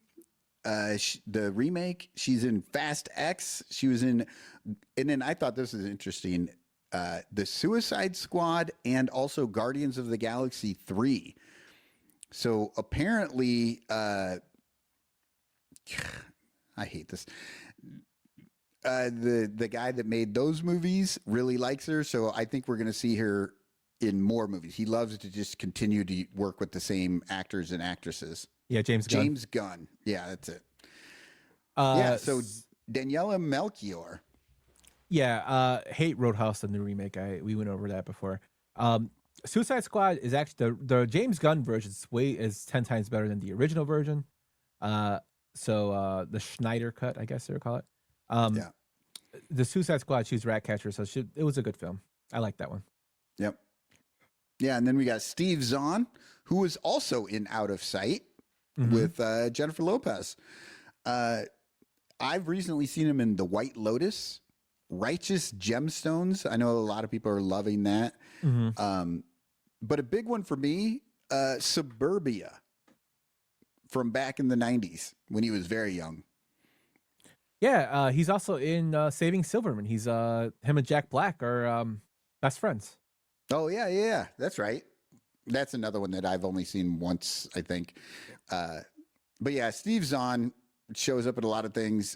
the remake. She's in Fast X. She was in, and then I thought this is interesting, the Suicide Squad and also Guardians of the Galaxy 3. So apparently, I hate this. The guy that made those movies really likes her, so I think we're going to see her in more movies. He loves to just continue to work with the same actors and actresses. Yeah, James Gunn. James Gunn. Yeah, that's it. So Daniela Melchior. Yeah, hate Roadhouse, the new remake. We went over that before. Suicide Squad is actually the James Gunn version is 10 times better than the original version. So the Schneider cut, I guess they would call it. The Suicide Squad, she's Ratcatcher, so it was a good film. I like that one. Yep. Yeah, and then we got Steve Zahn, who was also in Out of Sight with Jennifer Lopez. I've recently seen him in The White Lotus, Righteous Gemstones. I know a lot of people are loving that. But a big one for me, Suburbia, from back in the 90s when he was very young. Yeah, he's also in Saving Silverman. He's him and Jack Black are best friends. Oh, yeah. That's right. That's another one that I've only seen once, I think. But yeah, Steve Zahn shows up at a lot of things.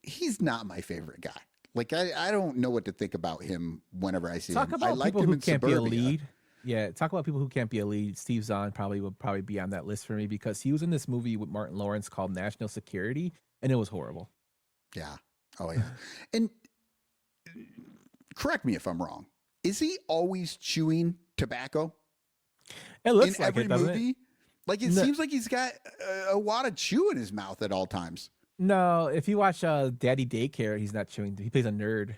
He's not my favorite guy. Like, I don't know what to think about him whenever I see Talk him. about I liked people him who in can't be a Suburbia. lead. Yeah, talk about people who can't be a lead. Steve Zahn would probably be on that list for me because he was in this movie with Martin Lawrence called National Security, and it was horrible. Yeah. Oh, yeah. And correct me if I'm wrong. Is he always chewing tobacco It looks in like every it, doesn't movie? it? Like, it No. seems like he's got a lot of chew in his mouth at all times. No, if you watch Daddy Daycare, he's not chewing. He plays a nerd.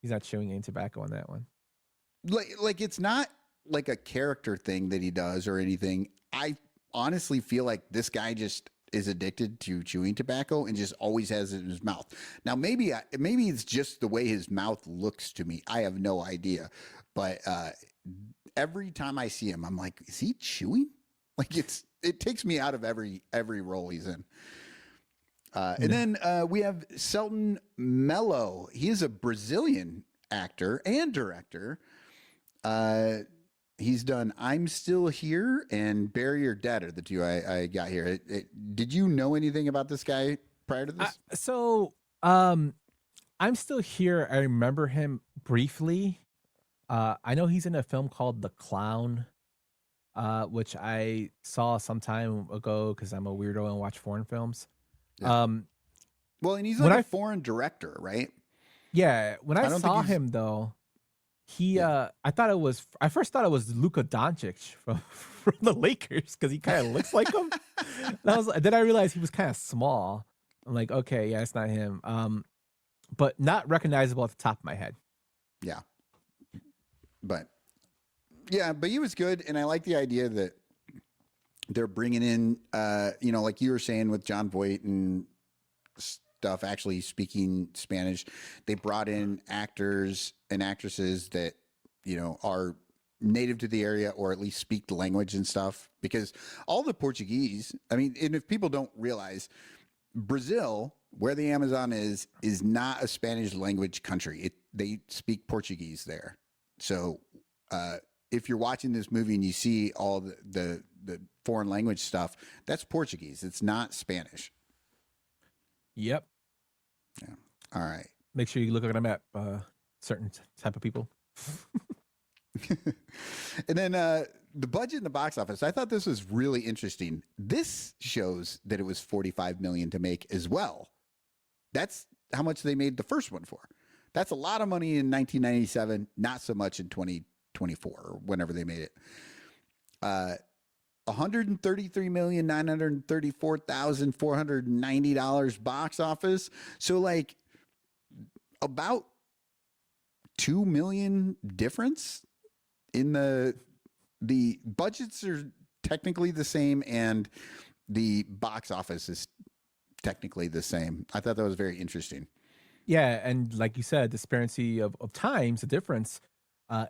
He's not chewing any tobacco on that one. Like it's not like a character thing that he does or anything. I honestly feel like this guy just is addicted to chewing tobacco and just always has it in his mouth. Now, maybe it's just the way his mouth looks to me. I have no idea. But every time I see him, I'm like, is he chewing? Like it takes me out of every role he's in. And then we have Selton Mello. He is a Brazilian actor and director. He's done I'm Still Here and Bury Your Dead are the two I got here. Did you know anything about this guy prior to this? I'm Still Here. I remember him briefly. I know he's in a film called The Clown, which I saw some time ago because I'm a weirdo and watch foreign films. Yeah. Well, and he's when like a foreign director, right? Yeah, when I don't saw think he's- him though, I first thought it was Luka Doncic from the Lakers because he kind of looks like him. Then I realized he was kind of small. I'm like, okay, yeah, it's not him. But not recognizable at the top of my head. Yeah. But he was good. And I like the idea that they're bringing in, like you were saying with John Voight and stuff, actually speaking Spanish. They brought in actors and actresses that, are native to the area or at least speak the language and stuff. Because all the Portuguese, and if people don't realize, Brazil, where the Amazon is not a Spanish language country. They speak Portuguese there. So if you're watching this movie and you see all the foreign language stuff, that's Portuguese. It's not Spanish. Yep. Yeah. All right. Make sure you look at a map. Certain type of people. And then the budget in the box office. I thought this was really interesting. This shows that it was $45 million to make as well. That's how much they made the first one for. That's a lot of money in 1997. Not so much in 2024 or whenever they made it. $133,934,490 box office. So like about $2 million difference in the budgets are technically the same and the box office is technically the same. I thought that was very interesting. Yeah, and like you said, disparity of times, the difference.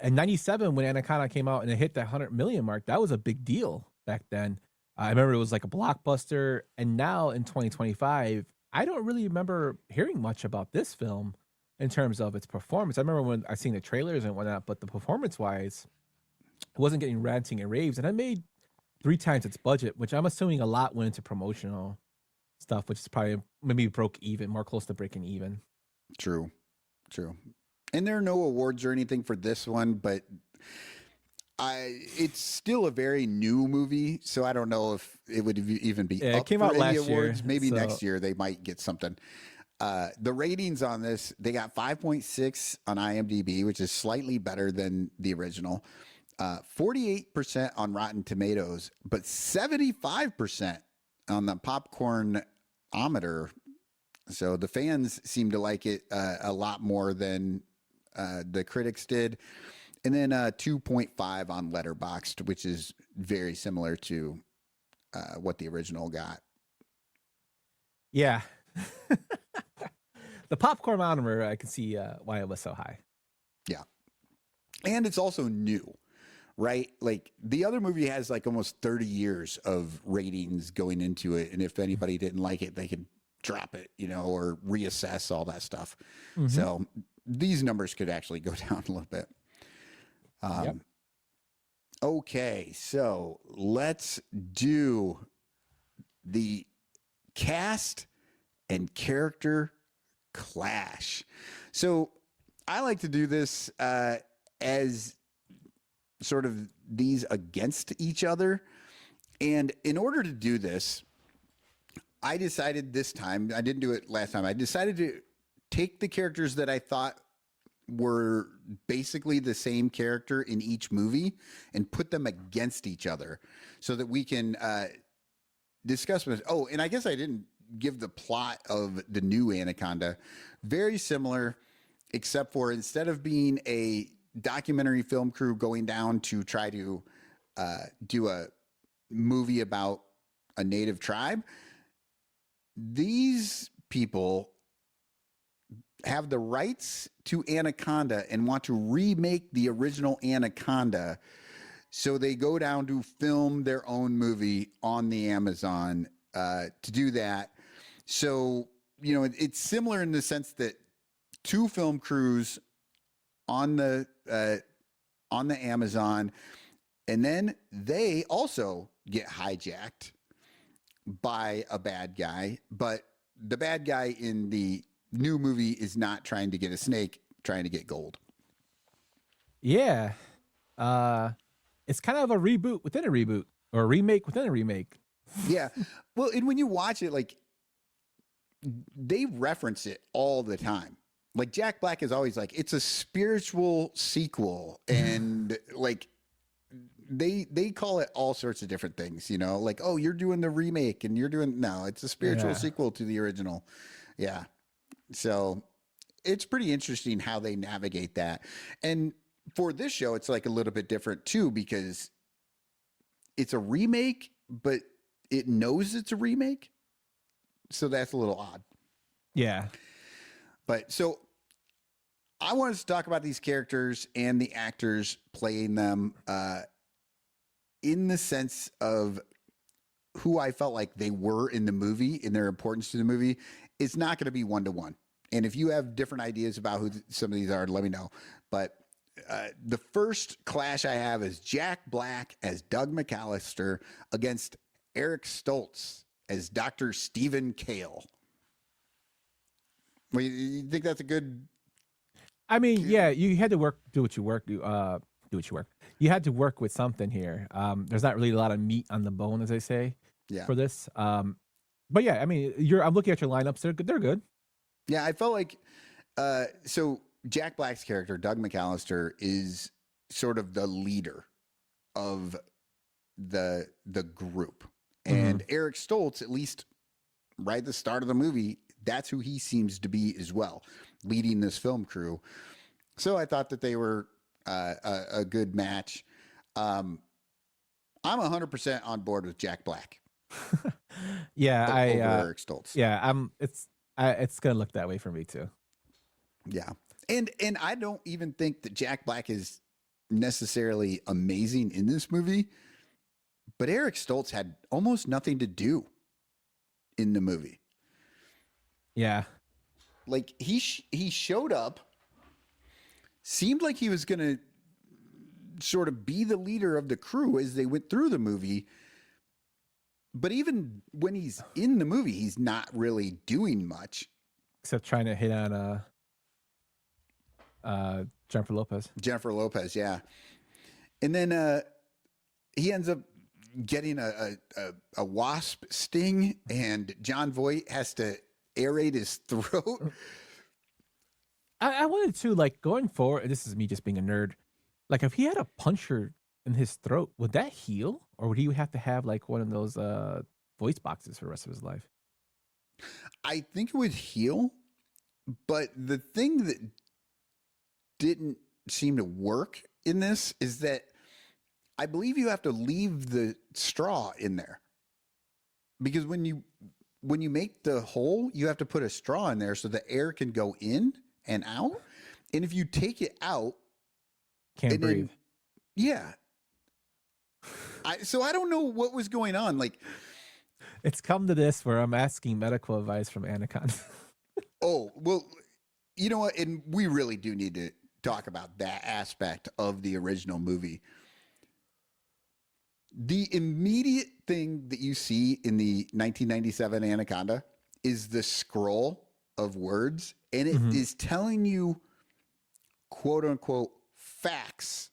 In 97, when Anaconda came out and it hit that 100 million mark, that was a big deal back then. I remember it was like a blockbuster. And now in 2025, I don't really remember hearing much about this film in terms of its performance. I remember when I seen the trailers and whatnot, but the performance-wise, it wasn't getting ranting and raves. And I made 3 times its budget, which I'm assuming a lot went into promotional stuff, which is probably maybe broke even, more close to breaking even. True. And there are no awards or anything for this one, but it's still a very new movie, so I don't know if it would even be Yeah, up it came for out any last awards. year, Maybe so- next year they might get something. The ratings on this, they got 5.6 on IMDb, which is slightly better than the original. 48% on Rotten Tomatoes, but 75% on the Popcornometer. So the fans seem to like it a lot more than the critics did. And then 2.5 on Letterboxd, which is very similar to what the original got. Yeah. The Popcornometer, I can see why it was so high. Yeah. And it's also new, right? Like the other movie has like almost 30 years of ratings going into it. And if anybody didn't like it, they could drop it, or reassess all that stuff. So these numbers could actually go down a little bit. Yep. Okay, so let's do the cast and character clash. So I like to do this as sort of these against each other. And in order to do this, I decided this time, I didn't do it last time, I decided to take the characters that I thought were basically the same character in each movie and put them against each other so that we can discuss with. Oh, and I guess I didn't give the plot of the new Anaconda. Very similar, except for instead of being a documentary film crew going down to try to do a movie about a native tribe, these people have the rights to Anaconda and want to remake the original Anaconda. So they go down to film their own movie on the Amazon to do that. So, it's similar in the sense that two film crews on the Amazon, and then they also get hijacked by a bad guy, but the bad guy in the new movie is not trying to get a snake, trying to get gold. Yeah. It's kind of a reboot within a reboot, or a remake within a remake. Yeah. Well, and when you watch it, like, they reference it all the time. Like Jack Black is always like, it's a spiritual sequel. And like, they call it all sorts of different things, like, oh, you're doing the remake and no, it's a spiritual sequel to the original. Yeah. So it's pretty interesting how they navigate that. And for this show, it's like a little bit different too, because it's a remake, but it knows it's a remake. So that's a little odd. Yeah. But so I wanted to talk about these characters and the actors playing them in the sense of who I felt like they were in the movie, in their importance to the movie. It's not going to be one-to-one. And if you have different ideas about who some of these are, let me know. But the first clash I have is Jack Black as Doug McAllister against Eric Stoltz as Dr. Stephen Cale. Well, you think that's a good? I mean, yeah, you had to do what you work. You had to work with something here. There's not really a lot of meat on the bone, as they say, for this. But yeah, I mean, I'm looking at your lineups. They're good. They're good. Yeah, I felt like so Jack Black's character, Doug McAllister, is sort of the leader of the group. And Eric Stoltz, at least right at the start of the movie, that's who he seems to be as well, leading this film crew. So I thought that they were a good match. I'm 100% on board with Jack Black. Yeah, over Eric Stoltz. Yeah, it's gonna look that way for me too. Yeah, and I don't even think that Jack Black is necessarily amazing in this movie, but Eric Stoltz had almost nothing to do in the movie. Yeah, like he showed up, seemed like he was gonna sort of be the leader of the crew as they went through the movie. But even when he's in the movie, he's not really doing much. Except trying to hit on Jennifer Lopez. Jennifer Lopez, yeah. And then he ends up getting a wasp sting, and John Voight has to aerate his throat. I wanted to, like, going forward, this is me just being a nerd, like, if he had a puncture in his throat, would that heal, or would he have to have like one of those voice boxes for the rest of his life? I think it would heal, but the thing that didn't seem to work in this is that I believe you have to leave the straw in there, because when you make the hole, you have to put a straw in there so the air can go in and out, and if you take it out, Can't breathe. Yeah. So I don't know what was going on. Like, It's come to this where I'm asking medical advice from Anaconda. oh, well, you know what? And we really do need to talk about that aspect of the original movie. The immediate thing that you see in the 1997 Anaconda is the scroll of words, and it is telling you, quote unquote, facts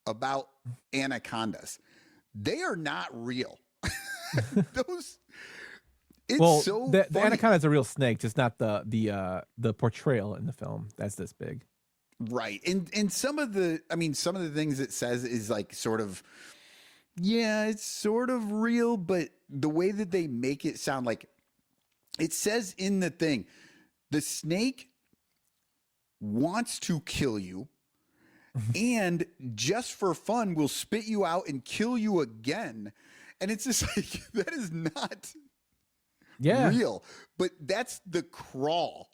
about anacondas. They are not real. Those. It's so the funny. anaconda is a real snake, just not the portrayal in the film. That's this big. Right. And some of the things it says is like sort of, yeah, it's sort of real, but the way that they make it sound like it says in the thing, the snake wants to kill you and just for fun will spit you out and kill you again. And it's just like, that is not real, but that's the crawl.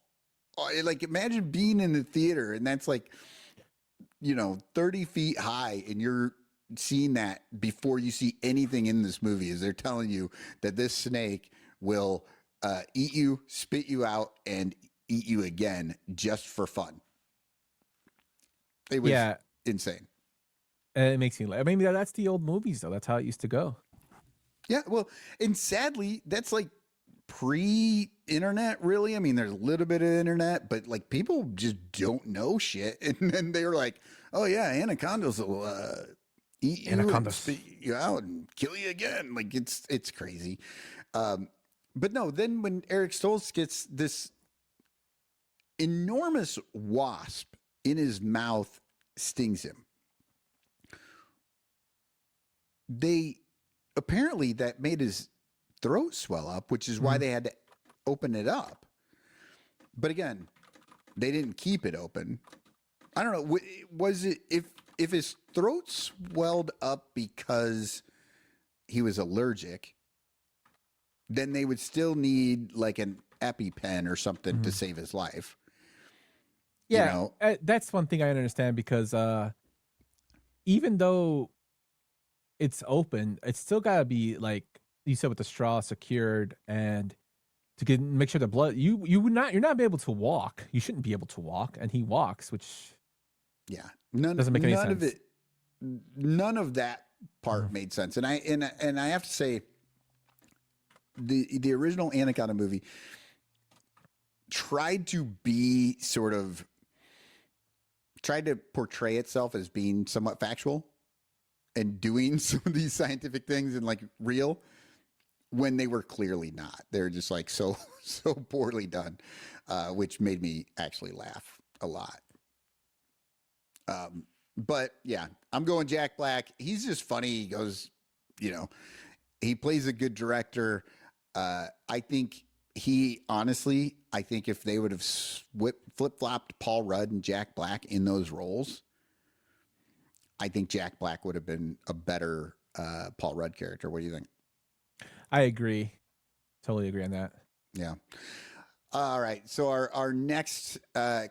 Like, imagine being in the theater and that's like, 30 feet high and you're seeing that before you see anything in this movie. Is they're telling you that this snake will eat you, spit you out, and eat you again just for fun. It was insane. And it makes me laugh. I mean, that's the old movies, though. That's how it used to go. Yeah, well, and sadly, that's like pre-internet, really. I mean, there's a little bit of internet, but like people just don't know shit. And then they were like, "Oh yeah, anacondas will eat you, and spit you out, and kill you again." Like it's crazy. But no, then when Eric Stoltz gets this enormous wasp in his mouth, stings him. Apparently that made his throat swell up, which is why they had to open it up. But again, they didn't keep it open. I don't know. Was it if his throat swelled up because he was allergic, then they would still need like an EpiPen or something to save his life. Yeah, that's one thing I understand because even though it's open, it's still got to be like you said with the straw secured and to make sure the blood you're not be able to walk. You shouldn't be able to walk, and he walks, which doesn't make any sense. None of that part made sense, and I have to say the original Anaconda movie tried to portray itself as being somewhat factual and doing some of these scientific things and like real when they were clearly not. They're just like so poorly done, which made me actually laugh a lot. But yeah, I'm going Jack Black. He's just funny. He goes, he plays a good director. I think if they would have flip-flopped Paul Rudd and Jack Black in those roles, I think Jack Black would have been a better Paul Rudd character. What do you think? I agree. Totally agree on that. Yeah. All right. So our next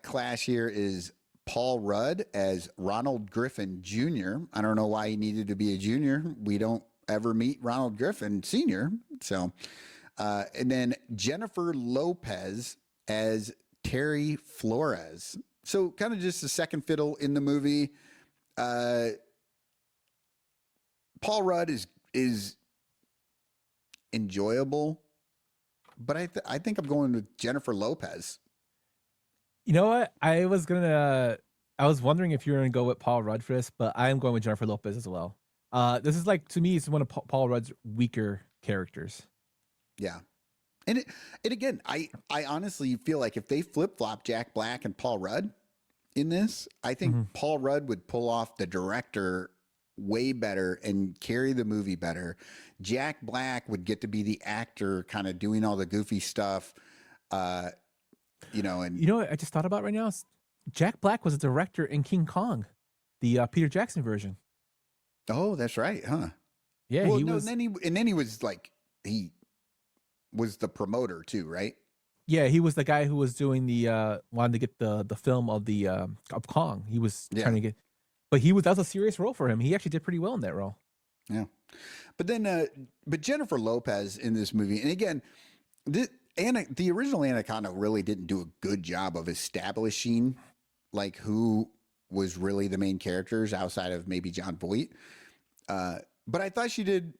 clash here is Paul Rudd as Ronald Griffin Jr. I don't know why he needed to be a junior. We don't ever meet Ronald Griffin Sr. So, and then Jennifer Lopez as Terry Flores. So kind of just a second fiddle in the movie. Paul Rudd is enjoyable, but I think I'm going with Jennifer Lopez. You know what? I was wondering if you were going to go with Paul Rudd for this, but I am going with Jennifer Lopez as well. This is like, to me, it's one of Paul Rudd's weaker characters. Yeah. And again, I honestly feel like if they flip-flop Jack Black and Paul Rudd in this, I think Paul Rudd would pull off the director way better and carry the movie better. Jack Black would get to be the actor kind of doing all the goofy stuff. And what I just thought about right now? Jack Black was a director in King Kong, the Peter Jackson version. Oh, that's right, huh? Yeah, well, then he was like, he was the promoter too, right? Yeah, he was the guy who was doing the wanted to get the film of the of Kong. He was trying to get, but that was a serious role for him. He actually did pretty well in that role. Yeah. But then, but Jennifer Lopez in this movie, and again, the original Anaconda really didn't do a good job of establishing like who was really the main characters outside of maybe John Voight. But I thought she did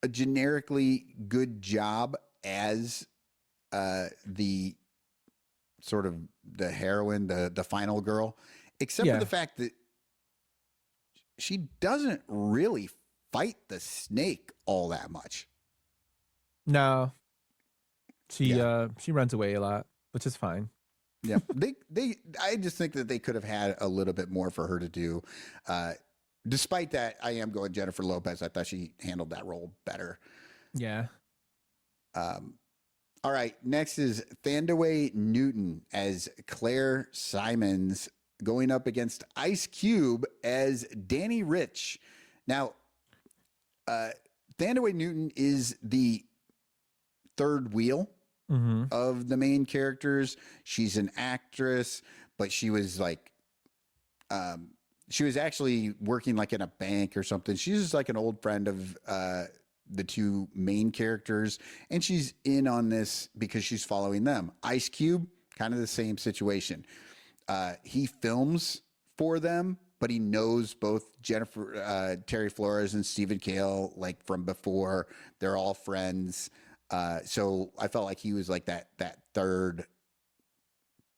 a generically good job as the sort of the heroine, the final girl, except for the fact that she doesn't really fight the snake all that much. No, she runs away a lot, which is fine. Yeah, I just think that they could have had a little bit more for her to do. Despite that, I am going Jennifer Lopez. I thought she handled that role better. Yeah. All right, next is Thandaway Newton as Claire Simons going up against Ice Cube as Danny Rich. Now, Thandaway Newton is the third wheel of the main characters. She's an actress, but she was like, she was actually working like in a bank or something. She's just like an old friend of the two main characters, and she's in on this because she's following them. Ice Cube, kind of the same situation. He films for them, but he knows both Terry Flores and Stephen Cale like from before. They're all friends. So I felt like he was like that third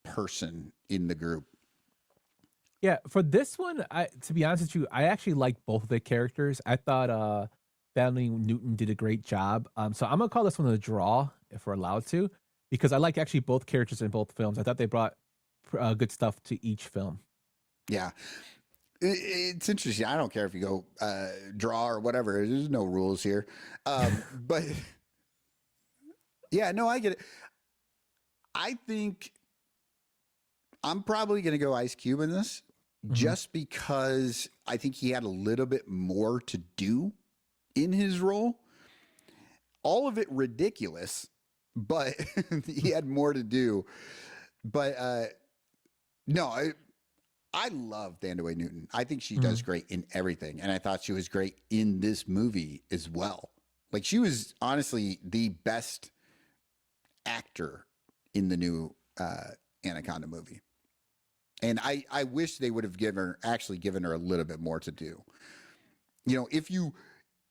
person in the group. Yeah, for this one, to be honest with you, I actually liked both of the characters. I thought Thandaway Newton did a great job. So I'm gonna call this one a draw if we're allowed to, because I like actually both characters in both films. I thought they brought good stuff to each film. Yeah. It's interesting. I don't care if you go draw or whatever. There's no rules here. But yeah, no, I get it. I think I'm probably going to go Ice Cube in this just because I think he had a little bit more to do in his role. All of it ridiculous, but he had more to do. But no, I love Thandaway Newton. I think she does great in everything. And I thought she was great in this movie as well. Like she was honestly the best actor in the new Anaconda movie. And I wish they would have given her a little bit more to do. You know,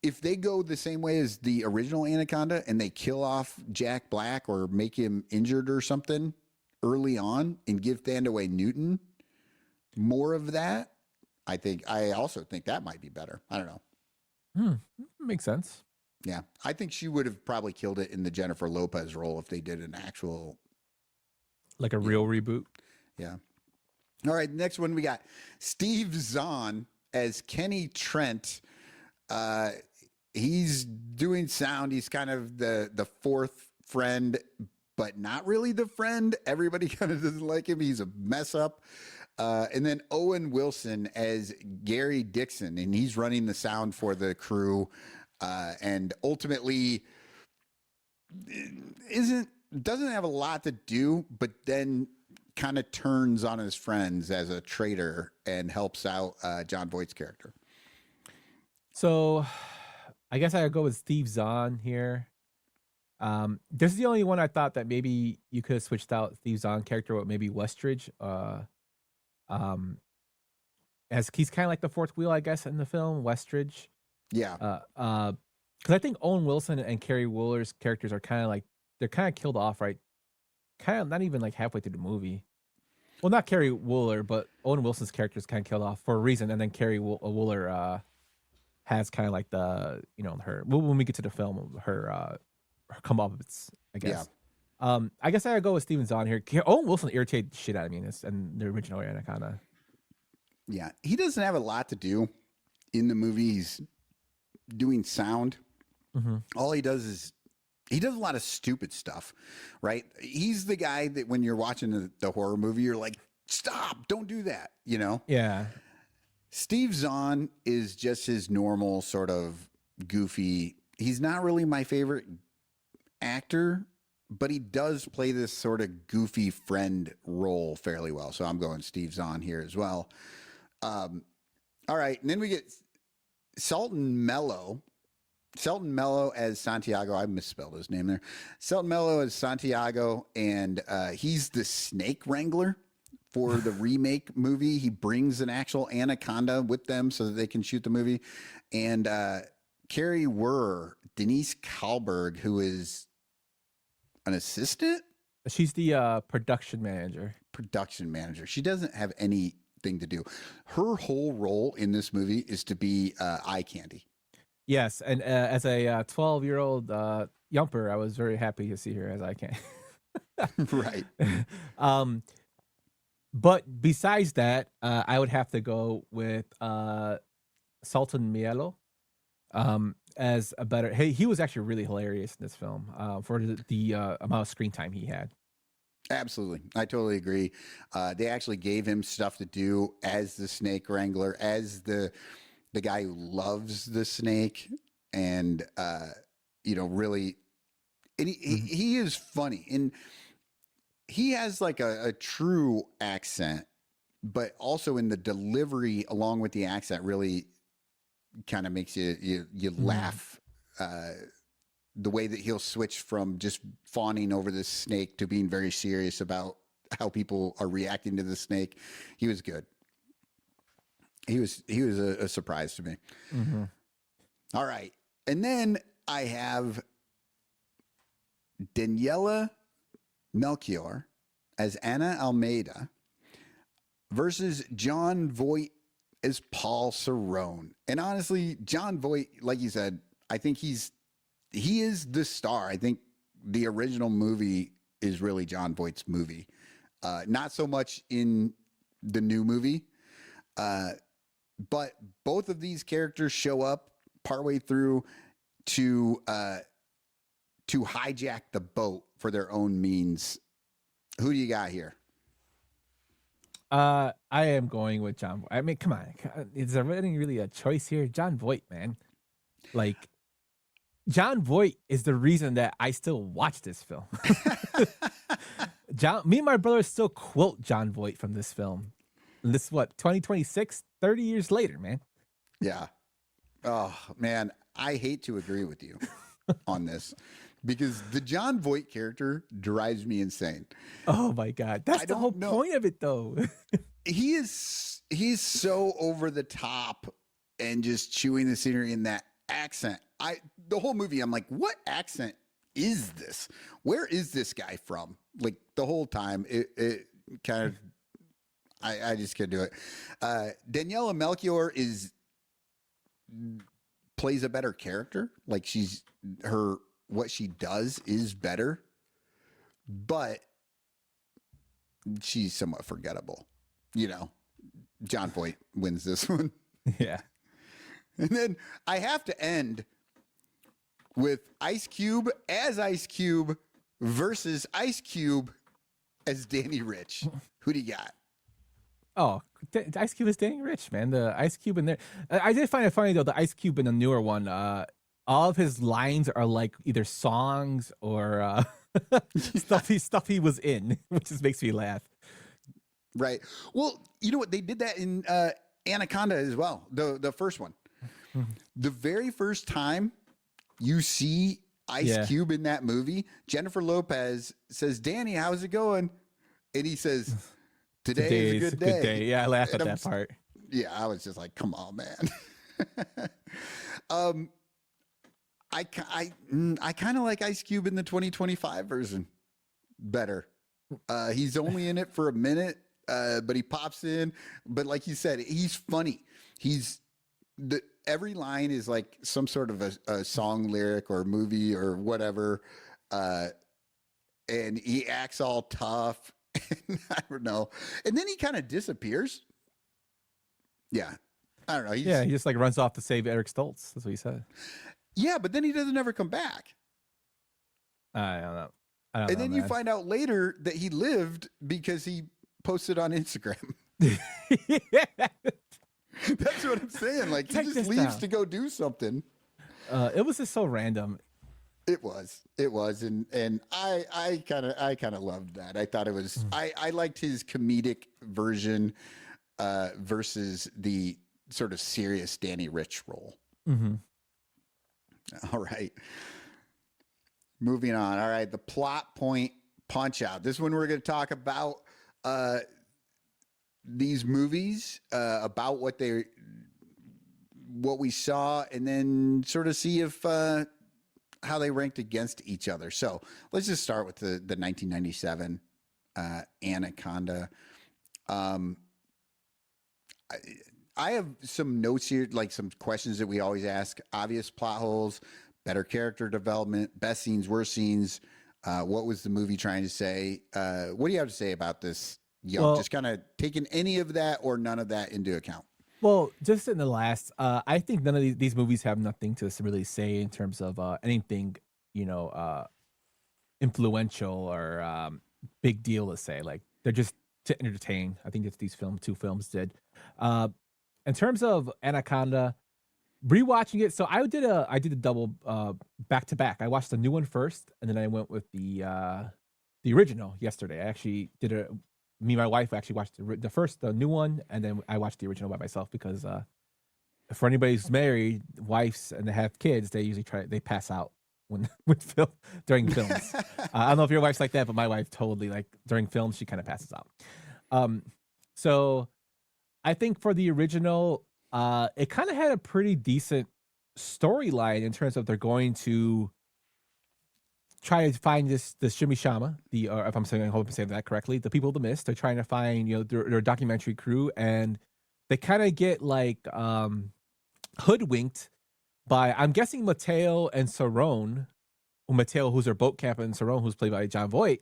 if they go the same way as the original Anaconda and they kill off Jack Black or make him injured or something early on and give Thandaway Newton more of that, I also think that might be better. I don't know. Makes sense. Yeah. I think she would have probably killed it in the Jennifer Lopez role if they did an actual, like a real reboot. Yeah. All right. Next one, we got Steve Zahn as Kenny Trent. He's doing sound. He's kind of the fourth friend, but not really the friend. Everybody kind of doesn't like him. He's a mess up. And then Owen Wilson as Gary Dixon, and he's running the sound for the crew. And ultimately doesn't have a lot to do, but then kind of turns on his friends as a traitor and helps out John Voight's character. So I guess I would go with Steve Zahn here. This is the only one I thought that maybe you could have switched out Steve Zahn character with maybe Westridge. As he's kind of like the fourth wheel, I guess, in the film, Westridge. Yeah. Because I think Owen Wilson and Carrie Wooler's characters are kind of like, they're kind of killed off, right? Kind of not even like halfway through the movie. Well, not Carrie Wooler, but Owen Wilson's character is kind of killed off for a reason. And then Carrie Wooler has kind of like the, you know, her, when we get to the film, her comeuppance, I guess. Yeah. I guess I would go with Steven Zahn here. Owen Wilson irritated the shit out of me in this and the original Anaconda. Yeah. He doesn't have a lot to do in the movie. He's doing sound. All he does is he does a lot of stupid stuff, right? He's the guy that when you're watching the horror movie, you're like, stop, don't do that, you know? Yeah. Steve Zahn is just his normal sort of goofy. He's not really my favorite actor, but he does play this sort of goofy friend role fairly well. So I'm going Steve Zahn here as well. All right. And then we get Sultan Mello. Selton Mello as Santiago. I misspelled his name there. Selton Mello as Santiago, and he's the snake wrangler for the remake movie. He brings an actual anaconda with them so that they can shoot the movie. And Carrie Werr, Denise Kalberg, who is an assistant? She's the production manager. Production manager. She doesn't have anything to do. Her whole role in this movie is to be eye candy. Yes, and as a 12-year-old yumper, I was very happy to see her as I can. Right. But besides that, I would have to go with Sultan Mielo as a better. Hey, he was actually really hilarious in this film for the amount of screen time he had. Absolutely. I totally agree. They actually gave him stuff to do as the snake wrangler, as the guy who loves the snake, and really, and he is funny, and he has like a true accent, but also in the delivery along with the accent really kind of makes you laugh. The way that he'll switch from just fawning over the snake to being very serious about how people are reacting to the snake. He was good. He was a surprise to me. Mm-hmm. All right. And then I have Daniela Melchior as Anna Almeida versus John Voight as Paul Cerrone. And honestly, John Voight, like you said, I think he is the star. I think the original movie is really John Voight's movie. Not so much in the new movie. But both of these characters show up partway through to hijack the boat for their own means. Who do you got here? I am going with John. I mean, come on, is there really a choice here? John Voight, man. Like, John Voight is the reason that I still watch this film. Me and my brother still quote John Voight from this film. And this is what, 2026, 30 years later, man. Yeah. Oh, man, I hate to agree with you on this because the John Voight character drives me insane. Oh, my God. That's the whole point of it, though. He's so over the top and just chewing the scenery in that accent. The whole movie, I'm like, what accent is this? Where is this guy from? Like, the whole time, it kind of... I just couldn't do it. Daniela Melchior plays a better character. Like what she does is better, but she's somewhat forgettable. John Voight wins this one. Yeah. And then I have to end with Ice Cube as Ice Cube versus Ice Cube as Danny Rich. Who do you got? Oh, Ice Cube is Danny Rich, man. The Ice Cube in there. I did find it funny, though, the Ice Cube in the newer one, all of his lines are like either songs or stuff he was in, which just makes me laugh. Right. Well, you know what? They did that in Anaconda as well, the first one. The very first time you see Ice Cube in that movie, Jennifer Lopez says, "Danny, how's it going?" And he says... Today is a good day. Yeah, I laughed at that part. Yeah, I was just like, come on, man. I kind of like Ice Cube in the 2025 version better. He's only in it for a minute, but he pops in. But like you said, he's funny. Every line is like some sort of a song lyric or movie or whatever. And he acts all tough. I don't know. And then he kind of disappears. Yeah. I don't know. He just like runs off to save Eric Stoltz. That's what he said. Yeah, but then he doesn't ever come back. I don't know. And then you find out later that he lived because he posted on Instagram. That's what I'm saying. Like, he just leaves to go do something. It was just so random. It was, and I kind of loved that. I thought it was, I liked his comedic version versus the sort of serious Danny Rich role. Mm-hmm. All right. Moving on. All right. The plot point punch out. This one we're going to talk about these movies, about what we saw, and then sort of see if how they ranked against each other. So let's just start with the 1997 Anaconda. I have some notes here, like some questions that we always ask: obvious plot holes, better character development, best scenes, worst scenes. What was the movie trying to say? What do you have to say about this? Well, Just kind of taking any of that or none of that into account. Well, just in the last, I think none of these movies have nothing to really say in terms of anything, you know, influential or big deal to say. Like they're just to entertain. I think it's these two films did. In terms of Anaconda, rewatching it. So I did a double back to back. I watched the new one first, and then I went with the original yesterday. I actually did a. Me and my wife actually watched the new one, and then I watched the original by myself because for anybody who's married, wives and they have kids, they usually they pass out when with film during films. I don't know if your wife's like that, but my wife totally, like, during films she kind of passes out. So I think for the original, it kind of had a pretty decent storyline in terms of they're going to try to find this Shimishama, if I'm saying, I hope I'm saying that correctly, the people of the mist. They're trying to find, their documentary crew, and they kind of get like hoodwinked by, I'm guessing, Mateo and Cerrone. Mateo, who's their boat captain, and Cerrone, who's played by John Voight,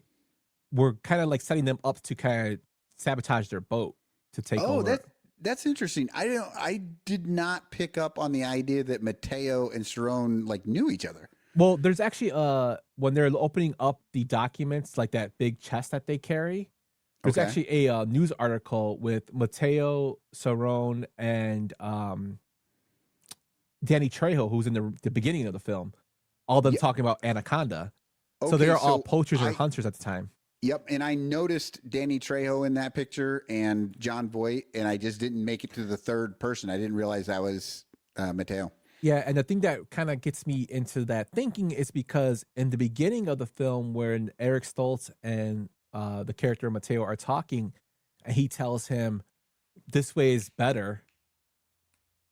were kind of like setting them up to kind of sabotage their boat to take over. That's interesting. I did not pick up on the idea that Mateo and Cerrone like knew each other. Well, there's actually when they're opening up the documents, like that big chest that they carry, there's actually a news article with Mateo, Cerrone, and Danny Trejo, who's in the beginning of the film, all of them talking about Anaconda. So they're all poachers or hunters at the time. Yep, and I noticed Danny Trejo in that picture and John Voight, and I just didn't make it to the third person. I didn't realize that was Mateo. Yeah, and the thing that kind of gets me into that thinking is because in the beginning of the film, when Eric Stoltz and the character Mateo are talking, and he tells him, "This way is better,"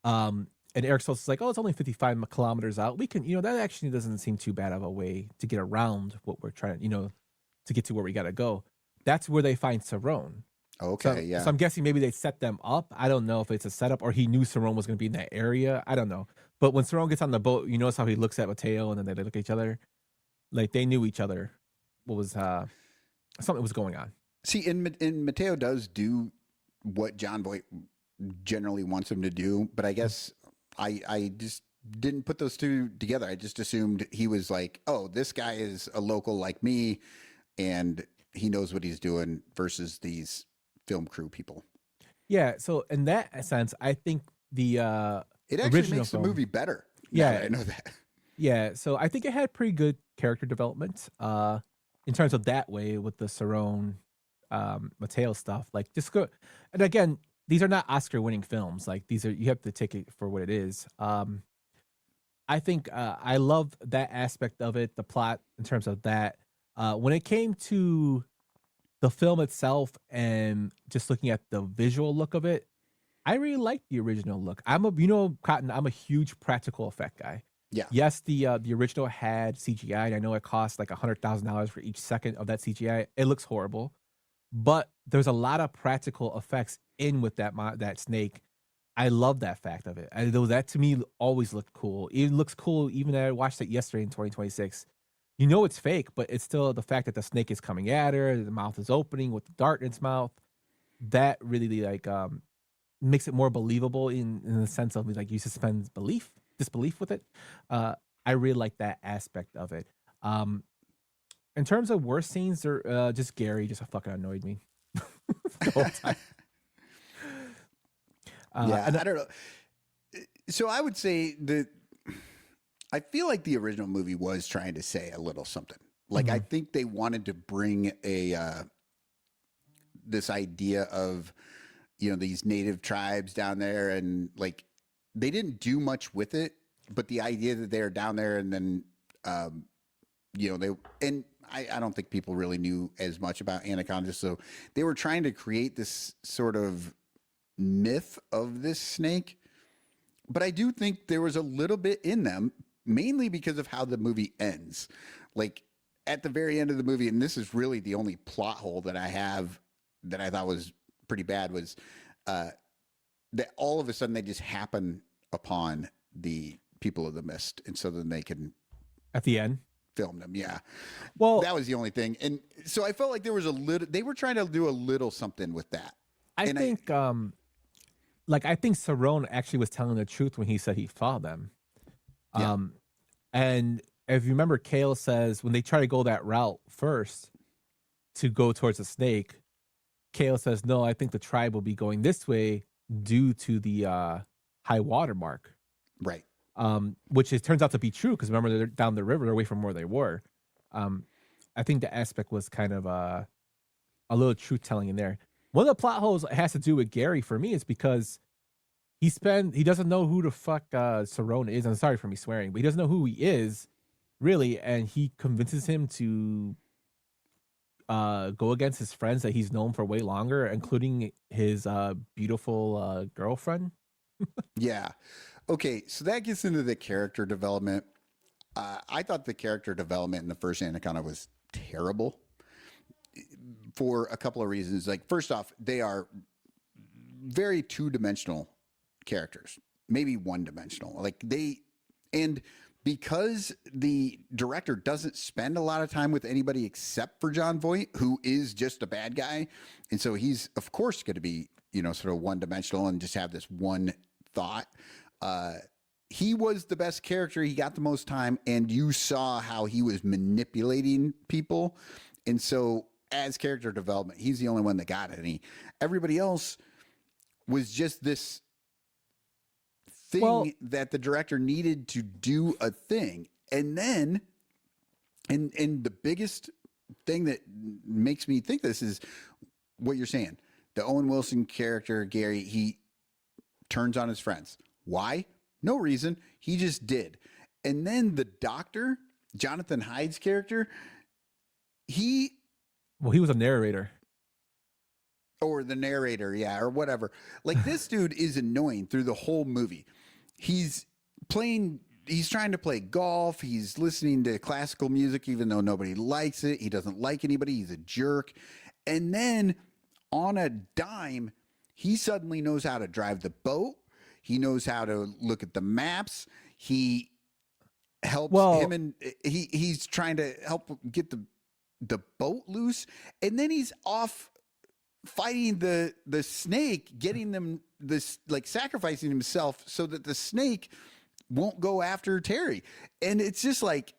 and Eric Stoltz is like, "Oh, it's only 55 kilometers out. We can, that actually doesn't seem too bad of a way to get around what we're trying, to get to where we got to go." That's where they find Cerrone. Okay, So I'm guessing maybe they set them up. I don't know if it's a setup or he knew Cerrone was going to be in that area. I don't know. But when Cerrone gets on the boat, you notice how he looks at Mateo and then they look at each other. Like they knew each other. What was something was going on. See, and Mateo does do what John Voight generally wants him to do, but I guess I just didn't put those two together. I just assumed he was like, oh, this guy is a local like me, and he knows what he's doing versus these film crew people. Yeah, so in that sense, I think the it actually makes the movie better. Yeah, I know that. Yeah, so I think it had pretty good character development in terms of that way with the Cerrone Mateo stuff. Like, just go, and again, these are not Oscar-winning films. Like, these are, you have to take it for what it is. I think I love that aspect of it, the plot in terms of that. When it came to the film itself and just looking at the visual look of it, I really like the original look. Cotton, I'm a huge practical effect guy. Yeah. Yes, the original had CGI, and I know it cost like $100,000 for each second of that CGI. It looks horrible, but there's a lot of practical effects in with that snake. I love that fact of it. And that to me always looked cool. It looks cool even though I watched it yesterday in 2026. It's fake, but it's still the fact that the snake is coming at her, the mouth is opening with the dart in its mouth. That really makes it more believable in the sense of like you suspend disbelief with it. I really like that aspect of it. In terms of worst scenes, they're just Gary just fucking annoyed me the whole time. I don't know. So I would say that I feel like the original movie was trying to say a little something. Like, I think they wanted to bring this idea of, these native tribes down there, and like they didn't do much with it but the idea that they're down there and then, I don't think people really knew as much about Anaconda. So they were trying to create this sort of myth of this snake. But I do think there was a little bit in them, mainly because of how the movie ends. Like at the very end of the movie, and this is really the only plot hole that I have that I thought was pretty bad, was that all of a sudden they just happen upon the people of the mist. And so then they can At the end. film them. Yeah. Well, That was the only thing. And so I felt like there was they were trying to do a little something with that. I think Cerrone actually was telling the truth when he said he saw them. Yeah. And if you remember, Kale says when they try to go that route first to go towards the snake, Kale says, no, I think the tribe will be going this way due to the high water mark. Right. Which turns out to be true because remember, they're down the river, they're away from where they were. I think the aspect was kind of a little truth telling in there. One of the plot holes has to do with Gary for me is because he doesn't know who the fuck Cerrone is. I'm sorry for me swearing, but he doesn't know who he is really, and he convinces him to go against his friends that he's known for way longer, including his beautiful girlfriend. Yeah. Okay, so that gets into the character development. I thought the character development in the first Anaconda was terrible for a couple of reasons. Like, first off, they are very two-dimensional characters, maybe one-dimensional. And because the director doesn't spend a lot of time with anybody except for Jon Voight, who is just a bad guy, and so he's of course going to be, sort of one-dimensional and just have this one thought. He was the best character. He got the most time, and you saw how he was manipulating people. And so as character development, he's the only one that got any. Everybody else was just this thing that the director needed to do a thing. And then, and the biggest thing that makes me think this is what you're saying. The Owen Wilson character, Gary, he turns on his friends. Why? No reason. He just did. And then the doctor, Jonathan Hyde's character, he was a narrator. Or the narrator, yeah, or whatever. Like, this dude is annoying through the whole movie. He's trying to play golf. He's listening to classical music, even though nobody likes it. He doesn't like anybody. He's a jerk. And then on a dime, he suddenly knows how to drive the boat. He knows how to look at the maps. He helps him, and he's trying to help get the boat loose. And then he's off fighting the snake, getting them sacrificing himself so that the snake won't go after Terry. And it's just like,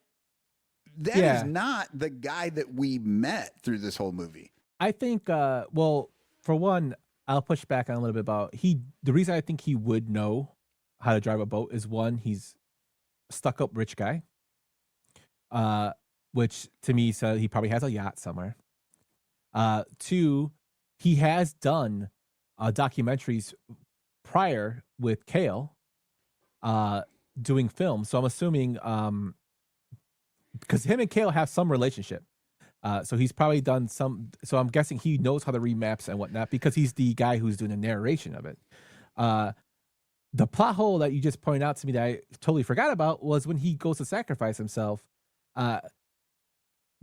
that is not the guy that we met through this whole movie. I think, for one, I'll push back on a little bit about the reason I think he would know how to drive a boat is, one, he's a stuck up rich guy, which to me says he probably has a yacht somewhere. Two, he has done documentaries prior with Kale doing film. So I'm assuming because him and Kale have some relationship. So he's probably done some. So I'm guessing he knows how to read maps and whatnot because he's the guy who's doing the narration of it. The plot hole that you just pointed out to me that I totally forgot about was when he goes to sacrifice himself.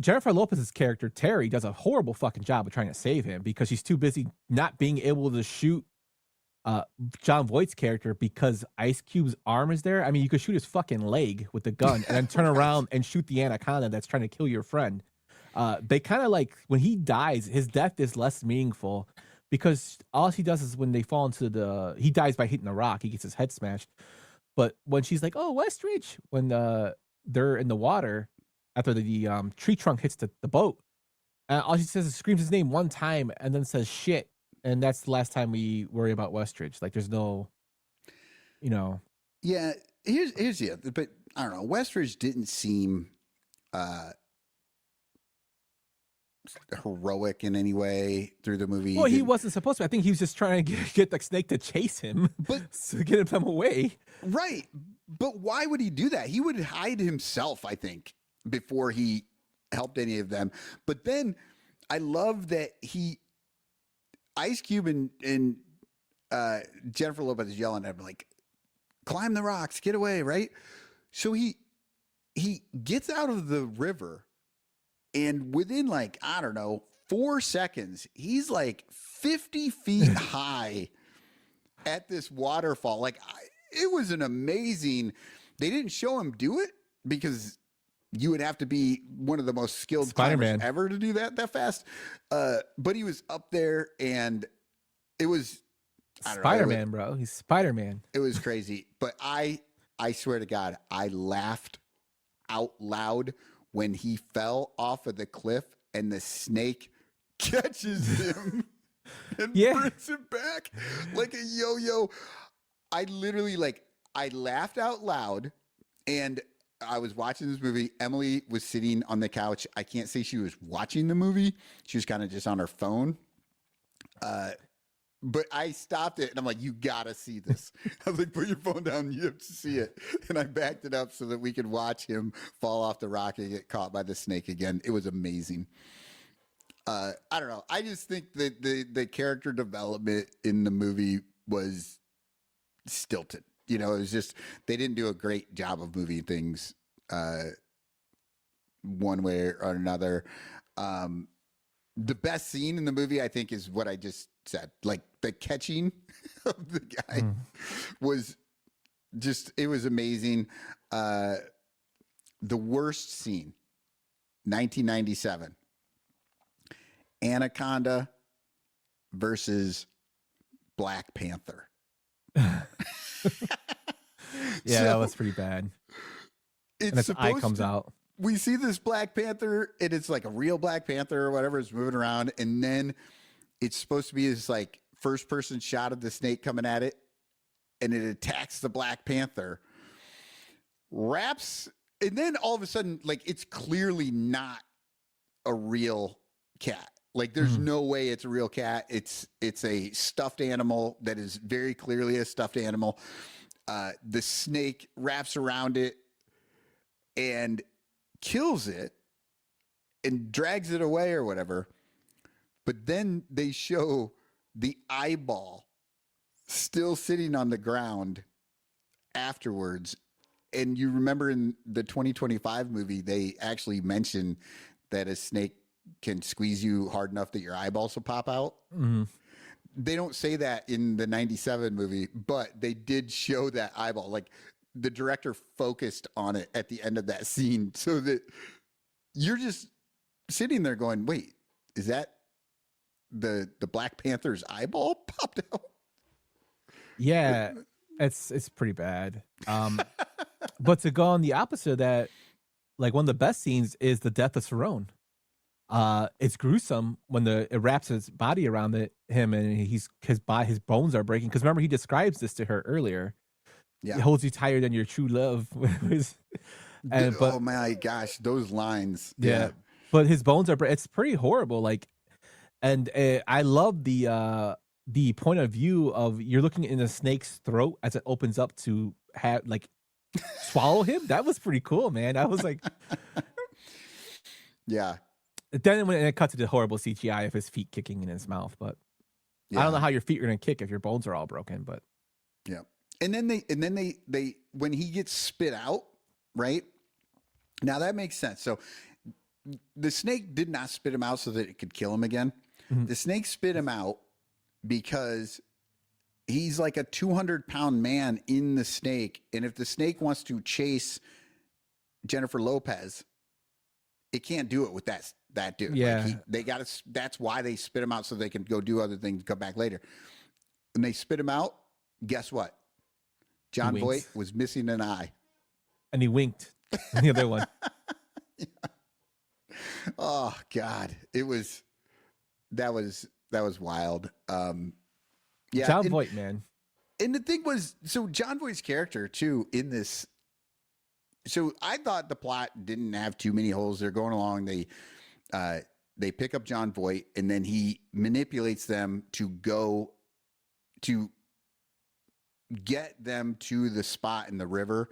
Jennifer Lopez's character, Terry, does a horrible fucking job of trying to save him because she's too busy not being able to shoot Jon Voight's character because Ice Cube's arm is there. I mean, you could shoot his fucking leg with the gun and then turn around and shoot the anaconda that's trying to kill your friend. They kind of when he dies, his death is less meaningful because all he does is when they fall into he dies by hitting a rock. He gets his head smashed. But when she's like, oh, Westridge, when they're in the water, after the tree trunk hits the boat, all she says is screams his name one time and then says shit. And that's the last time we worry about Westridge. Like, there's no, Yeah, here's the other, but I don't know. Westridge didn't seem heroic in any way through the movie. Well, he wasn't supposed to. I think he was just trying to get the snake to chase him, but to get him away. Right. But why would he do that? He would hide himself, I think, before he helped any of them. But then I love that Ice Cube and Jennifer Lopez is yelling at him like, climb the rocks, get away, right? So he gets out of the river, and within like, I don't know, 4 seconds, he's like 50 feet high at this waterfall. Like, it was an amazing. They didn't show him do it because you would have to be one of the most skilled climbers ever to do that fast. But he was up there, and it was Spider-Man, bro. He's Spider-Man. It was crazy. But I swear to God, I laughed out loud when he fell off of the cliff and the snake catches him and brings him back like a yo-yo. I literally, like, I laughed out loud, and I was watching this movie. Emily was sitting on the couch. I can't say she was watching the movie. She was kind of just on her phone. But I stopped it, and I'm like, you got to see this. I was like, put your phone down. You have to see it. And I backed it up so that we could watch him fall off the rock and get caught by the snake again. It was amazing. I don't know. I just think that the character development in the movie was stilted. You know, it was just, they didn't do a great job of moving things one way or another. The best scene in the movie, I think, is what I just said. Like, the catching of the guy was just, it was amazing. The worst scene, 1997. Anaconda versus Black Panther. Yeah, that was pretty bad. And its eye comes out. We see this Black Panther, and it's like a real Black Panther or whatever is moving around, and then it's supposed to be this like first person shot of the snake coming at it, and it attacks the Black Panther. Wraps, and then all of a sudden, like, it's clearly not a real cat. Like, there's no way it's a real cat. It's a stuffed animal that is very clearly a stuffed animal. The snake wraps around it and kills it and drags it away or whatever. But then they show the eyeball still sitting on the ground afterwards. And you remember in the 2025 movie, they actually mention that a snake can squeeze you hard enough that your eyeballs will pop out. Mm-hmm. They don't say that in the 97 movie, but they did show that eyeball. Like, the director focused on it at the end of that scene so that you're just sitting there going, wait, is that the Black Panther's eyeball popped out? Yeah, it's pretty bad. But to go on the opposite of that, like, one of the best scenes is the death of Cerrone. It's gruesome when it wraps his body around him, and his bones are breaking. Because remember, he describes this to her earlier. Yeah, it holds you tighter than your true love. Oh my gosh, those lines. Yeah, but his bones are. It's pretty horrible. Like, and I love the point of view of you're looking in a snake's throat as it opens up to have like swallow him. That was pretty cool, man. I was like, yeah. Then when it cuts to the horrible CGI of his feet kicking in his mouth, but I don't know how your feet are gonna kick if your bones are all broken. But yeah, and then they when he gets spit out, right? Now that makes sense. So the snake did not spit him out so that it could kill him again. Mm-hmm. The snake spit him out because he's like a 200-pound man in the snake, and if the snake wants to chase Jennifer Lopez, it can't do it with that dude. Yeah, like they got to. That's why they spit him out so they can go do other things, come back later. When they spit him out, guess what? John Voight was missing an eye, and he winked. The other one. Yeah. Oh God, that was wild. Yeah, John Voight, man. And the thing was, so John Voight's character too in this. So I thought the plot didn't have too many holes. They're going along. They pick up John Voight, and then he manipulates them to go to get them to the spot in the river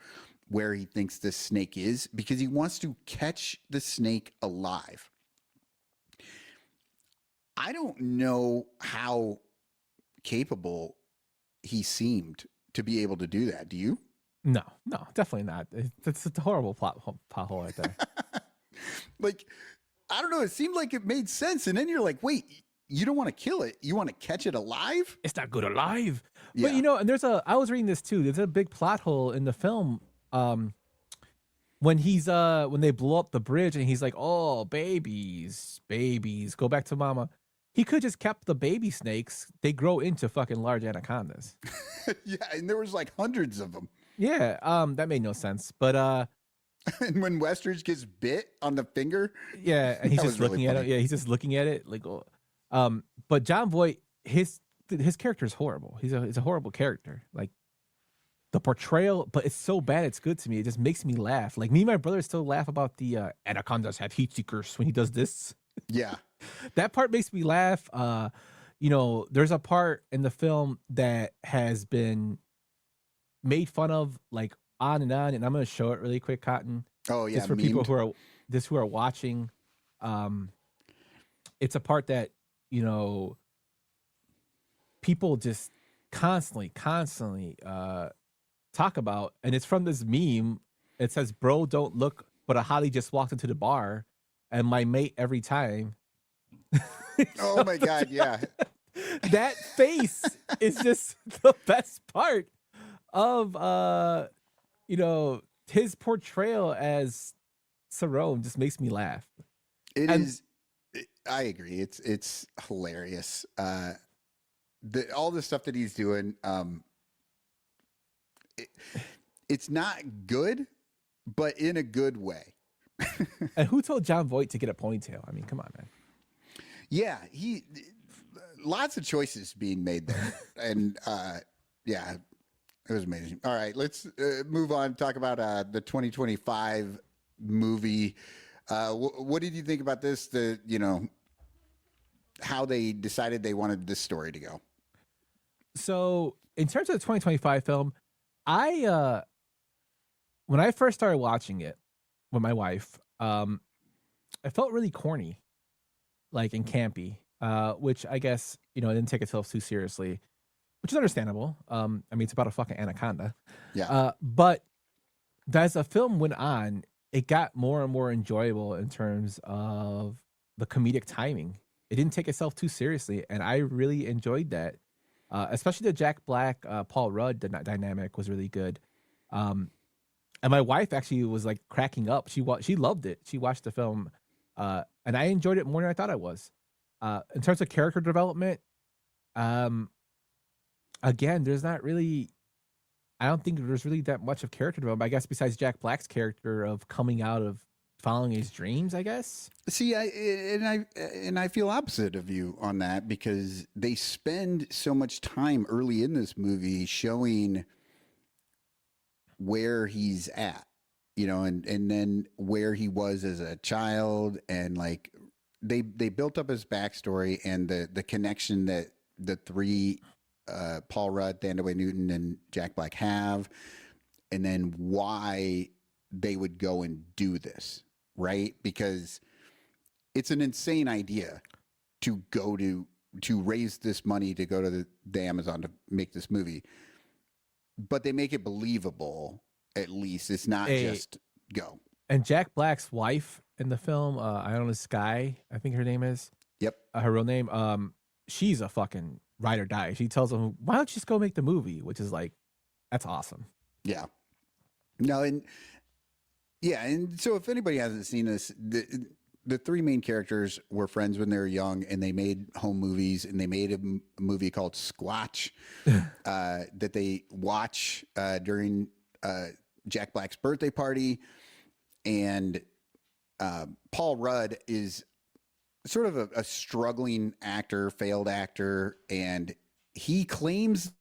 where he thinks this snake is, because he wants to catch the snake alive. I don't know how capable he seemed to be able to do that. Do you? No, definitely not. It's a horrible plot hole right there. Like, I don't know. It seemed like it made sense. And then you're like, wait, you don't want to kill it. You want to catch it alive? It's not good alive. Yeah. But, you know, and I was reading this too. There's a big plot hole in the film. When they blow up the bridge and he's like, oh, babies, go back to mama. He could just kept the baby snakes. They grow into fucking large anacondas. Yeah. And there was like hundreds of them. Yeah. That made no sense. But, And when Westridge gets bit on the finger. yeah. And he's That just was really looking at it. funny. Yeah. He's just looking at it like, oh. But John Voight, his character is horrible. He's a horrible character. Like, the portrayal, but it's so bad it's good to me. It just makes me laugh. Like, me and my brother still laugh about the anacondas have heat seekers when he does this. Yeah. That part makes me laugh. You know, there's a part in the film that has been made fun of like on, and I'm going to show it really quick, Cotton. Oh yeah. Just for people who are watching. It's a part that, you know, people just constantly talk about, and it's from this meme. It says, bro, don't look, but a Holly just walked into the bar and my mate every time. Oh my God. Yeah. That face is just the best part of you know, his portrayal as Cerrone just makes me laugh. I agree. It's hilarious. All the stuff that he's doing, it's not good, but in a good way. And who told John Voight to get a ponytail? I mean, come on, man. Yeah, lots of choices being made there, and yeah, it was amazing. All right, let's move on and talk about the 2025 movie. What did you think about this? How they decided they wanted this story to go. So, in terms of the 2025 film, when I first started watching it with my wife, it felt really corny, like, and campy, which I guess, you know, it didn't take itself too seriously, which is understandable. I mean, it's about a fucking anaconda. Yeah. But as the film went on, it got more and more enjoyable in terms of the comedic timing. It didn't take itself too seriously, and I really enjoyed that. Especially the Jack Black, Paul Rudd dynamic was really good. And my wife actually was like cracking up. She loved it. She watched the film, and I enjoyed it more than I thought I was. In terms of character development, again, there's not really. I don't think there's really that much of character development, I guess, besides Jack Black's character of coming out of following his dreams, I guess. See, I feel opposite of you on that, because they spend so much time early in this movie showing where he's at, you know, and then where he was as a child, and like they built up his backstory and the connection that the three Paul Rudd, Thandaway Newton, and Jack Black have, and then why they would go and do this, right? Because it's an insane idea to go to raise this money to go to the Amazon to make this movie, but they make it believable. At least it's not just go. And Jack Black's wife in the film, Iona Sky, I think her name is. Yep. Her real name. She's a fucking ride or die. She tells him, "Why don't you just go make the movie?" Which is like, that's awesome. Yeah. No, and so if anybody hasn't seen this, the three main characters were friends when they were young, and they made home movies, and they made a movie called Squatch that they watch during Jack Black's birthday party. And Paul Rudd is sort of a struggling actor, failed actor, and he claims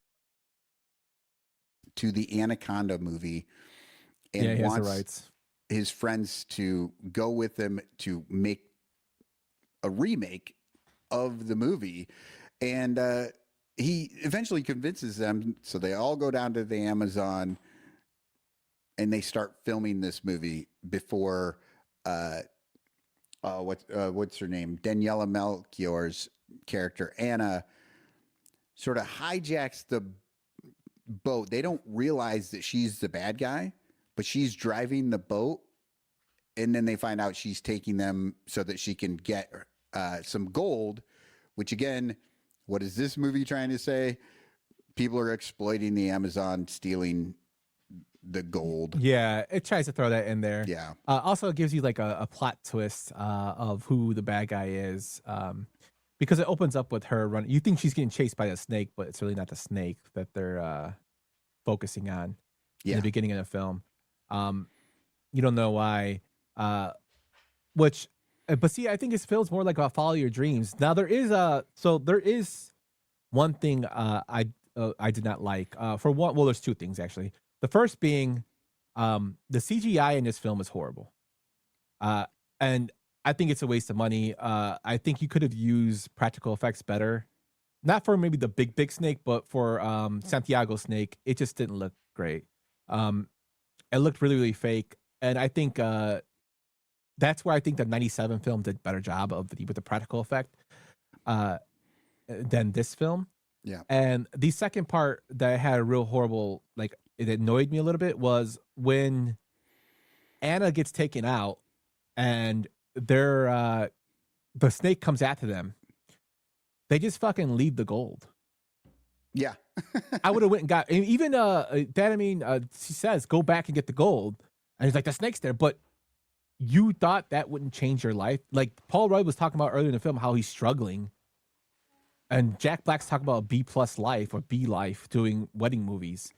to the Anaconda movie and he has the wants rights. His friends to go with him to make a remake of the movie. And he eventually convinces them, so they all go down to the Amazon and they start filming this movie before what's her name? Daniela Melchior's character, Anna, sort of hijacks the boat. They don't realize that she's the bad guy, but she's driving the boat. And then they find out she's taking them so that she can get some gold, which again, what is this movie trying to say? People are exploiting the Amazon, stealing the gold. Yeah, it tries to throw that in there. Yeah. Also, it gives you like a plot twist of who the bad guy is, because it opens up with her running. You think she's getting chased by a snake, but it's really not the snake that they're focusing on in the beginning of the film. You don't know why. But see, I think it feels more like follow your dreams. Now there is one thing I did not like. For one, well, there's two things actually. The first being, the CGI in this film is horrible, and I think it's a waste of money. I think you could have used practical effects better, not for maybe the big snake, but for Santiago snake. It just didn't look great. It looked really, really fake, and I think that's where I think the '97 film did a better job with the practical effect than this film. Yeah. And the second part that had a real horrible, like, it annoyed me a little bit was when Anna gets taken out and the snake comes after them. They just fucking leave the gold. Yeah. I would have went and got, and even she says, go back and get the gold. And he's like, the snake's there, but you thought that wouldn't change your life? Like Paul Rudd was talking about earlier in the film, how he's struggling. And Jack Black's talking about a B+ life or B life doing wedding movies.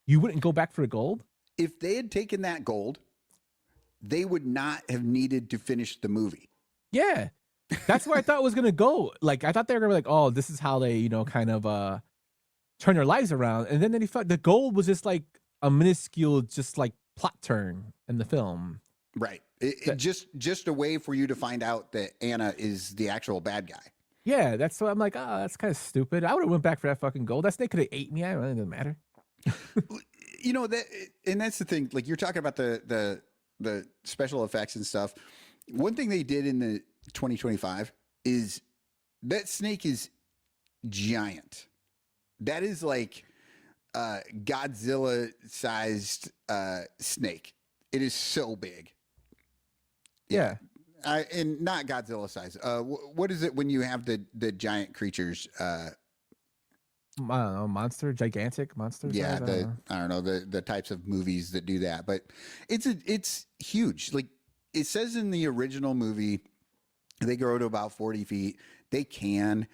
You wouldn't go back for the gold? If they had taken that gold, they would not have needed to finish the movie. Yeah. That's where I thought it was going to go. Like, I thought they were going to be like, oh, this is how they, kind of turn their lives around. And then the gold was just like a minuscule, just like plot turn in the film. Right. It just a way for you to find out that Anna is the actual bad guy. Yeah, that's what I'm like, oh, that's kind of stupid. I would have went back for that fucking gold. That snake could have ate me. It doesn't matter. That's the thing. Like, you're talking about the special effects and stuff. One thing they did in the 2025 is that snake is giant. That is like Godzilla sized snake. It is so big. Yeah. And not Godzilla size. What is it when you have the giant creatures? I don't know, gigantic monsters. Yeah, I don't know the types of movies that do that, but it's huge. Like it says in the original movie, they grow to about 40 feet. They can,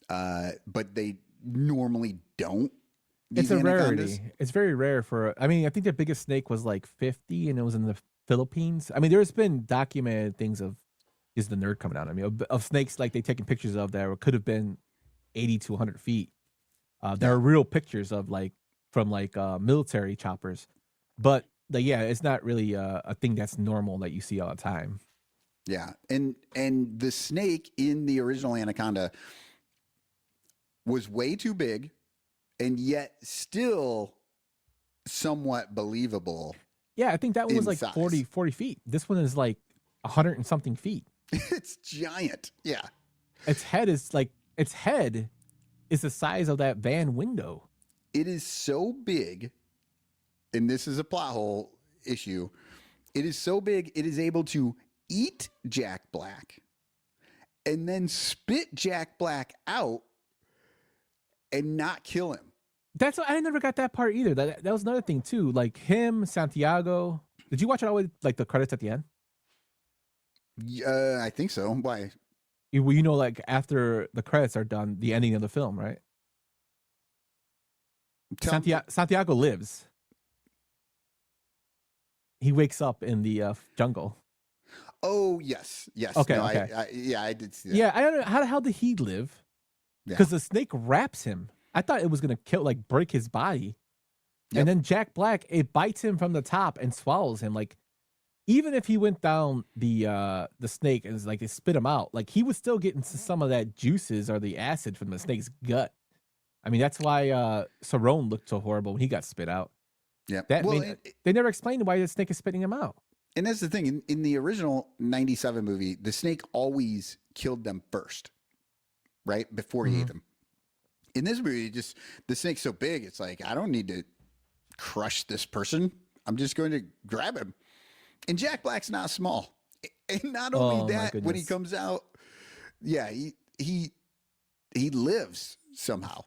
but they normally don't. It's a rarity. It's very rare I think the biggest snake was like 50, and it was in the Philippines. I mean, there's been documented things of is the nerd coming out. I mean, of snakes like they taking pictures of that could have been 80 to 100 feet. There are real pictures of from military choppers, but it's not really a thing that's normal that you see all the time. Yeah, and the snake in the original Anaconda was way too big, and yet still somewhat believable. Yeah, I think that one was like size. 40 feet. This one is like 100 and something feet. It's giant. Yeah. Its head is the size of that van window. It is so big, and this is a plot hole issue. It is so big, it is able to eat Jack Black and then spit Jack Black out and not kill him. I never got that part either. That was another thing too. Like him, Santiago. Did you watch it all the way, like the credits at the end? I think so. Why? Like after the credits are done, the ending of the film, right? Santiago lives. He wakes up in the jungle. Oh, yes. Okay, no, okay. I did see that. Yeah, I don't know. How did he live? Because the snake wraps him. I thought it was going to break his body. Yep. And then Jack Black, it bites him from the top and swallows him. Like, even if he went down the snake and they spit him out, like he was still getting some of that juices or the acid from the snake's gut. I mean, that's why Cerrone looked so horrible when he got spit out. Yeah. That Well, they never explained why the snake is spitting him out. and that's the thing. In the original 97 movie, the snake always killed them first, right? Before he ate them. In this movie, the snake's so big, it's like, I don't need to crush this person. I'm just going to grab him. And Jack Black's not small. And not only that, when he comes out, yeah, he lives somehow.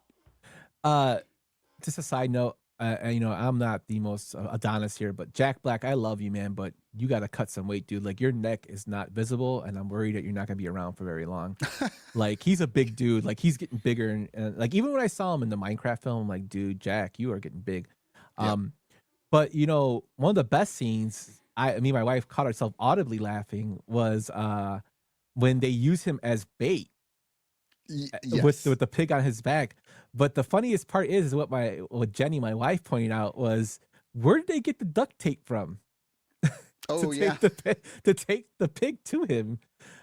Just a side note, I'm not the most Adonis here, but Jack Black, I love you, man, but you got to cut some weight, dude. Like, your neck is not visible, and I'm worried that you're not going to be around for very long. Like, he's a big dude. Like, he's getting bigger. And like, even when I saw him in the Minecraft film, I'm like, dude, Jack, you are getting big. Yep. But, one of the best scenes, my wife caught herself audibly laughing, was when they use him as bait. Yes. With the pig on his back. But the funniest part is what Jenny, my wife, pointed out was, where did they get the duct tape from? To take the pig to him.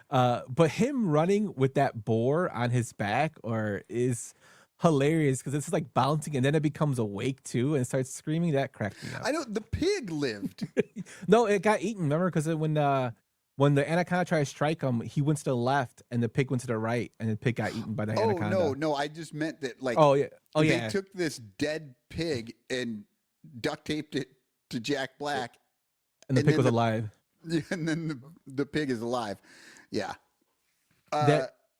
But him running with that boar on his back is hilarious, because it's like bouncing and then it becomes awake too and starts screaming. That cracked me up. I know the pig lived. No, it got eaten. Remember, because when the anaconda tried to strike him, he went to the left and the pig went to the right, and the pig got eaten by the anaconda. No, I just meant that, like, they took this dead pig and duct taped it to Jack Black, and the pig was alive. And then the pig is alive. Yeah.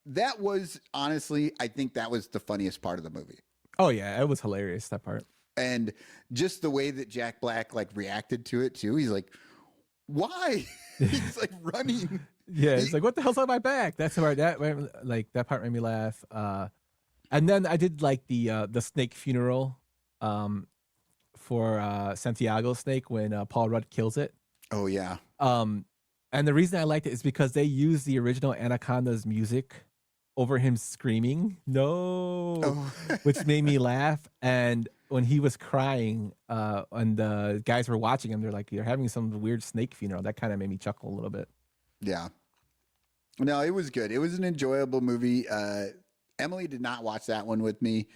That was, honestly, I think that was the funniest part of the movie. Oh yeah, it was hilarious, that part. And just the way that Jack Black reacted to it too. He's like, why? He's like running. Yeah, it's like, what the hell's on my back? That's where that part made me laugh. And then I did like the snake funeral for Santiago's snake when Paul Rudd kills it. Oh yeah. And the reason I liked it is because they used the original Anaconda's music over him screaming no, which made me laugh. And when he was crying, and the guys were watching him, they're like, you're having some weird snake funeral. That kind of made me chuckle a little bit. Yeah. No, it was good. It was an enjoyable movie. Emily did not watch that one with me.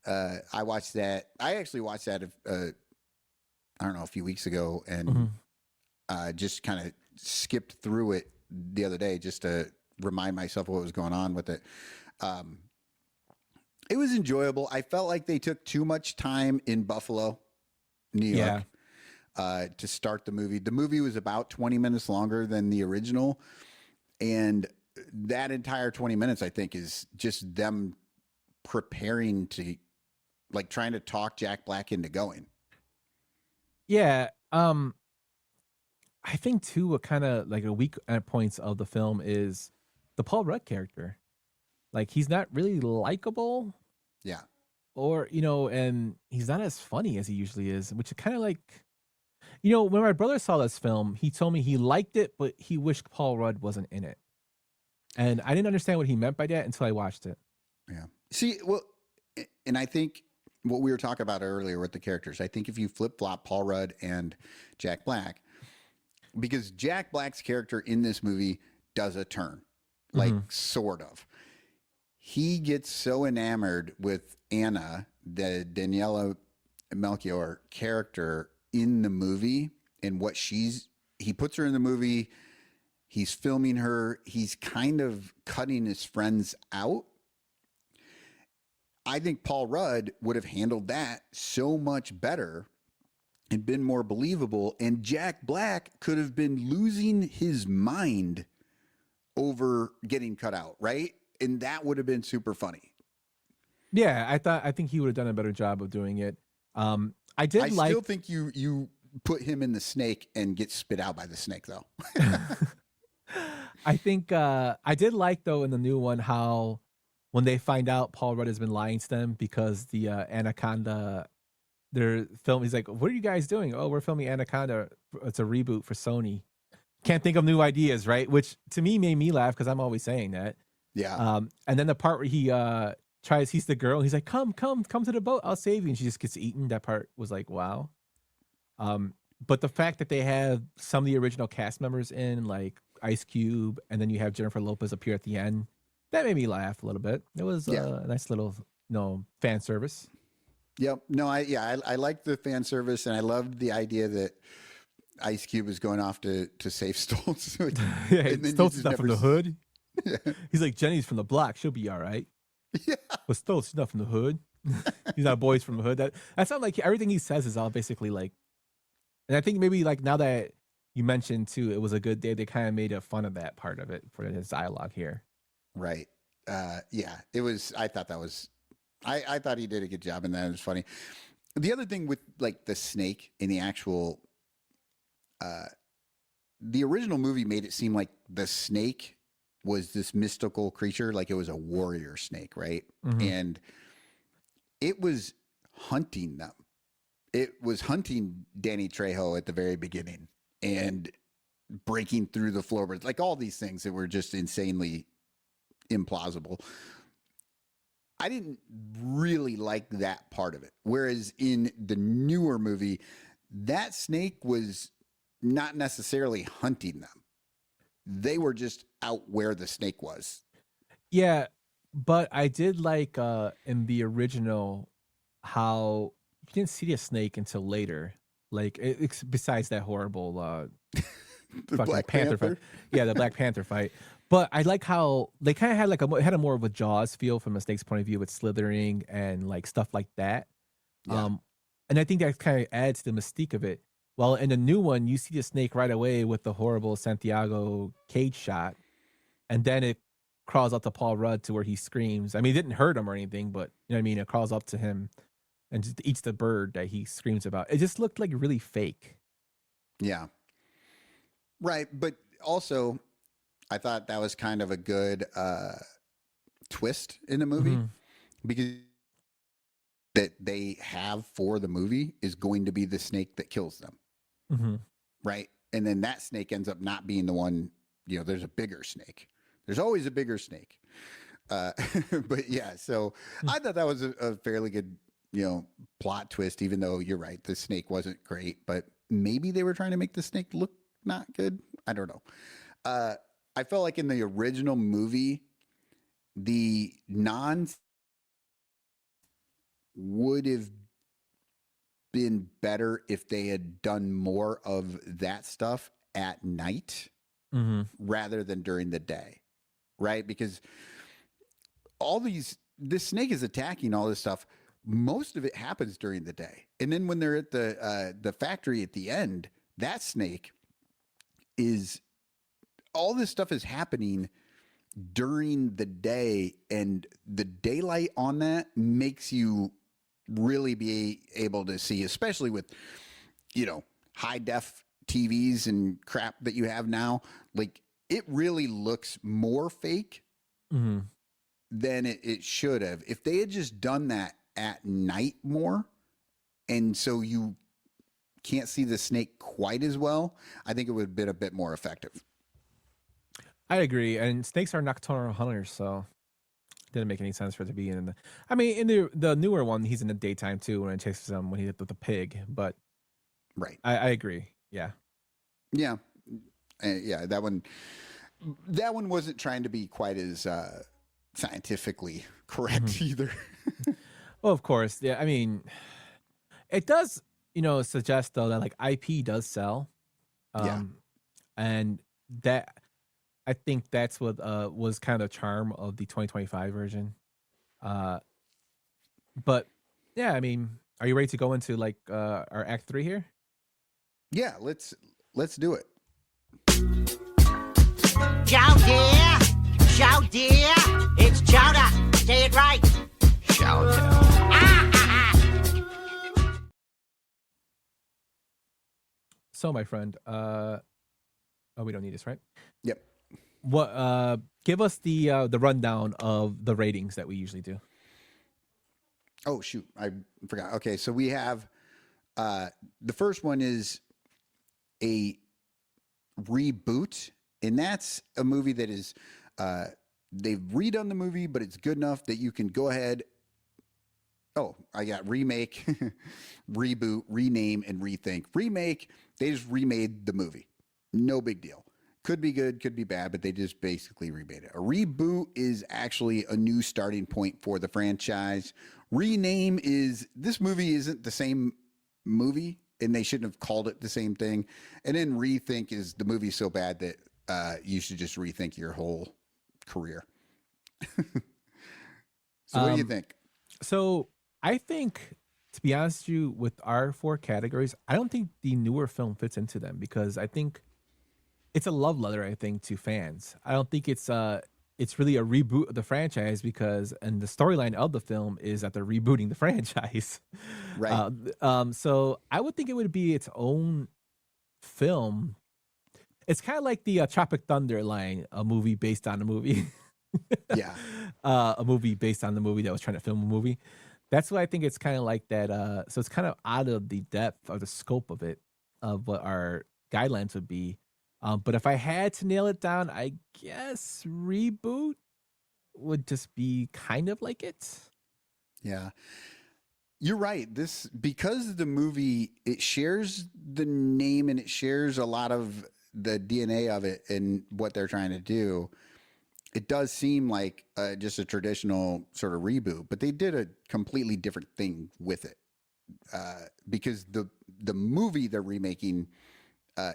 I watched that. I actually watched that, I don't know, a few weeks ago, and just kind of skipped through it the other day just to remind myself what was going on with it. It was enjoyable. I felt like they took too much time in Buffalo, New York, to start the movie. The movie was about 20 minutes longer than the original, and that entire 20 minutes, I think, is just them preparing to, like, trying to talk Jack Black into going. Yeah. I think too, what kind of like a weak points of the film is the Paul Rudd character. Like, he's not really likable. Yeah. Or, and he's not as funny as he usually is, which is kind of like, when my brother saw this film, he told me he liked it, but he wished Paul Rudd wasn't in it. And I didn't understand what he meant by that until I watched it. Yeah. See, well, and I think what we were talking about earlier with the characters, I think if you flip flop Paul Rudd and Jack Black, because Jack Black's character in this movie does a turn, like, sort of. He gets so enamored with Anna, the Daniela Melchior character in the movie, and what he puts her in the movie. He's filming her. He's kind of cutting his friends out. I think Paul Rudd would have handled that so much better and been more believable. And Jack Black could have been losing his mind over getting cut out, right? And that would have been super funny. Yeah, I think he would have done a better job of doing it. I still think you put him in the snake and get spit out by the snake, though. I think I did like, though, in the new one, how when they find out Paul Rudd has been lying to them because the Anaconda, they're filming. He's like, "What are you guys doing?" "Oh, we're filming Anaconda. It's a reboot for Sony." Can't think of new ideas, right? Which to me made me laugh because I'm always saying that. Yeah. And then the part where he he's the girl. He's like, come to the boat. I'll save you. And she just gets eaten. That part was like, wow. But the fact that they have some of the original cast members in, like Ice Cube, and then you have Jennifer Lopez appear at the end, that made me laugh a little bit. It was a nice little fan service. Yep. No, I like the fan service, and I loved the idea that Ice Cube was going off to save Stoltz. Yeah, And then you Stoltz is just not from never the hood. Yeah. He's like, Jenny's from the block. She'll be all right. Yeah. But Stoltz is not from the hood. He's not boys from the hood. That sounds like everything he says is all basically like, and I think maybe like now that you mentioned too, it was a good day. They kind of made a fun of that part of it for his dialogue here. Right. Yeah, it was, I thought that was, I thought he did a good job, and that was funny. The other thing with like the snake in the actual, the original movie made it seem like the snake was this mystical creature, like it was a warrior snake, right? Mm-hmm. And it was hunting them. It was hunting Danny Trejo at the very beginning and breaking through the floorboards, like all these things that were just insanely implausible. I didn't really like that part of it. Whereas in the newer movie, that snake was not necessarily hunting them. They were just out where the snake was. Yeah, but I did like in the original how you didn't see the snake until later. Like it's besides that horrible The fucking Black Panther Panther? fight. Yeah, the Black Panther fight. But I like how they kind of had it had a more of a Jaws feel from a snake's point of view with slithering and like stuff like that. Yeah. And I think that kind of adds to the mystique of it. Well, in the new one, you see the snake right away with the horrible Santiago cage shot, and then it crawls up to Paul Rudd to where he screams. I mean, it didn't hurt him or anything, but you know what I mean? It crawls up to him and just eats the bird that he screams about. It just looked like really fake. Yeah. Right. But also, I thought that was kind of a good twist in the movie because that they have for the movie is going to be the snake that kills them. Mm-hmm. Right. And then that snake ends up not being the one, you know, there's a bigger snake. There's always a bigger snake. But yeah, so I thought that was a fairly good, you know, plot twist, even though you're right, the snake wasn't great, but maybe they were trying to make the snake look not good. I don't know. I felt like in the original movie, the would have been better if they had done more of that stuff at night rather than during the day, right? Because this snake is attacking all this stuff. Most of it happens during the day, and then when they're at the factory at the end, that snake is all this stuff is happening during the day, and the daylight on that makes you really be able to see, especially with, you know, high def TVs and crap that you have now. Like, it really looks more fake than it should have. If they had just done that at night more, and so you can't see the snake quite as well, I think it would have been a bit more effective. I agree. And snakes are nocturnal hunters, so didn't make any sense for it to be in the. I mean, in the newer one, he's in the daytime too when it chases him when he's with the pig. But right, I agree. Yeah, yeah, yeah. That one wasn't trying to be quite as scientifically correct either. Well, of course. Yeah, I mean, it does, you know, suggest though that like IP does sell. And that I think that's what was kind of the charm of the 2025 version. But yeah, I mean, are you ready to go into like our act 3 here? Yeah, let's do it. Chow dear, chow dear, it's chowder. Say it right. Chowder. So, my friend, we don't need this, right? Yep. What? Give us the rundown of the ratings that we usually do. Oh shoot, I forgot. Okay, so we have the first one is a reboot, and that's a movie that is they've redone the movie, but it's good enough that you can go ahead. Oh, I got remake, reboot, rename, and rethink. Remake, they just remade the movie. No big deal. Could be good, could be bad, but they just basically remade it. A reboot is actually a new starting point for the franchise. Rename is, this movie isn't the same movie, and they shouldn't have called it the same thing. And then rethink is the movie's so bad that you should just rethink your whole career. So what do you think? So I think, to be honest with you, with our 4 categories, I don't think the newer film fits into them because I think it's a love letter, I think, to fans. I don't think it's really a reboot of the franchise because, and the storyline of the film is that they're rebooting the franchise. Right. So I would think it would be its own film. It's kind of like the Tropic Thunder line, a movie based on a movie. Yeah. A movie based on the movie that was trying to film a movie. That's what I think it's kind of like that. So it's kind of out of the depth or the scope of it, of what our guidelines would be. But if I had to nail it down, I guess reboot would just be kind of like it. Yeah. You're right. This, because the movie, it shares the name and it shares a lot of the DNA of it and what they're trying to do. It does seem like just a traditional sort of reboot, but they did a completely different thing with it because the movie they're remaking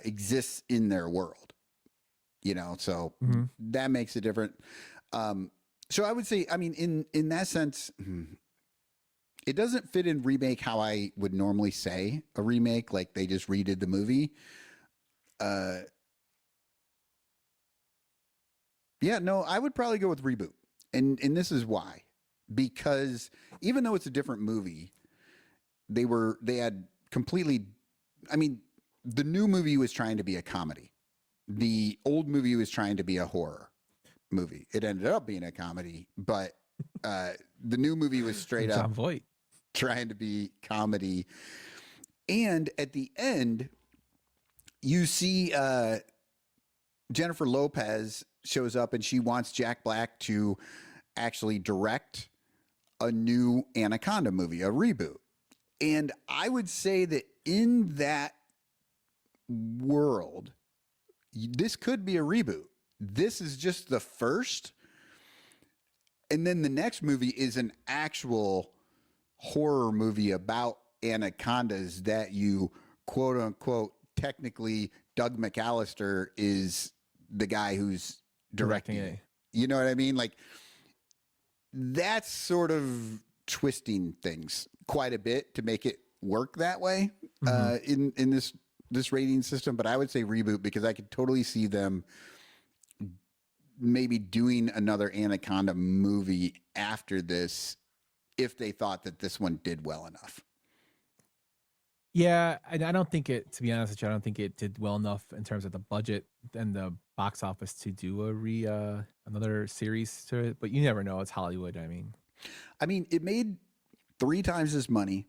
exists in their world, so that makes it different. So I would say, I mean, in that sense, it doesn't fit in remake how I would normally say a remake, like they just redid the movie. Yeah, no, I would probably go with reboot. And this is why. Because even though it's a different movie, they had completely, I mean, the new movie was trying to be a comedy. The old movie was trying to be a horror movie. It ended up being a comedy, but the new movie was straight John up Voight trying to be comedy. And at the end, you see Jennifer Lopez shows up and she wants Jack Black to actually direct a new Anaconda movie, a reboot. And I would say that in that world, this could be a reboot. This is just the first. And then the next movie is an actual horror movie about anacondas that you quote unquote, technically Doug McAllister is the guy who's directing it. You know what I mean? Like, that's sort of twisting things quite a bit to make it work that way in this rating system. But I would say reboot because I could totally see them maybe doing another Anaconda movie after this if they thought that this one did well enough. Yeah, and I don't think it, to be honest with you, I don't think it did well enough in terms of the budget and the box office to do another series to it. But you never know. It's Hollywood. I mean, it made 3 times as money.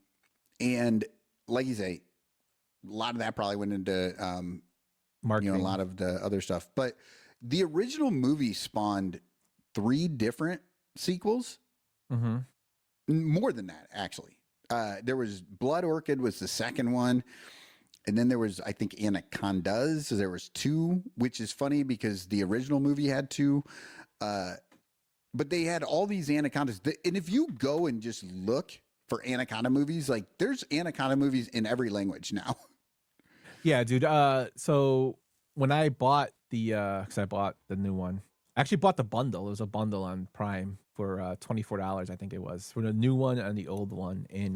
And like you say, a lot of that probably went into marketing. A lot of the other stuff. But the original movie spawned 3 different sequels. Mm-hmm. More than that, actually. There was Blood Orchid was the second one. And then there was, I think, Anacondas. So there was 2, which is funny because the original movie had 2. But they had all these Anacondas. And if you go and just look for Anaconda movies, like there's Anaconda movies in every language now. Yeah, dude. So when I bought because I bought the new one, I actually bought the bundle. It was a bundle on Prime for $24, I think it was, for the new one and the old one in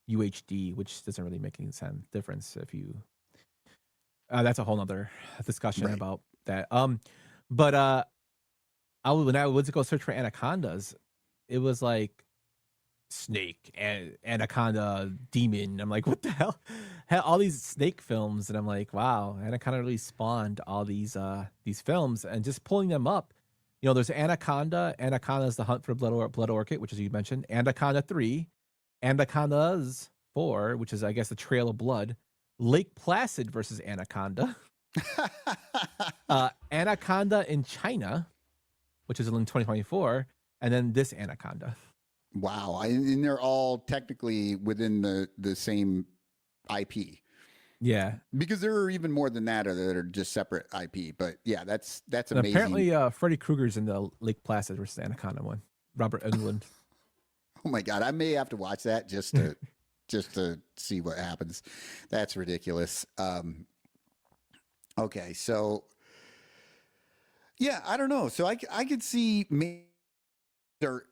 UHD, which doesn't really make any difference if you. That's a whole nother discussion about that. But when I went to go search for Anacondas, it was like snake and Anaconda demon. I'm like, what the hell? All these snake films, and I'm like, wow, Anaconda really spawned all these films, and just pulling them up. There's Anaconda. Anaconda is the Hunt for Blood Orchid, which, as you mentioned, Anaconda 3, Anacondas 4, which is, I guess, the Trail of Blood, Lake Placid versus Anaconda, Anaconda in China, which is in 2024, and then this Anaconda. Wow. And they're all technically within the same IP. Yeah. Because there are even more than that that are just separate IP. But yeah, that's And amazing. apparently, Freddy Krueger's in the Lake Placid versus Anaconda one. Robert Englund. Oh my God, I may have to watch that just to see what happens. That's ridiculous. Okay, so yeah, I don't know. So I could see maybe they're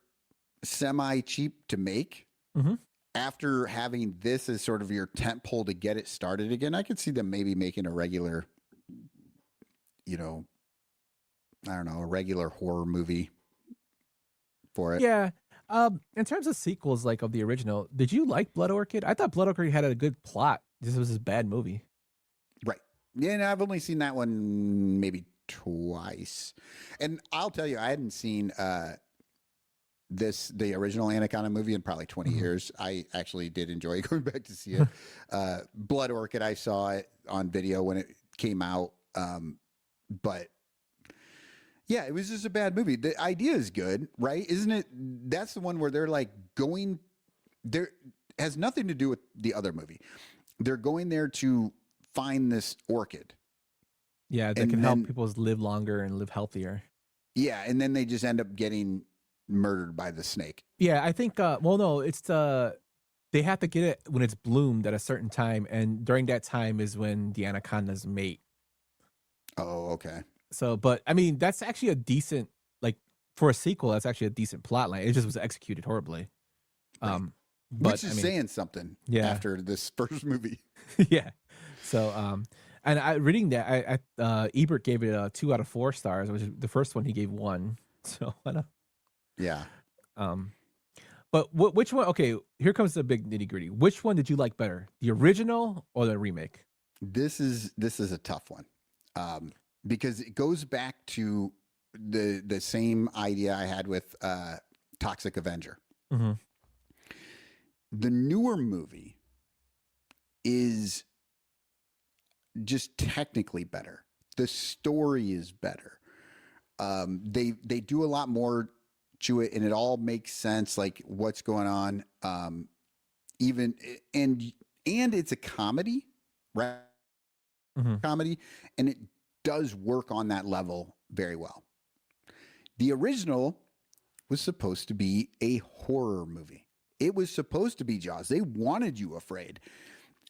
semi cheap to make. Mhm. After having this as sort of your tent pole to get it started again. I could see them maybe making a regular, I don't know, a regular horror movie for it. Yeah. In terms of sequels, like of the original, did you like Blood Orchid? I thought Blood Orchid had a good plot. This was a bad movie. Right. Yeah, and I've only seen that one maybe twice. And I'll tell you, I hadn't seen the original Anaconda movie in probably 20 years. I actually did enjoy going back to see it. Blood Orchid, I saw it on video when it came out. But yeah, it was just a bad movie. The idea is good, right? Isn't it? That's the one where they're like going there, has nothing to do with the other movie. They're going there to find this orchid. Yeah, that can help people live longer and live healthier. Yeah, and then they just end up getting murdered by the snake. Yeah, I think. Well, no, it's they have to get it when it's bloomed at a certain time, and during that time is when the anacondas mate. Oh, okay. So, but I mean, that's actually a decent, like, for a sequel. That's actually a decent plot line. It just was executed horribly. Right. But which is saying something. Yeah. After this first movie. Yeah. So, and I reading that, Ebert gave it a 2 out of 4 stars, which is the first one he gave 1. So I know. Yeah. But which one? Okay, here comes the big nitty gritty. Which one did you like better, the original or the remake? This is a tough one, because it goes back to the same idea I had with Toxic Avenger. Mm-hmm. The newer movie is just technically better. The story is better. They do a lot more to it, and it all makes sense, like what's going on. Even and it's a comedy, right? Mm-hmm. Comedy, and it does work on that level very well. The original was supposed to be a horror movie. It was supposed to be Jaws. They wanted you afraid,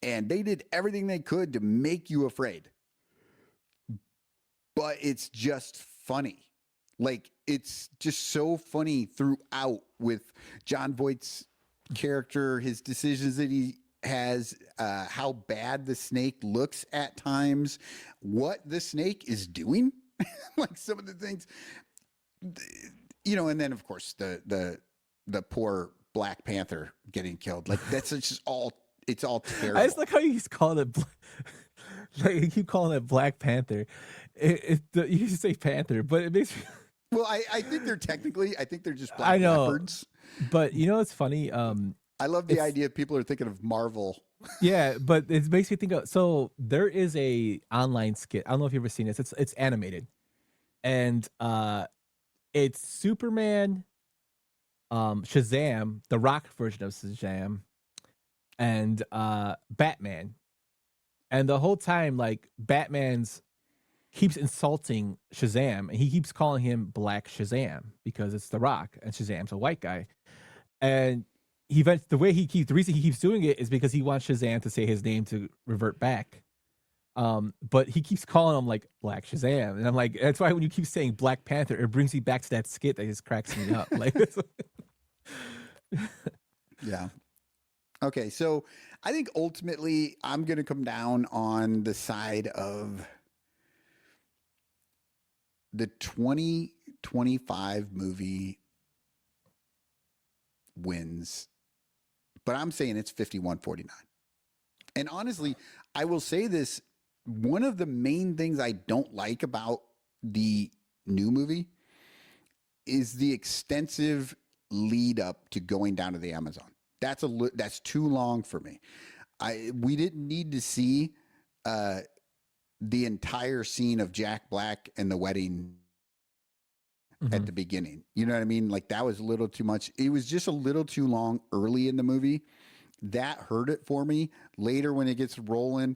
and they did everything they could to make you afraid. But it's just funny. Like, it's just so funny throughout with John Voight's character, his decisions that he has, how bad the snake looks at times, what the snake is doing, like some of the things, and then of course the poor Black Panther getting killed. Like, that's just it's all terrible. I just like how you call it, like you keep calling it Black Panther. You say Panther, but it makes me. Well, I think they're just black I know, leopards. But it's funny. I love the idea people are thinking of Marvel. Yeah, but it makes me think of. So there is a online skit. I don't know if you've ever seen this. It's animated, and it's Superman, Shazam, the Rock version of Shazam, and Batman, and the whole time, like, Batman's keeps insulting Shazam, and he keeps calling him Black Shazam because it's the Rock and Shazam's a white guy, and the reason he keeps doing it is because he wants Shazam to say his name to revert back. But he keeps calling him like Black Shazam, and I'm like, that's why when you keep saying Black Panther, it brings me back to that skit that just cracks me up. Like, Yeah. Okay, so I think ultimately I'm going to come down on the side of the 2025 movie wins, but I'm saying it's 51-49. And honestly, I will say this, one of the main things I don't like about the new movie is the extensive lead up to going down to the Amazon. That's too long for me. We didn't need to see the entire scene of Jack Black and the wedding at the beginning. You know what I mean? Like, that was a little too much. It was just a little too long early in the movie. That hurt it for me. Later, when it gets rolling,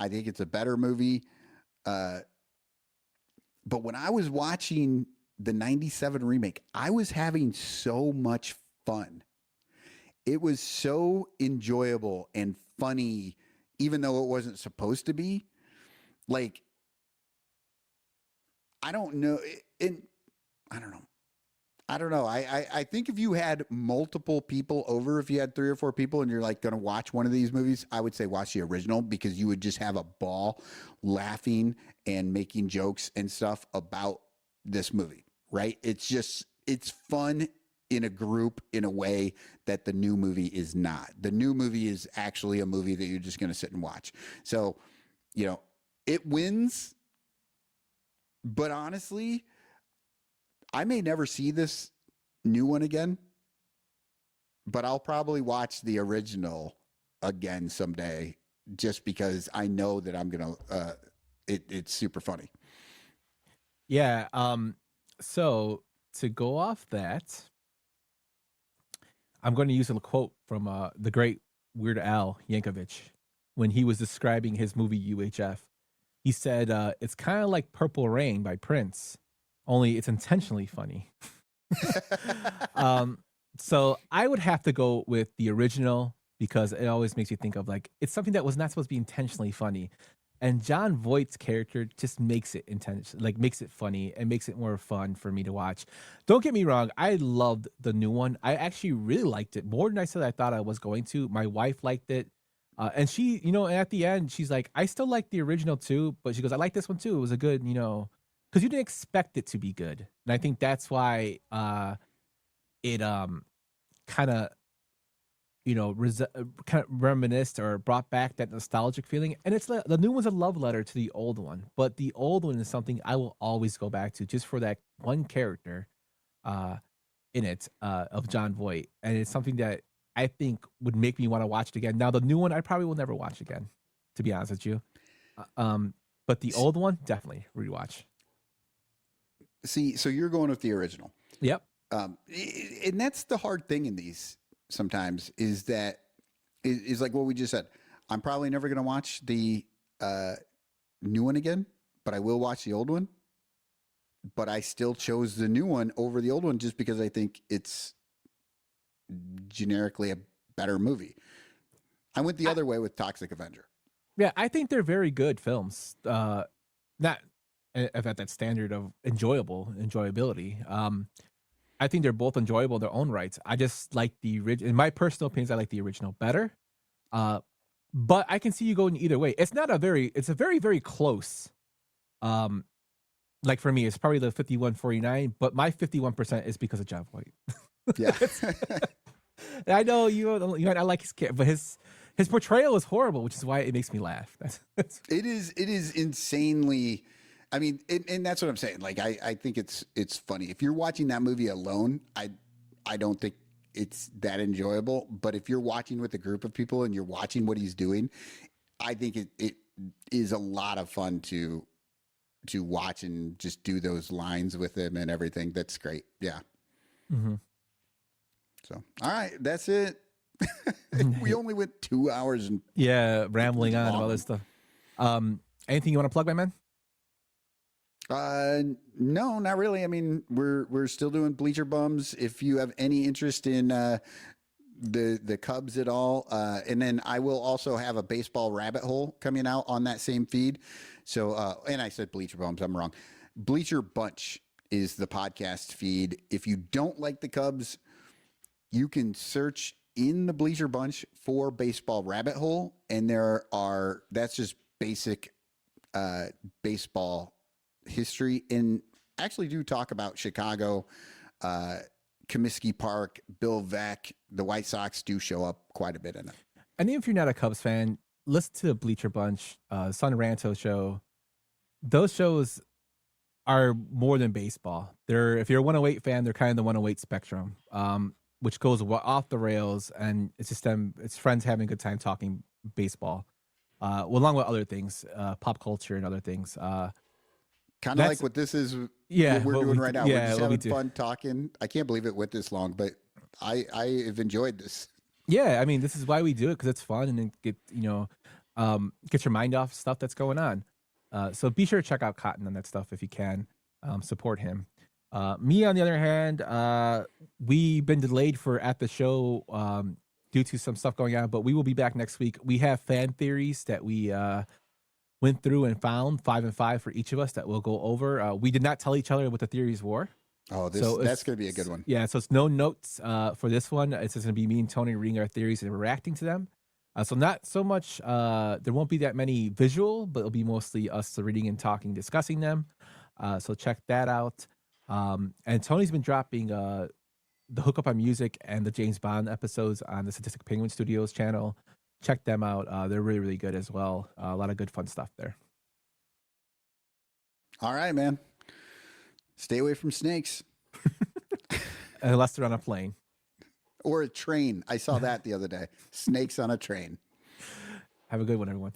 I think it's a better movie. But when I was watching the 97 remake, I was having so much fun. It was so enjoyable and funny, even though it wasn't supposed to be. Like, I don't know. I don't know. I don't know. I think if you had multiple people over, if you had 3 or 4 people and you're like going to watch one of these movies, I would say watch the original, because you would just have a ball laughing and making jokes and stuff about this movie, right? It's fun in a group in a way that the new movie is not. The new movie is actually a movie that you're just going to sit and watch. So, it wins, but honestly, I may never see this new one again, but I'll probably watch the original again someday, just because I know that I'm going to, it's super funny. Yeah. So to go off that, I'm going to use a quote from the great Weird Al Yankovic when he was describing his movie UHF. He said, it's kind of like Purple Rain by Prince, only it's intentionally funny. So I would have to go with the original, because it always makes you think of, like, it's something that was not supposed to be intentionally funny. And John Voight's character just makes it makes it funny and makes it more fun for me to watch. Don't get me wrong, I loved the new one. I actually really liked it more than I said I thought I was going to. My wife liked it. And she, at the end, she's like, I still like the original too, but she goes, I like this one too. It was a good, because you didn't expect it to be good. And I think that's why it kind of reminisced or brought back that nostalgic feeling. And it's the new one's a love letter to the old one, but the old one is something I will always go back to, just for that one character in it of John Voight. And it's something that I think would make me want to watch it again. Now, the new one I probably will never watch again, to be honest with you. But the old one, definitely rewatch. See, so you're going with the original. Yep. And that's the hard thing in these sometimes, is that is like what we just said. I'm probably never going to watch the new one again, but I will watch the old one. But I still chose the new one over the old one just because I think it's generically a better movie. I went the other way with Toxic Avenger. Yeah, I think they're very good films. Not at that standard of enjoyability. I think they're both enjoyable in their own rights. I just like the original. In my personal opinions, I like the original better. But I can see you going either way. It's a very, very close. Like for me, it's probably the 51-49, but my 51% is because of John Voight. Yeah. I know I like his character, but his portrayal is horrible, which is why it makes me laugh. It is insanely. I mean, and that's what I'm saying. Like, I think it's funny. If you're watching that movie alone, I don't think it's that enjoyable. But if you're watching with a group of people and you're watching what he's doing, I think it is a lot of fun to watch and just do those lines with him and everything. That's great. Yeah. Mm-hmm. So, all right, that's it. We only went 2 hours and rambling on about this stuff. Anything you want to plug, my man? No, not really. I mean, we're still doing Bleacher Bums. If you have any interest in the Cubs at all, and then I will also have a baseball rabbit hole coming out on that same feed. So, and I said Bleacher Bums, I'm wrong. Bleacher Bunch is the podcast feed. If you don't like the Cubs, you can search in the Bleacher Bunch for baseball rabbit hole, and that's just basic baseball history, and actually do talk about Chicago, Comiskey Park, Bill Veeck. The White Sox do show up quite a bit in it. And even if you're not a Cubs fan, listen to the Bleacher Bunch, Son Ranto show. Those shows are more than baseball. If you're a 108 fan, they're kind of the 108 spectrum, which goes off the rails, and it's just it's friends having a good time talking baseball, along with other things, pop culture and other things. Kind of like what this is, what we're doing right now. We're just having fun talking. I can't believe it went this long, but I have enjoyed this. Yeah, I mean, this is why we do it, because it's fun, and get your mind off stuff that's going on. So be sure to check out Cotton on that stuff if you can. Support him. Me, on the other hand, we've been delayed for at the show due to some stuff going on, but we will be back next week. We have fan theories that we went through and found 5 and 5 for each of us that we'll go over. We did not tell each other what the theories were. Oh, that's going to be a good one. Yeah, so it's no notes for this one. It's just going to be me and Tony reading our theories and reacting to them. So not so much, there won't be that many visual, but it'll be mostly us reading and talking, discussing them. So check that out. And Tony's been dropping the Hookup on Music and the James Bond episodes on the Sadistic Penguin Studios channel. Check them out. They're really, really good as well. A lot of good fun stuff there. All right, man. Stay away from snakes. Unless they're on a plane. Or a train. I saw that the other day. Snakes on a train. Have a good one, everyone.